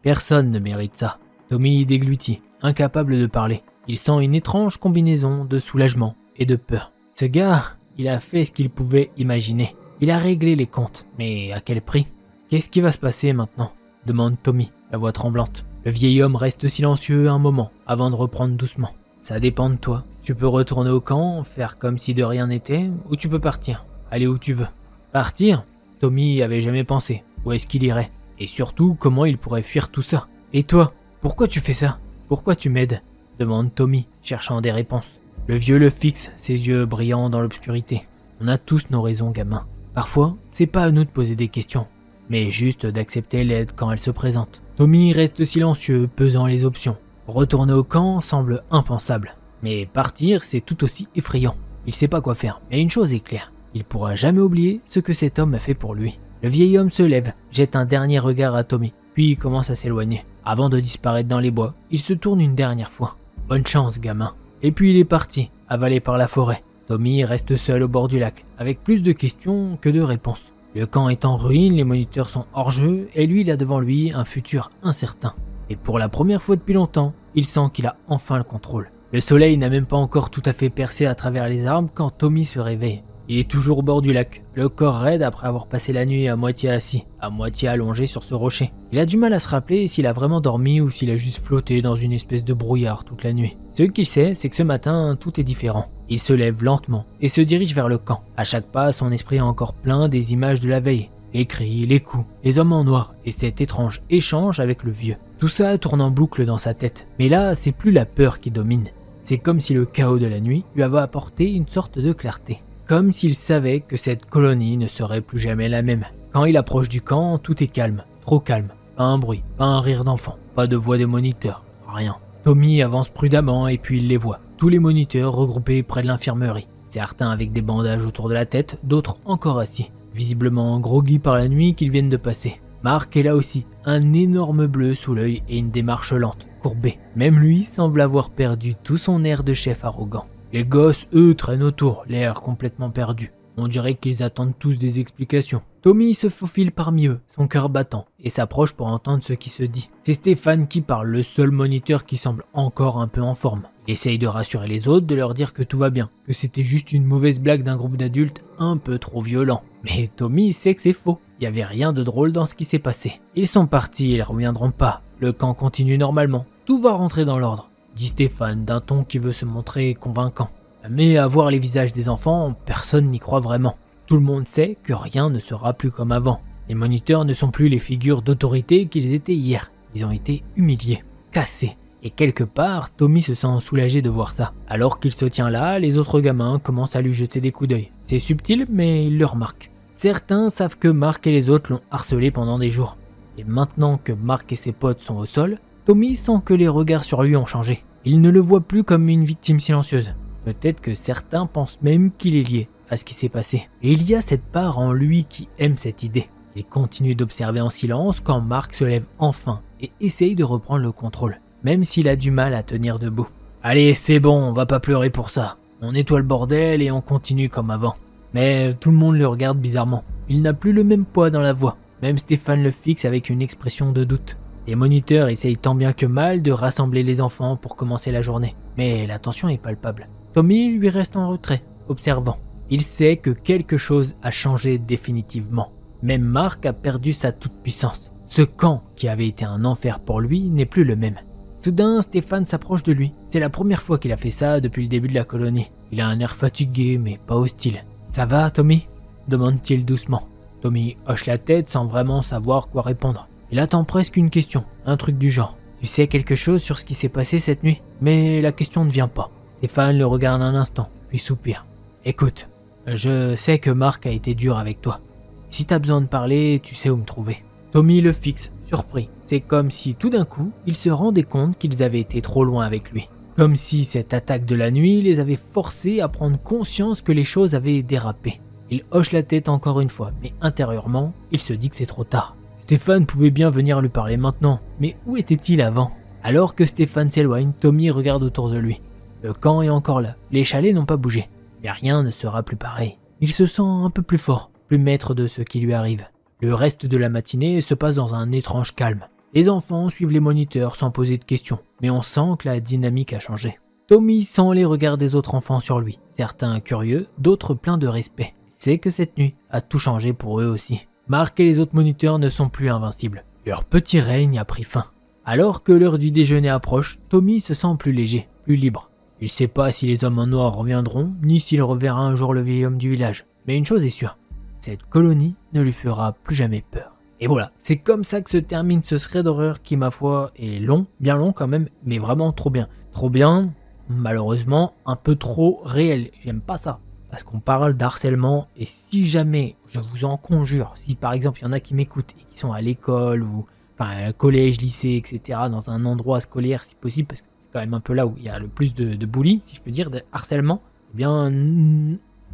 Personne ne mérite ça. Tommy déglutit, incapable de parler. Il sent une étrange combinaison de soulagement et de peur. Ce gars, il a fait ce qu'il pouvait imaginer. Il a réglé les comptes, mais à quel prix? Qu'est-ce qui va se passer maintenant? Demande Tommy, la voix tremblante. Le vieil homme reste silencieux un moment, avant de reprendre doucement. Ça dépend de toi. Tu peux retourner au camp, faire comme si de rien n'était, ou tu peux partir. Aller où tu veux. Partir? Tommy y avait jamais pensé. Où est-ce qu'il irait? Et surtout, comment il pourrait fuir tout ça? Et toi? Pourquoi tu fais ça? Pourquoi tu m'aides? Demande Tommy, cherchant des réponses. Le vieux le fixe, ses yeux brillants dans l'obscurité. On a tous nos raisons, gamin. Parfois, c'est pas à nous de poser des questions, mais juste d'accepter l'aide quand elle se présente. Tommy reste silencieux, pesant les options. Retourner au camp semble impensable, mais partir, c'est tout aussi effrayant. Il sait pas quoi faire, mais une chose est claire, il pourra jamais oublier ce que cet homme a fait pour lui. Le vieil homme se lève, jette un dernier regard à Tommy, puis commence à s'éloigner. Avant de disparaître dans les bois, il se tourne une dernière fois. Bonne chance, gamin. Et puis il est parti, avalé par la forêt. Tommy reste seul au bord du lac, avec plus de questions que de réponses. Le camp est en ruine, les moniteurs sont hors jeu et lui il a devant lui un futur incertain. Et pour la première fois depuis longtemps, il sent qu'il a enfin le contrôle. Le soleil n'a même pas encore tout à fait percé à travers les arbres quand Tommy se réveille. Il est toujours au bord du lac, le corps raide après avoir passé la nuit à moitié assis, à moitié allongé sur ce rocher. Il a du mal à se rappeler s'il a vraiment dormi ou s'il a juste flotté dans une espèce de brouillard toute la nuit. Ce qu'il sait, c'est que ce matin, tout est différent. Il se lève lentement et se dirige vers le camp. À chaque pas, son esprit est encore plein des images de la veille. Les cris, les coups, les hommes en noir et cet étrange échange avec le vieux. Tout ça tourne en boucle dans sa tête. Mais là, c'est plus la peur qui domine. C'est comme si le chaos de la nuit lui avait apporté une sorte de clarté. Comme s'il savait que cette colonie ne serait plus jamais la même. Quand il approche du camp, tout est calme, trop calme. Pas un bruit, pas un rire d'enfant, pas de voix des moniteurs, rien. Tommy avance prudemment et puis il les voit. Tous les moniteurs regroupés près de l'infirmerie. Certains avec des bandages autour de la tête, d'autres encore assis. Visiblement groggy par la nuit qu'ils viennent de passer. Mark est là aussi, un énorme bleu sous l'œil et une démarche lente, courbée. Même lui semble avoir perdu tout son air de chef arrogant. Les gosses, eux, traînent autour, l'air complètement perdu. On dirait qu'ils attendent tous des explications. Tommy se faufile parmi eux, son cœur battant, et s'approche pour entendre ce qui se dit. C'est Stéphane qui parle, le seul moniteur qui semble encore un peu en forme. Il essaye de rassurer les autres, de leur dire que tout va bien, que c'était juste une mauvaise blague d'un groupe d'adultes un peu trop violent. Mais Tommy sait que c'est faux. Il n'y avait rien de drôle dans ce qui s'est passé. Ils sont partis, ils reviendront pas. Le camp continue normalement. Tout va rentrer dans l'ordre, dit Stéphane d'un ton qui veut se montrer convaincant. Mais à voir les visages des enfants, personne n'y croit vraiment. Tout le monde sait que rien ne sera plus comme avant. Les moniteurs ne sont plus les figures d'autorité qu'ils étaient hier. Ils ont été humiliés, cassés. Et quelque part, Tommy se sent soulagé de voir ça. Alors qu'il se tient là, les autres gamins commencent à lui jeter des coups d'œil. C'est subtil, mais il le remarque. Certains savent que Mark et les autres l'ont harcelé pendant des jours. Et maintenant que Mark et ses potes sont au sol, Tommy sent que les regards sur lui ont changé. Il ne le voit plus comme une victime silencieuse. Peut-être que certains pensent même qu'il est lié à ce qui s'est passé. Et il y a cette part en lui qui aime cette idée. Il continue d'observer en silence quand Mark se lève enfin et essaye de reprendre le contrôle, même s'il a du mal à tenir debout. Allez, c'est bon, on va pas pleurer pour ça. On nettoie le bordel et on continue comme avant. Mais tout le monde le regarde bizarrement. Il n'a plus le même poids dans la voix. Même Stéphane le fixe avec une expression de doute. Les moniteurs essayent tant bien que mal de rassembler les enfants pour commencer la journée. Mais la tension est palpable. Tommy lui reste en retrait, observant. Il sait que quelque chose a changé définitivement. Même Mark a perdu sa toute-puissance. Ce camp, qui avait été un enfer pour lui, n'est plus le même. Soudain, Stéphane s'approche de lui. C'est la première fois qu'il a fait ça depuis le début de la colonie. Il a un air fatigué, mais pas hostile. « Ça va, Tommy ?» demande-t-il doucement. Tommy hoche la tête sans vraiment savoir quoi répondre. Il attend presque une question, un truc du genre. « Tu sais quelque chose sur ce qui s'est passé cette nuit ?» Mais la question ne vient pas. Stéphane le regarde un instant, puis soupire. « Écoute, je sais que Mark a été dur avec toi. Si t'as besoin de parler, tu sais où me trouver. » Tommy le fixe, surpris. C'est comme si tout d'un coup, il se rendait compte qu'ils avaient été trop loin avec lui. Comme si cette attaque de la nuit les avait forcés à prendre conscience que les choses avaient dérapé. Il hoche la tête encore une fois, mais intérieurement, il se dit que c'est trop tard. Stéphane pouvait bien venir lui parler maintenant, mais où était-il avant ? Alors que Stéphane s'éloigne, Tommy regarde autour de lui. Le camp est encore là, les chalets n'ont pas bougé, mais rien ne sera plus pareil. Il se sent un peu plus fort, plus maître de ce qui lui arrive. Le reste de la matinée se passe dans un étrange calme. Les enfants suivent les moniteurs sans poser de questions, mais on sent que la dynamique a changé. Tommy sent les regards des autres enfants sur lui, certains curieux, d'autres pleins de respect. Il sait que cette nuit a tout changé pour eux aussi. Mark et les autres moniteurs ne sont plus invincibles. Leur petit règne a pris fin. Alors que l'heure du déjeuner approche, Tommy se sent plus léger, plus libre. Il ne sait pas si les hommes en noir reviendront, ni s'il reverra un jour le vieil homme du village. Mais une chose est sûre, cette colonie ne lui fera plus jamais peur. Et voilà, c'est comme ça que se termine ce thread d'horreur qui, ma foi, est long, bien long quand même, mais vraiment trop bien. Trop bien, malheureusement, un peu trop réel. J'aime pas ça, parce qu'on parle d'harcèlement, et si jamais, je vous en conjure, si par exemple il y en a qui m'écoutent et qui sont à l'école, ou enfin collège, lycée, etc., dans un endroit scolaire si possible, parce que c'est quand même un peu là où il y a le plus de bullying, si je peux dire, de harcèlement, eh bien,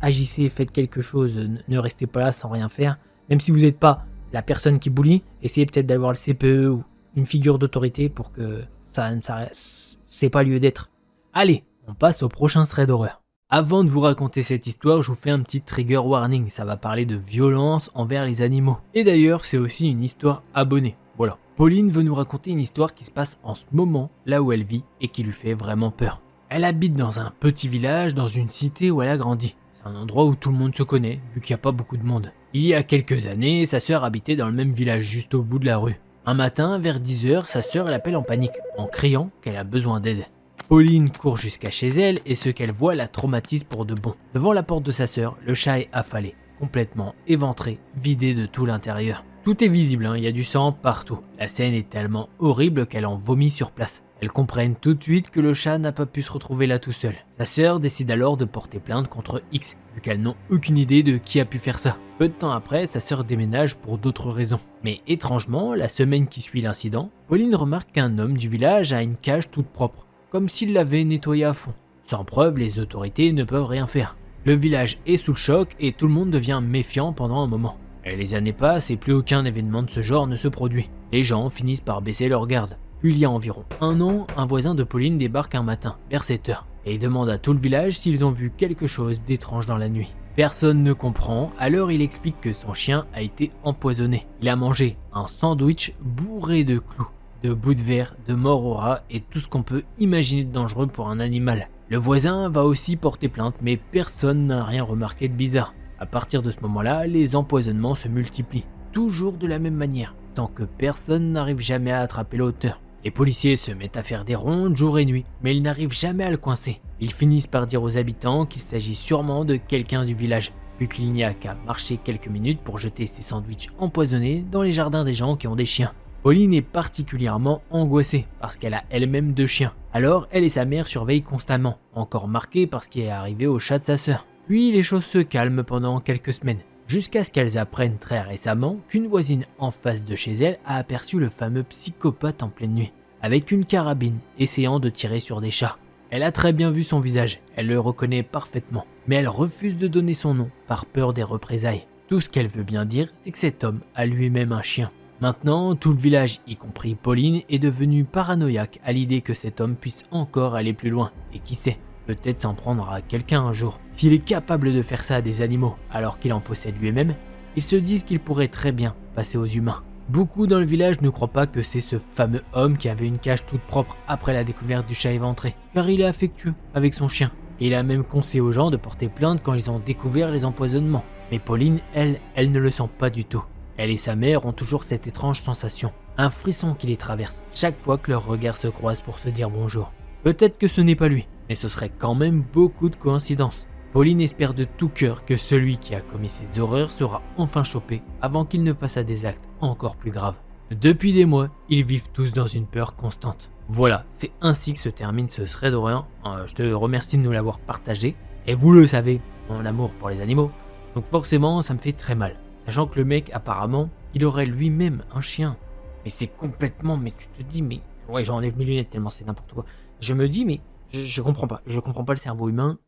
agissez, faites quelque chose, ne restez pas là sans rien faire, même si vous n'êtes pas la personne qui bully, essayez peut-être d'avoir le CPE ou une figure d'autorité pour que ça c'est pas lieu d'être. Allez, on passe au prochain thread d'horreur. Avant de vous raconter cette histoire, je vous fais un petit trigger warning, ça va parler de violence envers les animaux. Et d'ailleurs, c'est aussi une histoire abonnée. Voilà. Pauline veut nous raconter une histoire qui se passe en ce moment, là où elle vit, et qui lui fait vraiment peur. Elle habite dans un petit village, dans une cité où elle a grandi. C'est un endroit où tout le monde se connaît, vu qu'il n'y a pas beaucoup de monde. Il y a quelques années, sa sœur habitait dans le même village, juste au bout de la rue. Un matin, vers 10h, sa sœur l'appelle en panique, en criant qu'elle a besoin d'aide. Pauline court jusqu'à chez elle et ce qu'elle voit la traumatise pour de bon. Devant la porte de sa sœur, le chat est affalé, complètement éventré, vidé de tout l'intérieur. Tout est visible, il y a du sang partout. La scène est tellement horrible qu'elle en vomit sur place. Elles comprennent tout de suite que le chat n'a pas pu se retrouver là tout seul. Sa sœur décide alors de porter plainte contre X, vu qu'elles n'ont aucune idée de qui a pu faire ça. Peu de temps après, sa sœur déménage pour d'autres raisons. Mais étrangement, la semaine qui suit l'incident, Pauline remarque qu'un homme du village a une cage toute propre, comme s'il l'avait nettoyée à fond. Sans preuve, les autorités ne peuvent rien faire. Le village est sous le choc et tout le monde devient méfiant pendant un moment. Et les années passent et plus aucun événement de ce genre ne se produit. Les gens finissent par baisser leur garde. Puis il y a environ un an, un voisin de Pauline débarque un matin, vers 7h, et demande à tout le village s'ils ont vu quelque chose d'étrange dans la nuit. Personne ne comprend, alors il explique que son chien a été empoisonné. Il a mangé un sandwich bourré de clous, de bouts de verre, de mort au rat et tout ce qu'on peut imaginer de dangereux pour un animal. Le voisin va aussi porter plainte, mais personne n'a rien remarqué de bizarre. À partir de ce moment-là, les empoisonnements se multiplient, toujours de la même manière, sans que personne n'arrive jamais à attraper l'auteur. Les policiers se mettent à faire des rondes jour et nuit, mais ils n'arrivent jamais à le coincer. Ils finissent par dire aux habitants qu'il s'agit sûrement de quelqu'un du village, vu qu'il n'y a qu'à marcher quelques minutes pour jeter ses sandwichs empoisonnés dans les jardins des gens qui ont des chiens. Pauline est particulièrement angoissée parce qu'elle a elle-même 2 chiens. Alors elle et sa mère surveillent constamment, encore marquée par ce qui est arrivé au chat de sa sœur. Puis les choses se calment pendant quelques semaines, jusqu'à ce qu'elles apprennent très récemment qu'une voisine en face de chez elle a aperçu le fameux psychopathe en pleine nuit, avec une carabine, essayant de tirer sur des chats. Elle a très bien vu son visage, elle le reconnaît parfaitement, mais elle refuse de donner son nom par peur des représailles. Tout ce qu'elle veut bien dire, c'est que cet homme a lui-même un chien. Maintenant, tout le village, y compris Pauline, est devenu paranoïaque à l'idée que cet homme puisse encore aller plus loin, et qui sait, peut-être s'en prendre à quelqu'un un jour. S'il est capable de faire ça à des animaux alors qu'il en possède lui-même, ils se disent qu'il pourrait très bien passer aux humains. Beaucoup dans le village ne croient pas que c'est ce fameux homme qui avait une cage toute propre après la découverte du chat éventré, car il est affectueux avec son chien. Et il a même conseillé aux gens de porter plainte quand ils ont découvert les empoisonnements. Mais Pauline, elle ne le sent pas du tout. Elle et sa mère ont toujours cette étrange sensation, un frisson qui les traverse chaque fois que leurs regards se croisent pour se dire bonjour. Peut-être que ce n'est pas lui, mais ce serait quand même beaucoup de coïncidences. Pauline espère de tout cœur que celui qui a commis ces horreurs sera enfin chopé avant qu'il ne passe à des actes encore plus graves. Depuis des mois, ils vivent tous dans une peur constante. Voilà, c'est ainsi que se termine ce thread Aurélien. Je te remercie de nous l'avoir partagé. Et vous le savez, mon amour pour les animaux. Donc forcément, ça me fait très mal. Sachant que le mec, apparemment, il aurait lui-même un chien. Mais c'est complètement... Mais tu te dis, mais... Ouais, j'enlève mes lunettes tellement c'est n'importe quoi. Je me dis, mais... Je comprends pas. Je comprends pas le cerveau humain.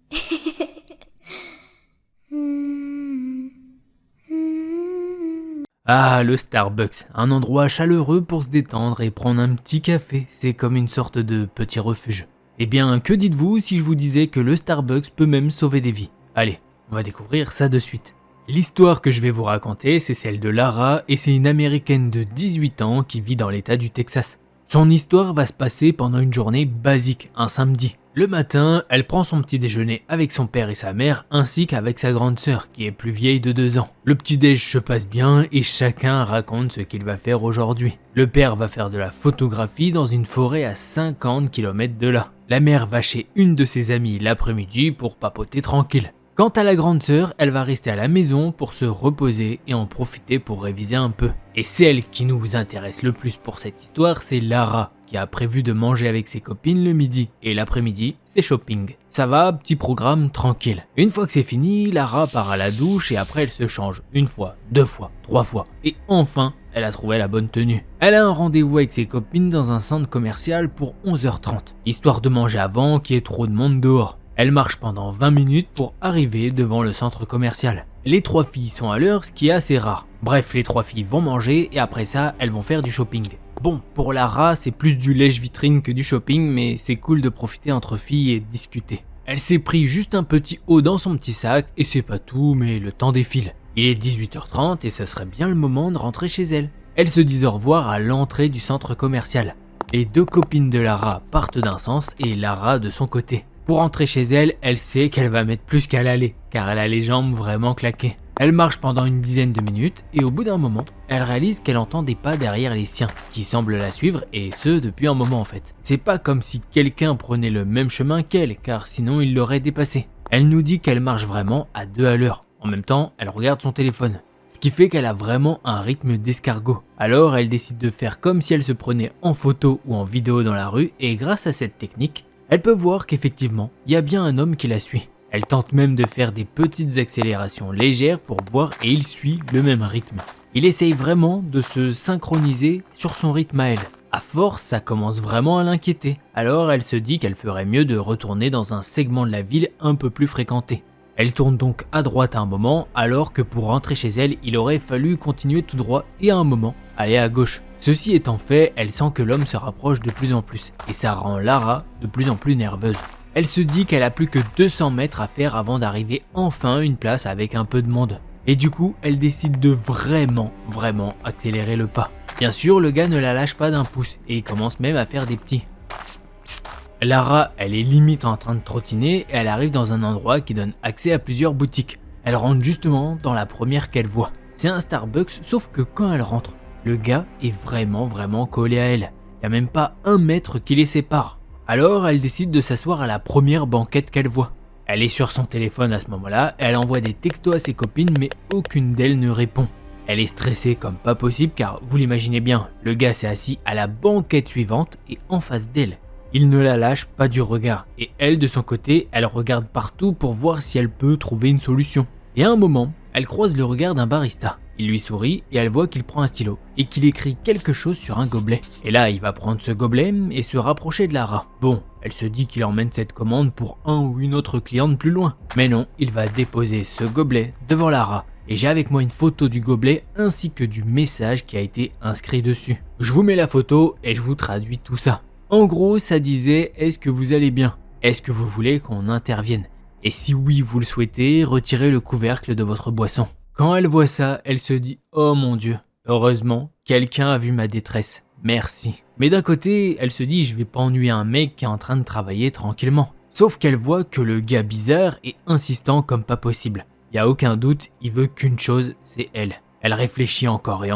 Ah, le Starbucks, un endroit chaleureux pour se détendre et prendre un petit café, c'est comme une sorte de petit refuge. Eh bien, que dites-vous si je vous disais que le Starbucks peut même sauver des vies? Allez, on va découvrir ça de suite. L'histoire que je vais vous raconter, c'est celle de Lara et c'est une américaine de 18 ans qui vit dans l'état du Texas. Son histoire va se passer pendant une journée basique, un samedi. Le matin, elle prend son petit déjeuner avec son père et sa mère, ainsi qu'avec sa grande sœur, qui est plus vieille de 2 ans. Le petit déj se passe bien et chacun raconte ce qu'il va faire aujourd'hui. Le père va faire de la photographie dans une forêt à 50 km de là. La mère va chez une de ses amies l'après-midi pour papoter tranquille. Quant à la grande sœur, elle va rester à la maison pour se reposer et en profiter pour réviser un peu. Et celle qui nous intéresse le plus pour cette histoire, c'est Lara, qui a prévu de manger avec ses copines le midi. Et l'après-midi, c'est shopping. Ça va, petit programme tranquille. Une fois que c'est fini, Lara part à la douche et après elle se change. 1 fois, 2 fois, 3 fois. Et enfin, elle a trouvé la bonne tenue. Elle a un rendez-vous avec ses copines dans un centre commercial pour 11h30, histoire de manger avant qu'il y ait trop de monde dehors. Elle marche pendant 20 minutes pour arriver devant le centre commercial. Les 3 filles sont à l'heure, ce qui est assez rare. Bref, les 3 filles vont manger et après ça, elles vont faire du shopping. Bon, pour Lara, c'est plus du lèche-vitrine que du shopping, mais c'est cool de profiter entre filles et de discuter. Elle s'est pris juste un petit haut dans son petit sac et c'est pas tout, mais le temps défile. Il est 18h30 et ça serait bien le moment de rentrer chez elle. Elles se disent au revoir à l'entrée du centre commercial. Les deux copines de Lara partent d'un sens et Lara de son côté. Pour rentrer chez elle, elle sait qu'elle va mettre plus qu'à l'aller, car elle a les jambes vraiment claquées. Elle marche pendant une dizaine de minutes et au bout d'un moment, elle réalise qu'elle entend des pas derrière les siens, qui semblent la suivre et ce depuis un moment en fait. C'est pas comme si quelqu'un prenait le même chemin qu'elle, car sinon il l'aurait dépassé. Elle nous dit qu'elle marche vraiment à 2 à l'heure. En même temps, elle regarde son téléphone. Ce qui fait qu'elle a vraiment un rythme d'escargot. Alors elle décide de faire comme si elle se prenait en photo ou en vidéo dans la rue et grâce à cette technique, elle peut voir qu'effectivement, il y a bien un homme qui la suit. Elle tente même de faire des petites accélérations légères pour voir et il suit le même rythme. Il essaye vraiment de se synchroniser sur son rythme à elle. À force, ça commence vraiment à l'inquiéter. Alors elle se dit qu'elle ferait mieux de retourner dans un segment de la ville un peu plus fréquenté. Elle tourne donc à droite à un moment, alors que pour rentrer chez elle, il aurait fallu continuer tout droit et à un moment, aller à gauche. Ceci étant fait, elle sent que l'homme se rapproche de plus en plus, et ça rend Lara de plus en plus nerveuse. Elle se dit qu'elle a plus que 200 mètres à faire avant d'arriver enfin à une place avec un peu de monde. Et du coup, elle décide de vraiment accélérer le pas. Bien sûr, le gars ne la lâche pas d'un pouce, et il commence même à faire des petits tss, tss. Lara, elle est limite en train de trottiner et elle arrive dans un endroit qui donne accès à plusieurs boutiques. Elle rentre justement dans la première qu'elle voit. C'est un Starbucks, sauf que quand elle rentre, le gars est vraiment collé à elle. Il n'y a même pas 1 mètre qui les sépare. Alors elle décide de s'asseoir à la première banquette qu'elle voit. Elle est sur son téléphone à ce moment-là, elle envoie des textos à ses copines mais aucune d'elles ne répond. Elle est stressée comme pas possible car vous l'imaginez bien, le gars s'est assis à la banquette suivante et en face d'elle. Il ne la lâche pas du regard et elle de son côté, elle regarde partout pour voir si elle peut trouver une solution. Et à un moment, elle croise le regard d'un barista. Il lui sourit et elle voit qu'il prend un stylo et qu'il écrit quelque chose sur un gobelet. Et là, il va prendre ce gobelet et se rapprocher de Lara. Bon, elle se dit qu'il emmène cette commande pour un ou une autre cliente plus loin. Mais non, il va déposer ce gobelet devant Lara. Et j'ai avec moi une photo du gobelet ainsi que du message qui a été inscrit dessus. Je vous mets la photo et je vous traduis tout ça. En gros, ça disait « Est-ce que vous allez bien ? Est-ce que vous voulez qu'on intervienne ? Et si oui, vous le souhaitez, retirez le couvercle de votre boisson. » Quand elle voit ça, elle se dit « Oh mon Dieu, heureusement, quelqu'un a vu ma détresse. Merci. » Mais d'un côté, elle se dit « Je vais pas ennuyer un mec qui est en train de travailler tranquillement. » Sauf qu'elle voit que le gars bizarre est insistant comme pas possible. Y a aucun doute, il veut qu'une chose, c'est elle. Elle réfléchit encore et à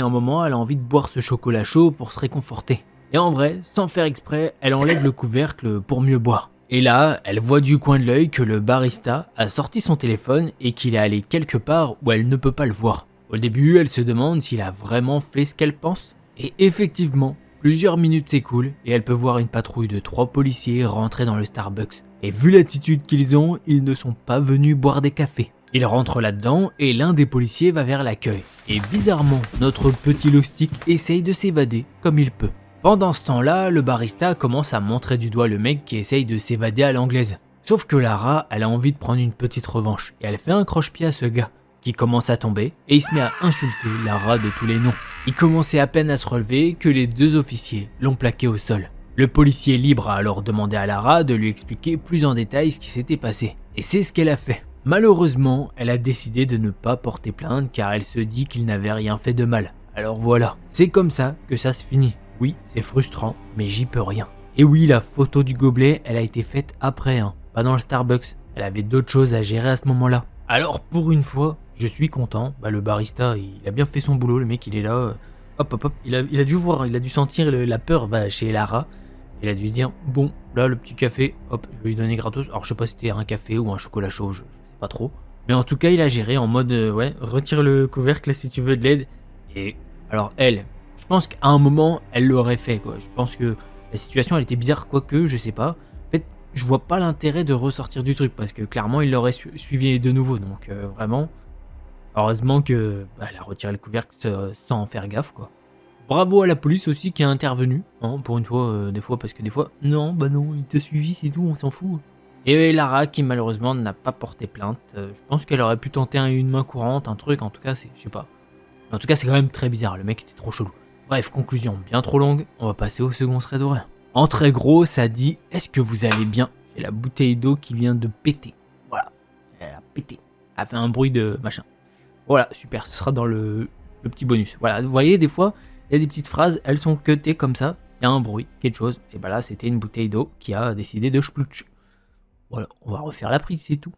un moment, elle a envie de boire ce chocolat chaud pour se réconforter. Et en vrai, sans faire exprès, elle enlève le couvercle pour mieux boire. Et là, elle voit du coin de l'œil que le barista a sorti son téléphone et qu'il est allé quelque part où elle ne peut pas le voir. Au début, elle se demande s'il a vraiment fait ce qu'elle pense. Et effectivement, plusieurs minutes s'écoulent et elle peut voir une patrouille de 3 policiers rentrer dans le Starbucks. Et vu l'attitude qu'ils ont, ils ne sont pas venus boire des cafés. Ils rentrent là-dedans et l'un des policiers va vers l'accueil. Et bizarrement, notre petit loustic essaye de s'évader comme il peut. Pendant ce temps-là, le barista commence à montrer du doigt le mec qui essaye de s'évader à l'anglaise. Sauf que Lara, elle a envie de prendre une petite revanche et elle fait un croche-pied à ce gars qui commence à tomber et il se met à insulter Lara de tous les noms. Il commençait à peine à se relever que les 2 officiers l'ont plaqué au sol. Le policier libre a alors demandé à Lara de lui expliquer plus en détail ce qui s'était passé. Et c'est ce qu'elle a fait. Malheureusement, elle a décidé de ne pas porter plainte car elle se dit qu'il n'avait rien fait de mal. Alors voilà, c'est comme ça que ça se finit. Oui, c'est frustrant, mais j'y peux rien. Et oui, la photo du gobelet, elle a été faite après, pas dans le Starbucks. Elle avait d'autres choses à gérer à ce moment-là. Alors pour une fois, je suis content. Le barista, il a bien fait son boulot, le mec il est là. Hop, il a dû voir, il a dû sentir la peur chez Lara. Il a dû se dire, bon, là le petit café, hop, je vais lui donner gratos. Alors je sais pas si c'était un café ou un chocolat chaud, je sais pas trop. Mais en tout cas, il a géré en mode, retire le couvercle si tu veux de l'aide. Et alors elle... Je pense qu'à un moment, elle l'aurait fait, quoi. Je pense que la situation, elle était bizarre, quoique, je sais pas. En fait, je vois pas l'intérêt de ressortir du truc, parce que clairement, il l'aurait suivi de nouveau. Donc, vraiment, heureusement que elle a retiré le couvercle sans en faire gaffe, quoi. Bravo à la police aussi qui a intervenu, pour une fois, des fois, parce que des fois, non, il t'a suivi, c'est tout, on s'en fout. Et Lara, qui malheureusement n'a pas porté plainte, je pense qu'elle aurait pu tenter une main courante, un truc, en tout cas, je sais pas. En tout cas, c'est quand même très bizarre, le mec était trop chelou. Bref, conclusion bien trop longue, on va passer au second thread horaire. En très gros, ça dit « Est-ce que vous allez bien ?» c'est la bouteille d'eau qui vient de péter. Voilà, elle a pété. Elle a fait un bruit de machin. Voilà, super, ce sera dans le petit bonus. Voilà, vous voyez, des fois, il y a des petites phrases, elles sont cutées comme ça, il y a un bruit, quelque chose, et bah là, c'était une bouteille d'eau qui a décidé de splouch. Voilà, on va refaire la prise, c'est tout.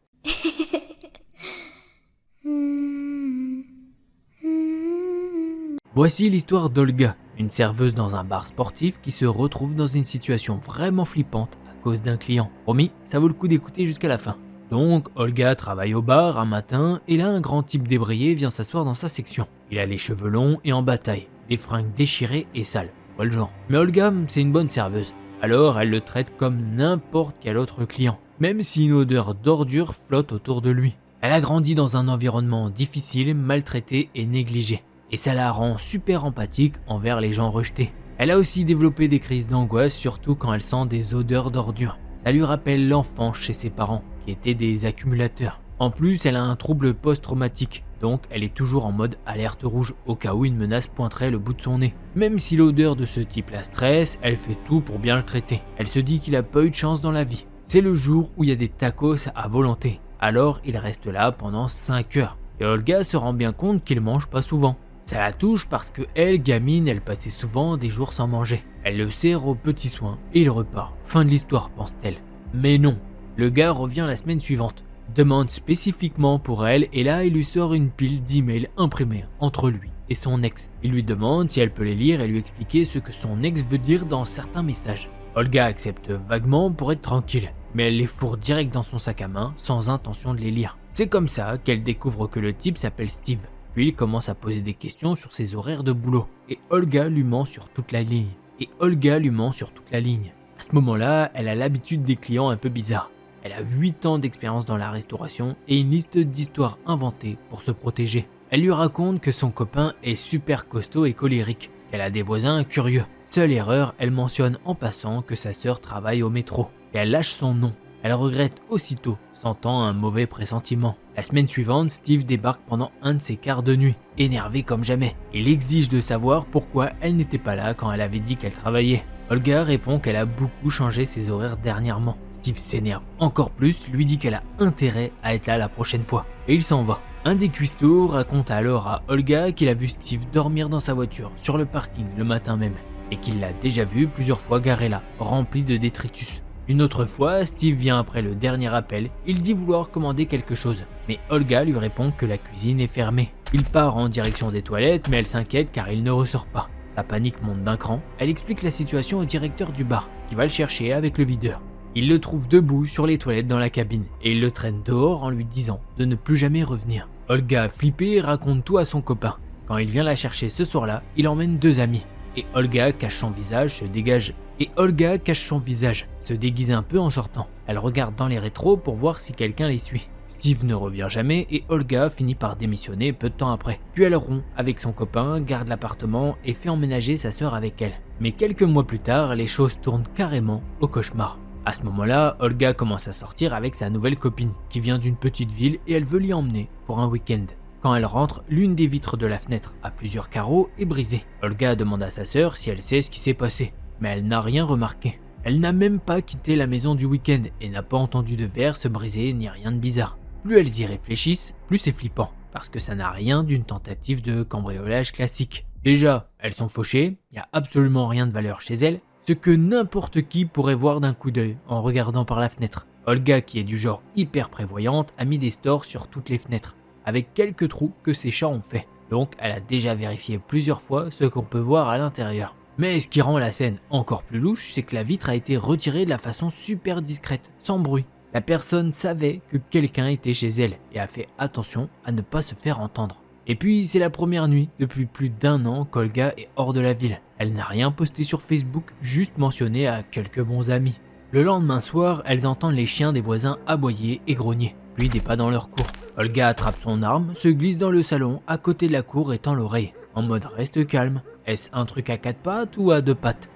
Voici l'histoire d'Olga, une serveuse dans un bar sportif qui se retrouve dans une situation vraiment flippante à cause d'un client. Promis, ça vaut le coup d'écouter jusqu'à la fin. Donc, Olga travaille au bar un matin et là un grand type débrayé vient s'asseoir dans sa section. Il a les cheveux longs et en bataille, des fringues déchirées et sales, pas le genre. Mais Olga, c'est une bonne serveuse, alors elle le traite comme n'importe quel autre client, même si une odeur d'ordure flotte autour de lui. Elle a grandi dans un environnement difficile, maltraité et négligé. Et ça la rend super empathique envers les gens rejetés. Elle a aussi développé des crises d'angoisse, surtout quand elle sent des odeurs d'ordures. Ça lui rappelle l'enfance chez ses parents, qui étaient des accumulateurs. En plus, elle a un trouble post-traumatique, donc elle est toujours en mode alerte rouge au cas où une menace pointerait le bout de son nez. Même si l'odeur de ce type la stresse, elle fait tout pour bien le traiter. Elle se dit qu'il a pas eu de chance dans la vie. C'est le jour où il y a des tacos à volonté. Alors il reste là pendant 5 heures. Et Olga se rend bien compte qu'il mange pas souvent. Ça la touche parce que elle, gamine, elle passait souvent des jours sans manger. Elle le sert aux petits soins et il repart. Fin de l'histoire, pense-t-elle. Mais non, le gars revient la semaine suivante, demande spécifiquement pour elle et là il lui sort une pile d'emails imprimés entre lui et son ex. Il lui demande si elle peut les lire et lui expliquer ce que son ex veut dire dans certains messages. Olga accepte vaguement pour être tranquille, mais elle les fourre direct dans son sac à main sans intention de les lire. C'est comme ça qu'elle découvre que le type s'appelle Steve. Puis il commence à poser des questions sur ses horaires de boulot. Et Olga lui ment sur toute la ligne. À ce moment-là, elle a l'habitude des clients un peu bizarres. Elle a 8 ans d'expérience dans la restauration et une liste d'histoires inventées pour se protéger. Elle lui raconte que son copain est super costaud et colérique, qu'elle a des voisins curieux. Seule erreur, elle mentionne en passant que sa sœur travaille au métro. Et elle lâche son nom. Elle regrette aussitôt, sentant un mauvais pressentiment. La semaine suivante, Steve débarque pendant un de ses quarts de nuit, énervé comme jamais. Il exige de savoir pourquoi elle n'était pas là quand elle avait dit qu'elle travaillait. Olga répond qu'elle a beaucoup changé ses horaires dernièrement. Steve s'énerve encore plus, lui dit qu'elle a intérêt à être là la prochaine fois. Et il s'en va. Un des cuistots raconte alors à Olga qu'il a vu Steve dormir dans sa voiture, sur le parking, le matin même. Et qu'il l'a déjà vu plusieurs fois garé là, rempli de détritus. Une autre fois, Steve vient après le dernier appel, il dit vouloir commander quelque chose, mais Olga lui répond que la cuisine est fermée. Il part en direction des toilettes, mais elle s'inquiète car il ne ressort pas. Sa panique monte d'un cran, elle explique la situation au directeur du bar, qui va le chercher avec le videur. Il le trouve debout sur les toilettes dans la cabine, et il le traîne dehors en lui disant de ne plus jamais revenir. Olga, flippée, raconte tout à son copain. Quand il vient la chercher ce soir-là, il emmène 2 amis. Et Olga cache son visage, se déguise un peu en sortant. Elle regarde dans les rétros pour voir si quelqu'un les suit. Steve ne revient jamais et Olga finit par démissionner peu de temps après. Puis elle rompt avec son copain, garde l'appartement et fait emménager sa sœur avec elle. Mais quelques mois plus tard, les choses tournent carrément au cauchemar. À ce moment-là, Olga commence à sortir avec sa nouvelle copine, qui vient d'une petite ville et elle veut l'y emmener pour un week-end. Quand elle rentre, l'une des vitres de la fenêtre à plusieurs carreaux est brisée. Olga demande à sa sœur si elle sait ce qui s'est passé, mais elle n'a rien remarqué. Elle n'a même pas quitté la maison du week-end et n'a pas entendu de verre se briser ni rien de bizarre. Plus elles y réfléchissent, plus c'est flippant, parce que ça n'a rien d'une tentative de cambriolage classique. Déjà, elles sont fauchées, il n'y a absolument rien de valeur chez elles, ce que n'importe qui pourrait voir d'un coup d'œil en regardant par la fenêtre. Olga, qui est du genre hyper prévoyante, a mis des stores sur toutes les fenêtres, avec quelques trous que ses chats ont fait. Donc elle a déjà vérifié plusieurs fois ce qu'on peut voir à l'intérieur. Mais ce qui rend la scène encore plus louche, c'est que la vitre a été retirée de la façon super discrète, sans bruit. La personne savait que quelqu'un était chez elle et a fait attention à ne pas se faire entendre. Et puis c'est la première nuit depuis plus d'1 an qu'Olga est hors de la ville. Elle n'a rien posté sur Facebook, juste mentionné à quelques bons amis. Le lendemain soir, elles entendent les chiens des voisins aboyer et grogner, puis des pas dans leur cour. Olga attrape son arme, se glisse dans le salon à côté de la cour et tend l'oreille, en mode reste calme. Est-ce un truc à 4 pattes ou à 2 pattes?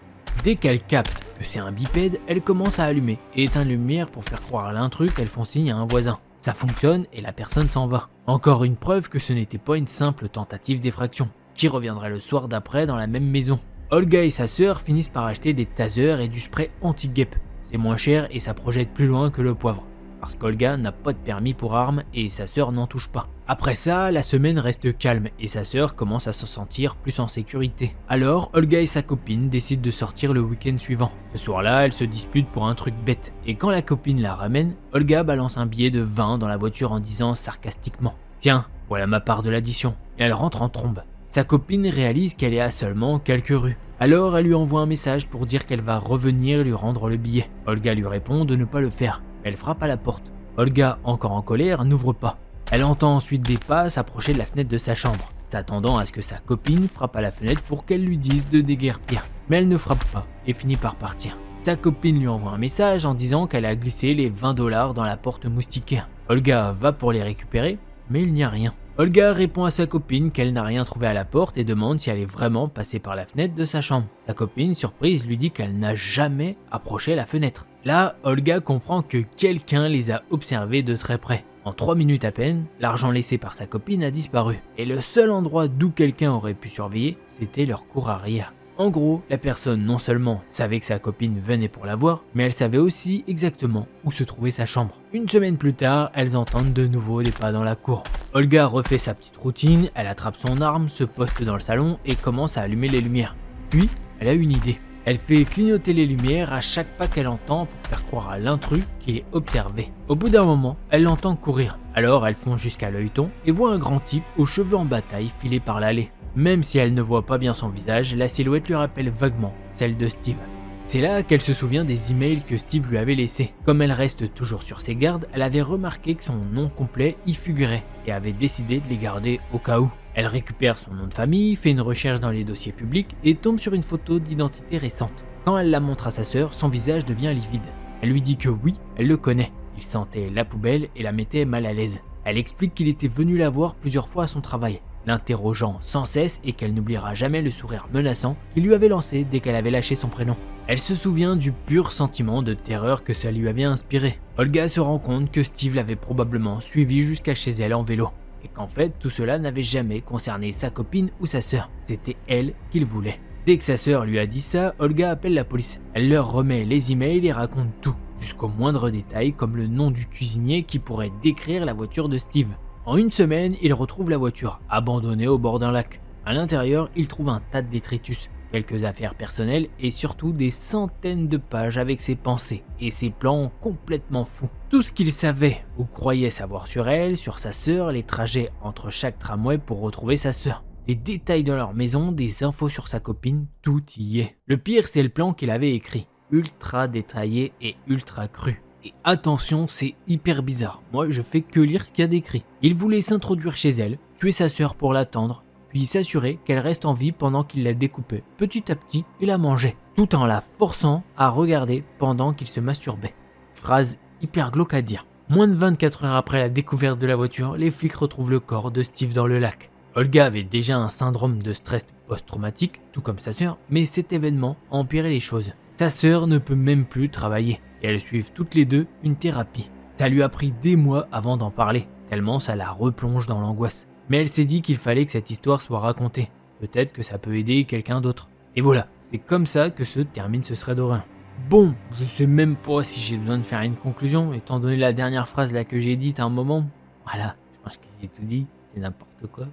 Dès qu'elle capte que c'est un bipède, elle commence à allumer et éteindre la lumière pour faire croire à l'intrus qu'elle font signe à un voisin. Ça fonctionne et la personne s'en va. Encore une preuve que ce n'était pas une simple tentative d'effraction, qui reviendrait le soir d'après dans la même maison. Olga et sa sœur finissent par acheter des tasers et du spray anti-guêpe. C'est moins cher et ça projette plus loin que le poivre. Parce qu'Olga n'a pas de permis pour armes et sa sœur n'en touche pas. Après ça, la semaine reste calme et sa sœur commence à se sentir plus en sécurité. Alors, Olga et sa copine décident de sortir le week-end suivant. Ce soir-là, elles se disputent pour un truc bête. Et quand la copine la ramène, Olga balance un billet de 20 dans la voiture en disant sarcastiquement « Tiens, voilà ma part de l'addition » et elle rentre en trombe. Sa copine réalise qu'elle est à seulement quelques rues. Alors, elle lui envoie un message pour dire qu'elle va revenir lui rendre le billet. Olga lui répond de ne pas le faire. Elle frappe à la porte. Olga, encore en colère, n'ouvre pas. Elle entend ensuite des pas s'approcher de la fenêtre de sa chambre, s'attendant à ce que sa copine frappe à la fenêtre pour qu'elle lui dise de déguerpir. Mais elle ne frappe pas et finit par partir. Sa copine lui envoie un message en disant qu'elle a glissé les 20 $ dans la porte moustiquaire. Olga va pour les récupérer, mais il n'y a rien. Olga répond à sa copine qu'elle n'a rien trouvé à la porte et demande si elle est vraiment passée par la fenêtre de sa chambre. Sa copine, surprise, lui dit qu'elle n'a jamais approché la fenêtre. Là, Olga comprend que quelqu'un les a observés de très près. En 3 minutes à peine, l'argent laissé par sa copine a disparu. Et le seul endroit d'où quelqu'un aurait pu surveiller, c'était leur cour arrière. En gros, la personne non seulement savait que sa copine venait pour la voir, mais elle savait aussi exactement où se trouvait sa chambre. Une semaine plus tard, elles entendent de nouveau des pas dans la cour. Olga refait sa petite routine, elle attrape son arme, se poste dans le salon et commence à allumer les lumières. Puis, elle a une idée. Elle fait clignoter les lumières à chaque pas qu'elle entend pour faire croire à l'intrus qu'il est observé. Au bout d'un moment, elle l'entend courir. Alors elle fonce jusqu'à l'œilleton et voit un grand type aux cheveux en bataille filer par l'allée. Même si elle ne voit pas bien son visage, la silhouette lui rappelle vaguement celle de Steve. C'est là qu'elle se souvient des emails que Steve lui avait laissés. Comme elle reste toujours sur ses gardes, elle avait remarqué que son nom complet y figurait et avait décidé de les garder au cas où. Elle récupère son nom de famille, fait une recherche dans les dossiers publics et tombe sur une photo d'identité récente. Quand elle la montre à sa sœur, son visage devient livide. Elle lui dit que oui, elle le connaît. Il sentait la poubelle et la mettait mal à l'aise. Elle explique qu'il était venu la voir plusieurs fois à son travail, l'interrogeant sans cesse et qu'elle n'oubliera jamais le sourire menaçant qu'il lui avait lancé dès qu'elle avait lâché son prénom. Elle se souvient du pur sentiment de terreur que ça lui avait inspiré. Olga se rend compte que Steve l'avait probablement suivi jusqu'à chez elle en vélo. Et qu'en fait, tout cela n'avait jamais concerné sa copine ou sa sœur. C'était elle qu'il voulait. Dès que sa sœur lui a dit ça, Olga appelle la police. Elle leur remet les emails et raconte tout, jusqu'au moindre détail comme le nom du cuisinier qui pourrait décrire la voiture de Steve. En une semaine, ils retrouvent la voiture, abandonnée au bord d'un lac. À l'intérieur, ils trouvent un tas de détritus, quelques affaires personnelles et surtout des centaines de pages avec ses pensées et ses plans complètement fous. Tout ce qu'il savait ou croyait savoir sur elle, sur sa sœur, les trajets entre chaque tramway pour retrouver sa sœur. Les détails de leur maison, des infos sur sa copine, tout y est. Le pire, c'est le plan qu'il avait écrit, ultra détaillé et ultra cru. Et attention, c'est hyper bizarre. Moi, je fais que lire ce qu'il y a décrit. Il voulait s'introduire chez elle, tuer sa sœur pour l'attendre, puis s'assurer qu'elle reste en vie pendant qu'il la découpait petit à petit et la mangeait, tout en la forçant à regarder pendant qu'il se masturbait. Phrase hyper glauque à dire. Moins de 24 heures après la découverte de la voiture, les flics retrouvent le corps de Steve dans le lac. Olga avait déjà un syndrome de stress post-traumatique, tout comme sa sœur, mais cet événement a empiré les choses. Sa sœur ne peut même plus travailler, et elles suivent toutes les deux une thérapie. Ça lui a pris des mois avant d'en parler, tellement ça la replonge dans l'angoisse. Mais elle s'est dit qu'il fallait que cette histoire soit racontée. Peut-être que ça peut aider quelqu'un d'autre. Et voilà, c'est comme ça que se termine ce thread horreur. Bon, je sais même pas si j'ai besoin de faire une conclusion, étant donné la dernière phrase là que j'ai dite à un moment. Voilà, je pense que j'ai tout dit, c'est n'importe quoi.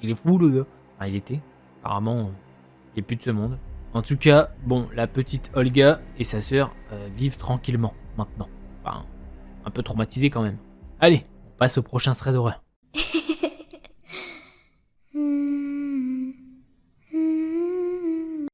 Il est fou le gars. Enfin, il était. Apparemment, il n'est plus de ce monde. En tout cas, bon, la petite Olga et sa sœur vivent tranquillement maintenant. Enfin, un peu traumatisés quand même. Allez, on passe au prochain thread horreur.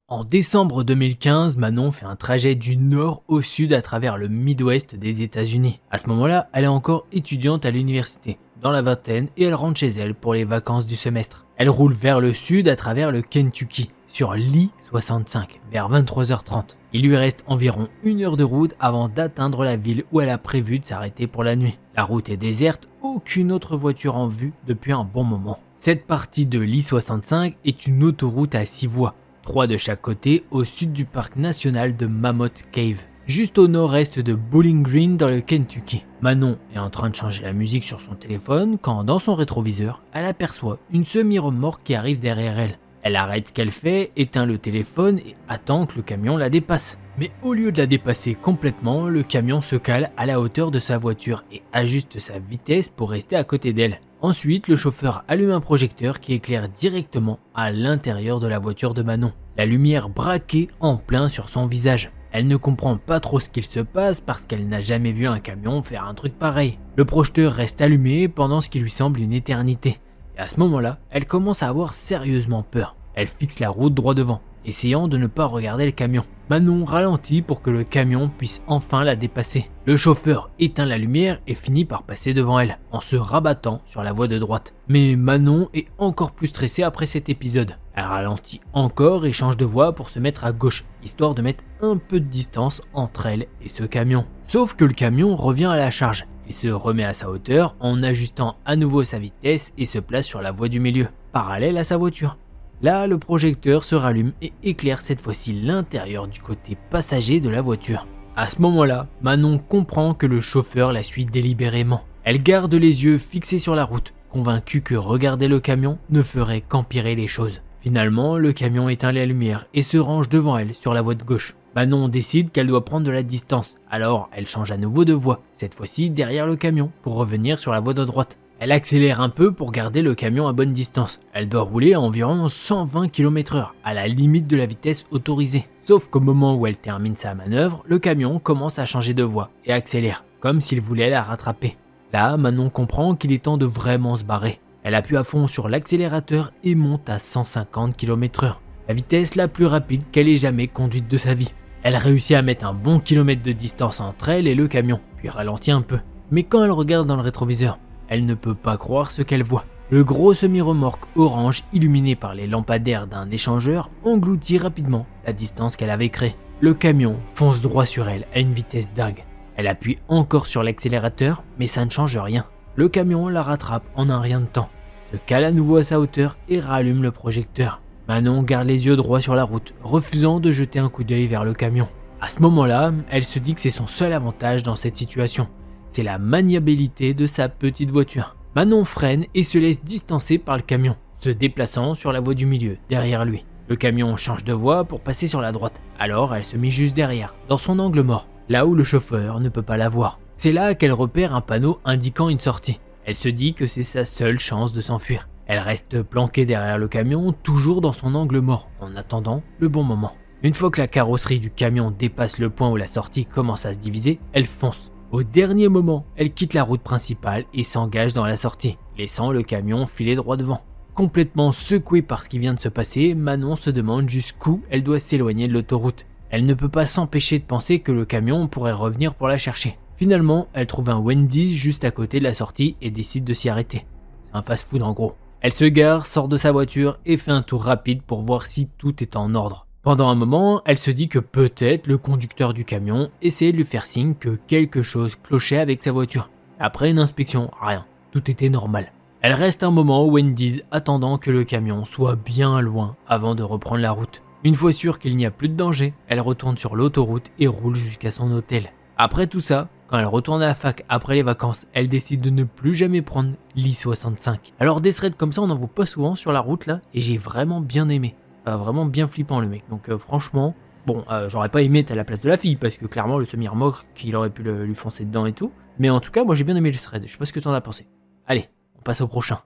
En décembre 2015, Manon fait un trajet du nord au sud à travers le Midwest des États-Unis. À ce moment-là, elle est encore étudiante à l'université, dans la vingtaine, et elle rentre chez elle pour les vacances du semestre. Elle roule vers le sud à travers le Kentucky, sur l'I-65, vers 23h30. Il lui reste environ 1 heure de route avant d'atteindre la ville où elle a prévu de s'arrêter pour la nuit. La route est déserte, aucune autre voiture en vue depuis un bon moment. Cette partie de l'I-65 est une autoroute à 6 voies. 3 de chaque côté au sud du parc national de Mammoth Cave, juste au nord-est de Bowling Green dans le Kentucky. Manon est en train de changer la musique sur son téléphone quand, dans son rétroviseur, elle aperçoit une semi-remorque qui arrive derrière elle. Elle arrête ce qu'elle fait, éteint le téléphone et attend que le camion la dépasse. Mais au lieu de la dépasser complètement, le camion se cale à la hauteur de sa voiture et ajuste sa vitesse pour rester à côté d'elle. Ensuite, le chauffeur allume un projecteur qui éclaire directement à l'intérieur de la voiture de Manon, la lumière braquée en plein sur son visage. Elle ne comprend pas trop ce qu'il se passe parce qu'elle n'a jamais vu un camion faire un truc pareil. Le projeteur reste allumé pendant ce qui lui semble une éternité. Et à ce moment-là, elle commence à avoir sérieusement peur. Elle fixe la route droit devant, essayant de ne pas regarder le camion. Manon ralentit pour que le camion puisse enfin la dépasser. Le chauffeur éteint la lumière et finit par passer devant elle, en se rabattant sur la voie de droite. Mais Manon est encore plus stressée après cet épisode. Elle ralentit encore et change de voie pour se mettre à gauche, histoire de mettre un peu de distance entre elle et ce camion. Sauf que le camion revient à la charge. Il se remet à sa hauteur en ajustant à nouveau sa vitesse et se place sur la voie du milieu, parallèle à sa voiture. Là, le projecteur se rallume et éclaire cette fois-ci l'intérieur du côté passager de la voiture. À ce moment-là, Manon comprend que le chauffeur la suit délibérément. Elle garde les yeux fixés sur la route, convaincue que regarder le camion ne ferait qu'empirer les choses. Finalement, le camion éteint la lumière et se range devant elle sur la voie de gauche. Manon décide qu'elle doit prendre de la distance, alors elle change à nouveau de voie, cette fois-ci derrière le camion, pour revenir sur la voie de droite. Elle accélère un peu pour garder le camion à bonne distance. Elle doit rouler à environ 120 km/h, à la limite de la vitesse autorisée. Sauf qu'au moment où elle termine sa manœuvre, le camion commence à changer de voie et accélère, comme s'il voulait la rattraper. Là, Manon comprend qu'il est temps de vraiment se barrer. Elle appuie à fond sur l'accélérateur et monte à 150 km/h, la vitesse la plus rapide qu'elle ait jamais conduite de sa vie. Elle réussit à mettre un bon kilomètre de distance entre elle et le camion, puis ralentit un peu. Mais quand elle regarde dans le rétroviseur, elle ne peut pas croire ce qu'elle voit. Le gros semi-remorque orange illuminé par les lampadaires d'un échangeur engloutit rapidement la distance qu'elle avait créée. Le camion fonce droit sur elle à une vitesse dingue. Elle appuie encore sur l'accélérateur, mais ça ne change rien. Le camion la rattrape en un rien de temps, se cale à nouveau à sa hauteur et rallume le projecteur. Manon garde les yeux droits sur la route, refusant de jeter un coup d'œil vers le camion. À ce moment-là, elle se dit que c'est son seul avantage dans cette situation. C'est la maniabilité de sa petite voiture. Manon freine et se laisse distancer par le camion, se déplaçant sur la voie du milieu, derrière lui. Le camion change de voie pour passer sur la droite, alors elle se met juste derrière, dans son angle mort, là où le chauffeur ne peut pas la voir. C'est là qu'elle repère un panneau indiquant une sortie. Elle se dit que c'est sa seule chance de s'enfuir. Elle reste planquée derrière le camion, toujours dans son angle mort, en attendant le bon moment. Une fois que la carrosserie du camion dépasse le point où la sortie commence à se diviser, elle fonce. Au dernier moment, elle quitte la route principale et s'engage dans la sortie, laissant le camion filer droit devant. Complètement secouée par ce qui vient de se passer, Manon se demande jusqu'où elle doit s'éloigner de l'autoroute. Elle ne peut pas s'empêcher de penser que le camion pourrait revenir pour la chercher. Finalement, elle trouve un Wendy's juste à côté de la sortie et décide de s'y arrêter. C'est un fast-food en gros. Elle se gare, sort de sa voiture et fait un tour rapide pour voir si tout est en ordre. Pendant un moment, elle se dit que peut-être le conducteur du camion essayait de lui faire signe que quelque chose clochait avec sa voiture. Après une inspection, rien, tout était normal. Elle reste un moment au Wendy's attendant que le camion soit bien loin avant de reprendre la route. Une fois sûre qu'il n'y a plus de danger, elle retourne sur l'autoroute et roule jusqu'à son hôtel. Après tout ça, quand elle retourne à la fac après les vacances, elle décide de ne plus jamais prendre l'I-65. Alors des threads comme ça, on n'en voit pas souvent sur la route là, et j'ai vraiment bien aimé. Vraiment bien flippant le mec, donc franchement, bon, j'aurais pas aimé être à la place de la fille, parce que clairement le semi-remorque, qu'il aurait pu lui foncer dedans et tout. Mais en tout cas, moi j'ai bien aimé le thread, je sais pas ce que t'en as pensé. Allez, on passe au prochain.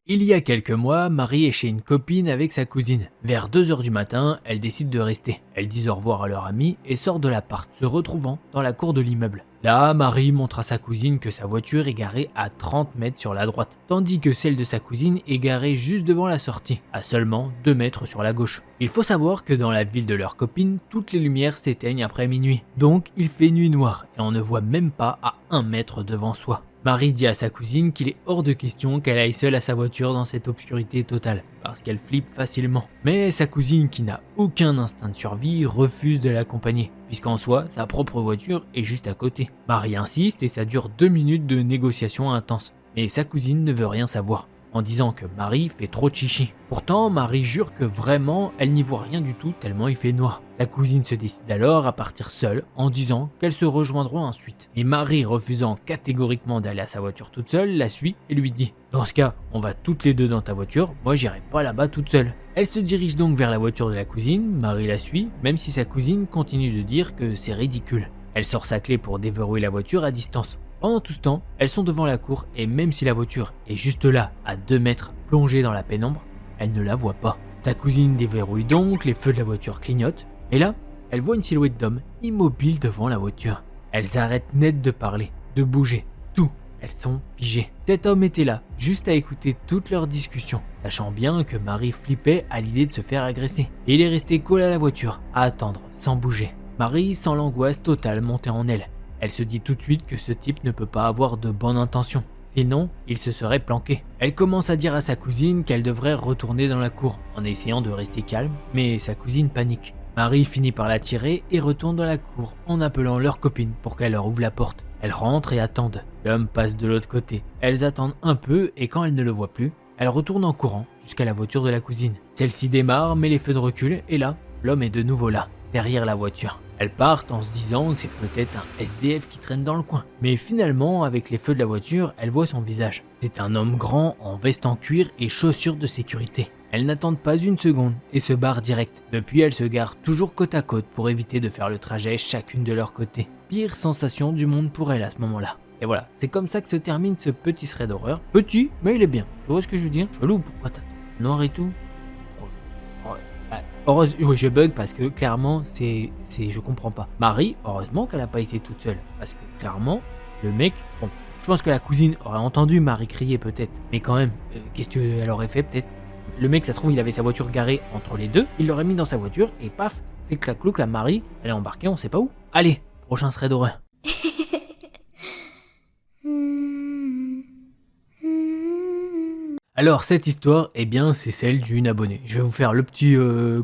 Il y a quelques mois, Marie est chez une copine avec sa cousine. Vers 2h du matin, elle décide de rester. Elles disent au revoir à leur amie et sort de l'appart, se retrouvant dans la cour de l'immeuble. Là, Marie montre à sa cousine que sa voiture est garée à 30 mètres sur la droite, tandis que celle de sa cousine est garée juste devant la sortie, à seulement 2 mètres sur la gauche. Il faut savoir que dans la ville de leur copine, toutes les lumières s'éteignent après minuit. Donc, il fait nuit noire et on ne voit même pas à 1 mètre devant soi. Marie dit à sa cousine qu'il est hors de question qu'elle aille seule à sa voiture dans cette obscurité totale, parce qu'elle flippe facilement. Mais sa cousine, qui n'a aucun instinct de survie, refuse de l'accompagner, puisqu'en soi, sa propre voiture est juste à côté. Marie insiste et ça dure 2 minutes de négociation intense, mais sa cousine ne veut rien savoir. en disant que Marie fait trop de chichi. Pourtant, Marie jure que vraiment, elle n'y voit rien du tout tellement il fait noir. Sa cousine se décide alors à partir seule en disant qu'elles se rejoindront ensuite. Et Marie, refusant catégoriquement d'aller à sa voiture toute seule, la suit et lui dit « Dans ce cas, on va toutes les deux dans ta voiture, moi j'irai pas là-bas toute seule. » Elle se dirige donc vers la voiture de la cousine, Marie la suit, même si sa cousine continue de dire que c'est ridicule. Elle sort sa clé pour déverrouiller la voiture à distance. Pendant tout ce temps, elles sont devant la cour et même si la voiture est juste là, à 2 mètres, plongée dans la pénombre, elle ne la voit pas. Sa cousine déverrouille donc, les feux de la voiture clignotent, et là, elle voit une silhouette d'homme immobile devant la voiture. Elles arrêtent net de parler, de bouger, tout. Elles sont figées. Cet homme était là, juste à écouter toutes leurs discussions, sachant bien que Marie flippait à l'idée de se faire agresser. Et il est resté collé à la voiture, à attendre, sans bouger. Marie sent l'angoisse totale monter en elle. Elle se dit tout de suite que ce type ne peut pas avoir de bonnes intentions, sinon il se serait planqué. Elle commence à dire à sa cousine qu'elle devrait retourner dans la cour, en essayant de rester calme, mais sa cousine panique. Marie finit par la tirer et retourne dans la cour en appelant leur copine pour qu'elle leur ouvre la porte. Elles rentrent et attendent. L'homme passe de l'autre côté. Elles attendent un peu et quand elles ne le voient plus, elles retournent en courant jusqu'à la voiture de la cousine. Celle-ci démarre mais les feux de recul et là, l'homme est de nouveau là, derrière la voiture. Elles partent en se disant que c'est peut-être un SDF qui traîne dans le coin. Mais finalement, avec les feux de la voiture, elle voit son visage. C'est un homme grand en veste en cuir et chaussures de sécurité. Elles n'attendent pas une seconde et se barrent direct. Depuis, elles se garent toujours côte à côte pour éviter de faire le trajet chacune de leur côté. Pire sensation du monde pour elles à ce moment-là. Et voilà, c'est comme ça que se termine ce petit thread d'horreur. Petit, mais il est bien. Tu vois ce que je veux dire? Chelou, pourquoi t'attends? Noir et tout. Oui, je bug parce que clairement, je comprends pas. Marie, heureusement qu'elle a pas été toute seule. Parce que clairement, le mec, bon, je pense que la cousine aurait entendu Marie crier peut-être. Mais quand même, qu'est-ce qu'elle aurait fait peut-être? Le mec, ça se trouve, il avait sa voiture garée entre les deux. Il l'aurait mis dans sa voiture et paf, fait clac-clouc, la Marie, elle est embarquée, on sait pas où. Allez, prochain thread d'horreur. Alors cette histoire, eh bien c'est celle d'une abonnée. Je vais vous faire le petit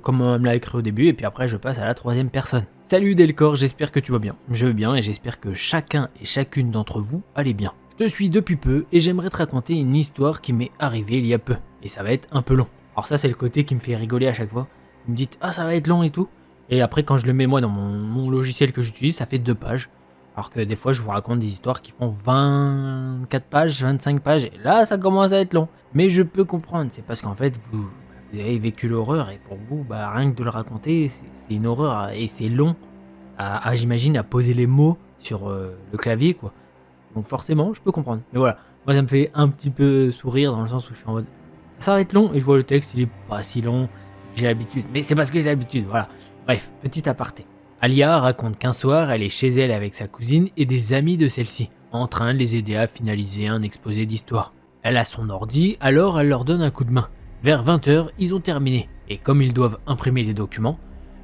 comme on me l'a écrit au début et puis après je passe à la troisième personne. Salut Delcor, j'espère que tu vas bien. Je vais bien et j'espère que chacun et chacune d'entre vous allez bien. Je te suis depuis peu et j'aimerais te raconter une histoire qui m'est arrivée il y a peu. Et ça va être un peu long. Alors ça c'est le côté qui me fait rigoler à chaque fois. Vous me dites ah ça va être long et tout. Et après quand je le mets moi dans mon logiciel que j'utilise, ça fait 2 pages. Alors que des fois, je vous raconte des histoires qui font 24 pages, 25 pages, et là, ça commence à être long. Mais je peux comprendre, c'est parce qu'en fait, vous avez vécu l'horreur, et pour vous, rien que de le raconter, c'est une horreur, et c'est long, j'imagine, à poser les mots sur le clavier, quoi. Donc forcément, je peux comprendre. Mais voilà, moi, ça me fait un petit peu sourire, dans le sens où je suis en mode, ça va être long, et je vois le texte, il est pas si long, j'ai l'habitude. Mais c'est parce que j'ai l'habitude, voilà. Bref, petit aparté. Alia raconte qu'un soir, elle est chez elle avec sa cousine et des amis de celle-ci, en train de les aider à finaliser un exposé d'histoire. Elle a son ordi, alors elle leur donne un coup de main. Vers 20h, ils ont terminé, et comme ils doivent imprimer les documents,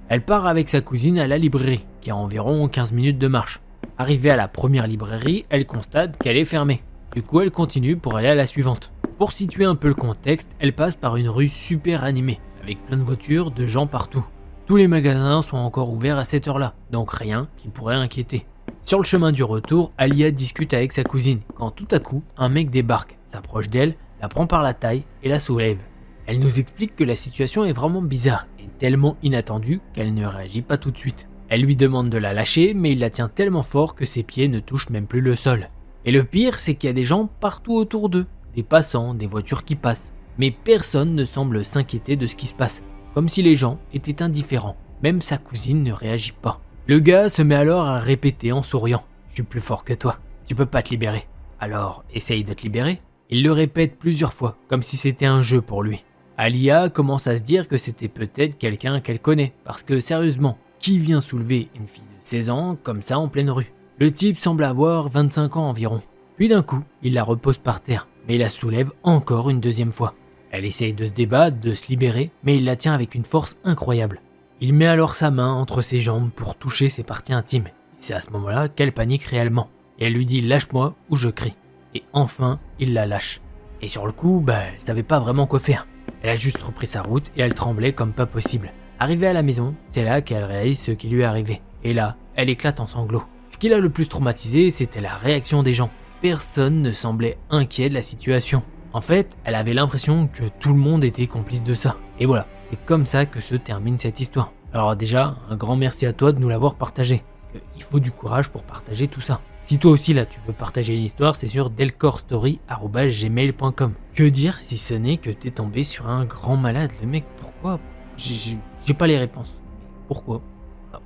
elle part avec sa cousine à la librairie, qui a environ 15 minutes de marche. Arrivée à la première librairie, elle constate qu'elle est fermée. Du coup, elle continue pour aller à la suivante. Pour situer un peu le contexte, elle passe par une rue super animée, avec plein de voitures, de gens partout. Tous les magasins sont encore ouverts à cette heure-là, donc rien qui pourrait inquiéter. Sur le chemin du retour, Alia discute avec sa cousine, quand tout à coup, un mec débarque, s'approche d'elle, la prend par la taille et la soulève. Elle nous explique que la situation est vraiment bizarre et tellement inattendue qu'elle ne réagit pas tout de suite. Elle lui demande de la lâcher, mais il la tient tellement fort que ses pieds ne touchent même plus le sol. Et le pire, c'est qu'il y a des gens partout autour d'eux, des passants, des voitures qui passent. Mais personne ne semble s'inquiéter de ce qui se passe. Comme si les gens étaient indifférents. Même sa cousine ne réagit pas. Le gars se met alors à répéter en souriant. « Je suis plus fort que toi. Tu peux pas te libérer. Alors, essaye de te libérer. » Il le répète plusieurs fois, comme si c'était un jeu pour lui. Alia commence à se dire que c'était peut-être quelqu'un qu'elle connaît. Parce que sérieusement, qui vient soulever une fille de 16 ans comme ça en pleine rue? Le type semble avoir 25 ans environ. Puis d'un coup, il la repose par terre. Mais il la soulève encore une deuxième fois. Elle essaye de se débattre, de se libérer, mais il la tient avec une force incroyable. Il met alors sa main entre ses jambes pour toucher ses parties intimes. C'est à ce moment-là qu'elle panique réellement. Et elle lui dit « lâche-moi » ou je crie. Et enfin, il la lâche. Et sur le coup, elle savait pas vraiment quoi faire. Elle a juste repris sa route et elle tremblait comme pas possible. Arrivée à la maison, c'est là qu'elle réalise ce qui lui est arrivé. Et là, elle éclate en sanglots. Ce qui l'a le plus traumatisé, c'était la réaction des gens. Personne ne semblait inquiet de la situation. En fait, elle avait l'impression que tout le monde était complice de ça. Et voilà, c'est comme ça que se termine cette histoire. Alors déjà, un grand merci à toi de nous l'avoir partagé. Parce qu'il faut du courage pour partager tout ça. Si toi aussi là tu veux partager une histoire, c'est sur delcorstory@gmail.com. Que dire si ce n'est que t'es tombé sur un grand malade? Le mec, pourquoi? J'ai pas les réponses. Pourquoi? Voilà.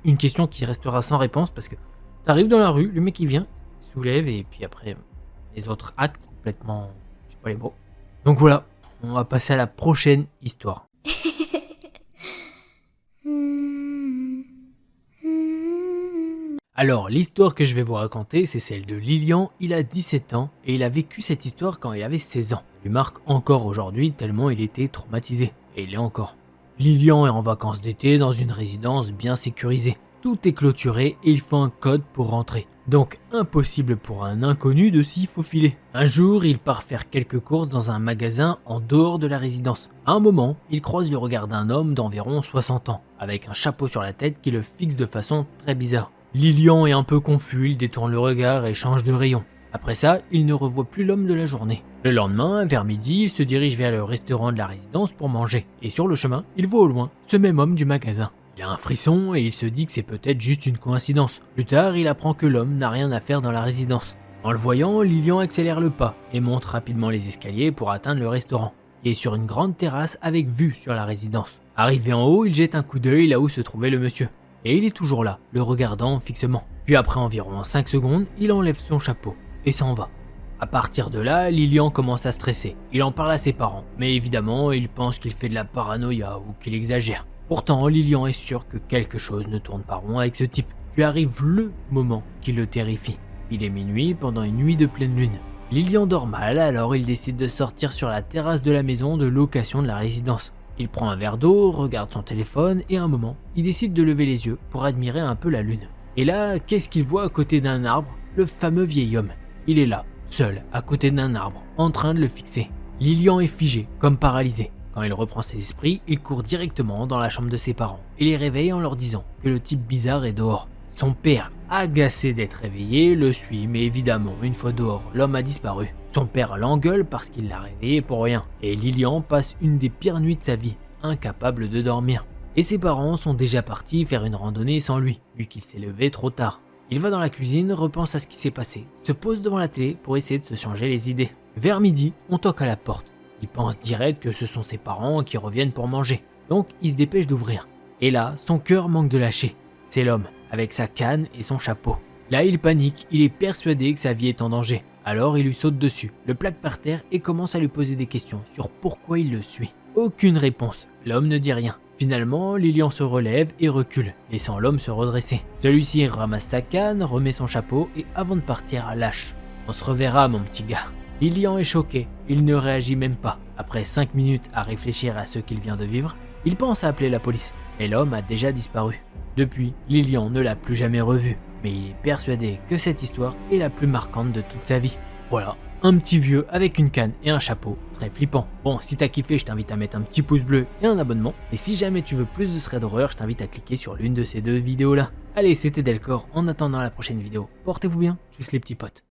Une question qui restera sans réponse parce que t'arrives dans la rue, le mec il vient, il soulève et puis après les autres actes complètement, je sais pas les mots. Donc voilà, on va passer à la prochaine histoire. Alors, l'histoire que je vais vous raconter, c'est celle de Lilian. Il a 17 ans et il a vécu cette histoire quand il avait 16 ans. Il lui marque encore aujourd'hui tellement il était traumatisé. Et il l'est encore. Lilian est en vacances d'été dans une résidence bien sécurisée. Tout est clôturé et il faut un code pour rentrer. Donc impossible pour un inconnu de s'y faufiler. Un jour, il part faire quelques courses dans un magasin en dehors de la résidence. À un moment, il croise le regard d'un homme d'environ 60 ans, avec un chapeau sur la tête qui le fixe de façon très bizarre. Lilian est un peu confus, il détourne le regard et change de rayon. Après ça, il ne revoit plus l'homme de la journée. Le lendemain, vers midi, il se dirige vers le restaurant de la résidence pour manger. Et sur le chemin, il voit au loin ce même homme du magasin. Il a un frisson et il se dit que c'est peut-être juste une coïncidence. Plus tard, il apprend que l'homme n'a rien à faire dans la résidence. En le voyant, Lilian accélère le pas et monte rapidement les escaliers pour atteindre le restaurant, qui est sur une grande terrasse avec vue sur la résidence. Arrivé en haut, il jette un coup d'œil là où se trouvait le monsieur. Et il est toujours là, le regardant fixement. Puis après environ 5 secondes, il enlève son chapeau et s'en va. À partir de là, Lilian commence à stresser. Il en parle à ses parents, mais évidemment, il pense qu'il fait de la paranoïa ou qu'il exagère. Pourtant, Lilian est sûr que quelque chose ne tourne pas rond avec ce type. Puis arrive le moment qui le terrifie. Il est minuit pendant une nuit de pleine lune. Lilian dort mal, alors il décide de sortir sur la terrasse de la maison de location de la résidence. Il prend un verre d'eau, regarde son téléphone et à un moment, il décide de lever les yeux pour admirer un peu la lune. Et là, qu'est-ce qu'il voit à côté d'un arbre? Le fameux vieil homme. Il est là, seul, à côté d'un arbre, en train de le fixer. Lilian est figé, comme paralysé. Quand il reprend ses esprits, il court directement dans la chambre de ses parents et les réveille en leur disant que le type bizarre est dehors. Son père, agacé d'être réveillé, le suit, mais évidemment, une fois dehors, l'homme a disparu. Son père l'engueule parce qu'il l'a réveillé pour rien, et Lilian passe une des pires nuits de sa vie, incapable de dormir. Et ses parents sont déjà partis faire une randonnée sans lui, vu qu'il s'est levé trop tard. Il va dans la cuisine, repense à ce qui s'est passé, se pose devant la télé pour essayer de se changer les idées. Vers midi, on toque à la porte. Il pense direct que ce sont ses parents qui reviennent pour manger, donc il se dépêche d'ouvrir. Et là, son cœur manque de lâcher. C'est l'homme, avec sa canne et son chapeau. Là, il panique, il est persuadé que sa vie est en danger. Alors il lui saute dessus, le plaque par terre et commence à lui poser des questions sur pourquoi il le suit. Aucune réponse, l'homme ne dit rien. Finalement, Lilian se relève et recule, laissant l'homme se redresser. Celui-ci ramasse sa canne, remet son chapeau et avant de partir, lâche. On se reverra mon petit gars. Lilian est choqué, il ne réagit même pas. Après 5 minutes à réfléchir à ce qu'il vient de vivre, il pense à appeler la police, mais l'homme a déjà disparu. Depuis, Lilian ne l'a plus jamais revu, mais il est persuadé que cette histoire est la plus marquante de toute sa vie. Voilà, un petit vieux avec une canne et un chapeau, très flippant. Bon, si t'as kiffé, je t'invite à mettre un petit pouce bleu et un abonnement. Et si jamais tu veux plus de threads d'horreur, je t'invite à cliquer sur l'une de ces deux vidéos là. Allez, c'était Delcor, en attendant la prochaine vidéo. Portez-vous bien, tchuss les petits potes.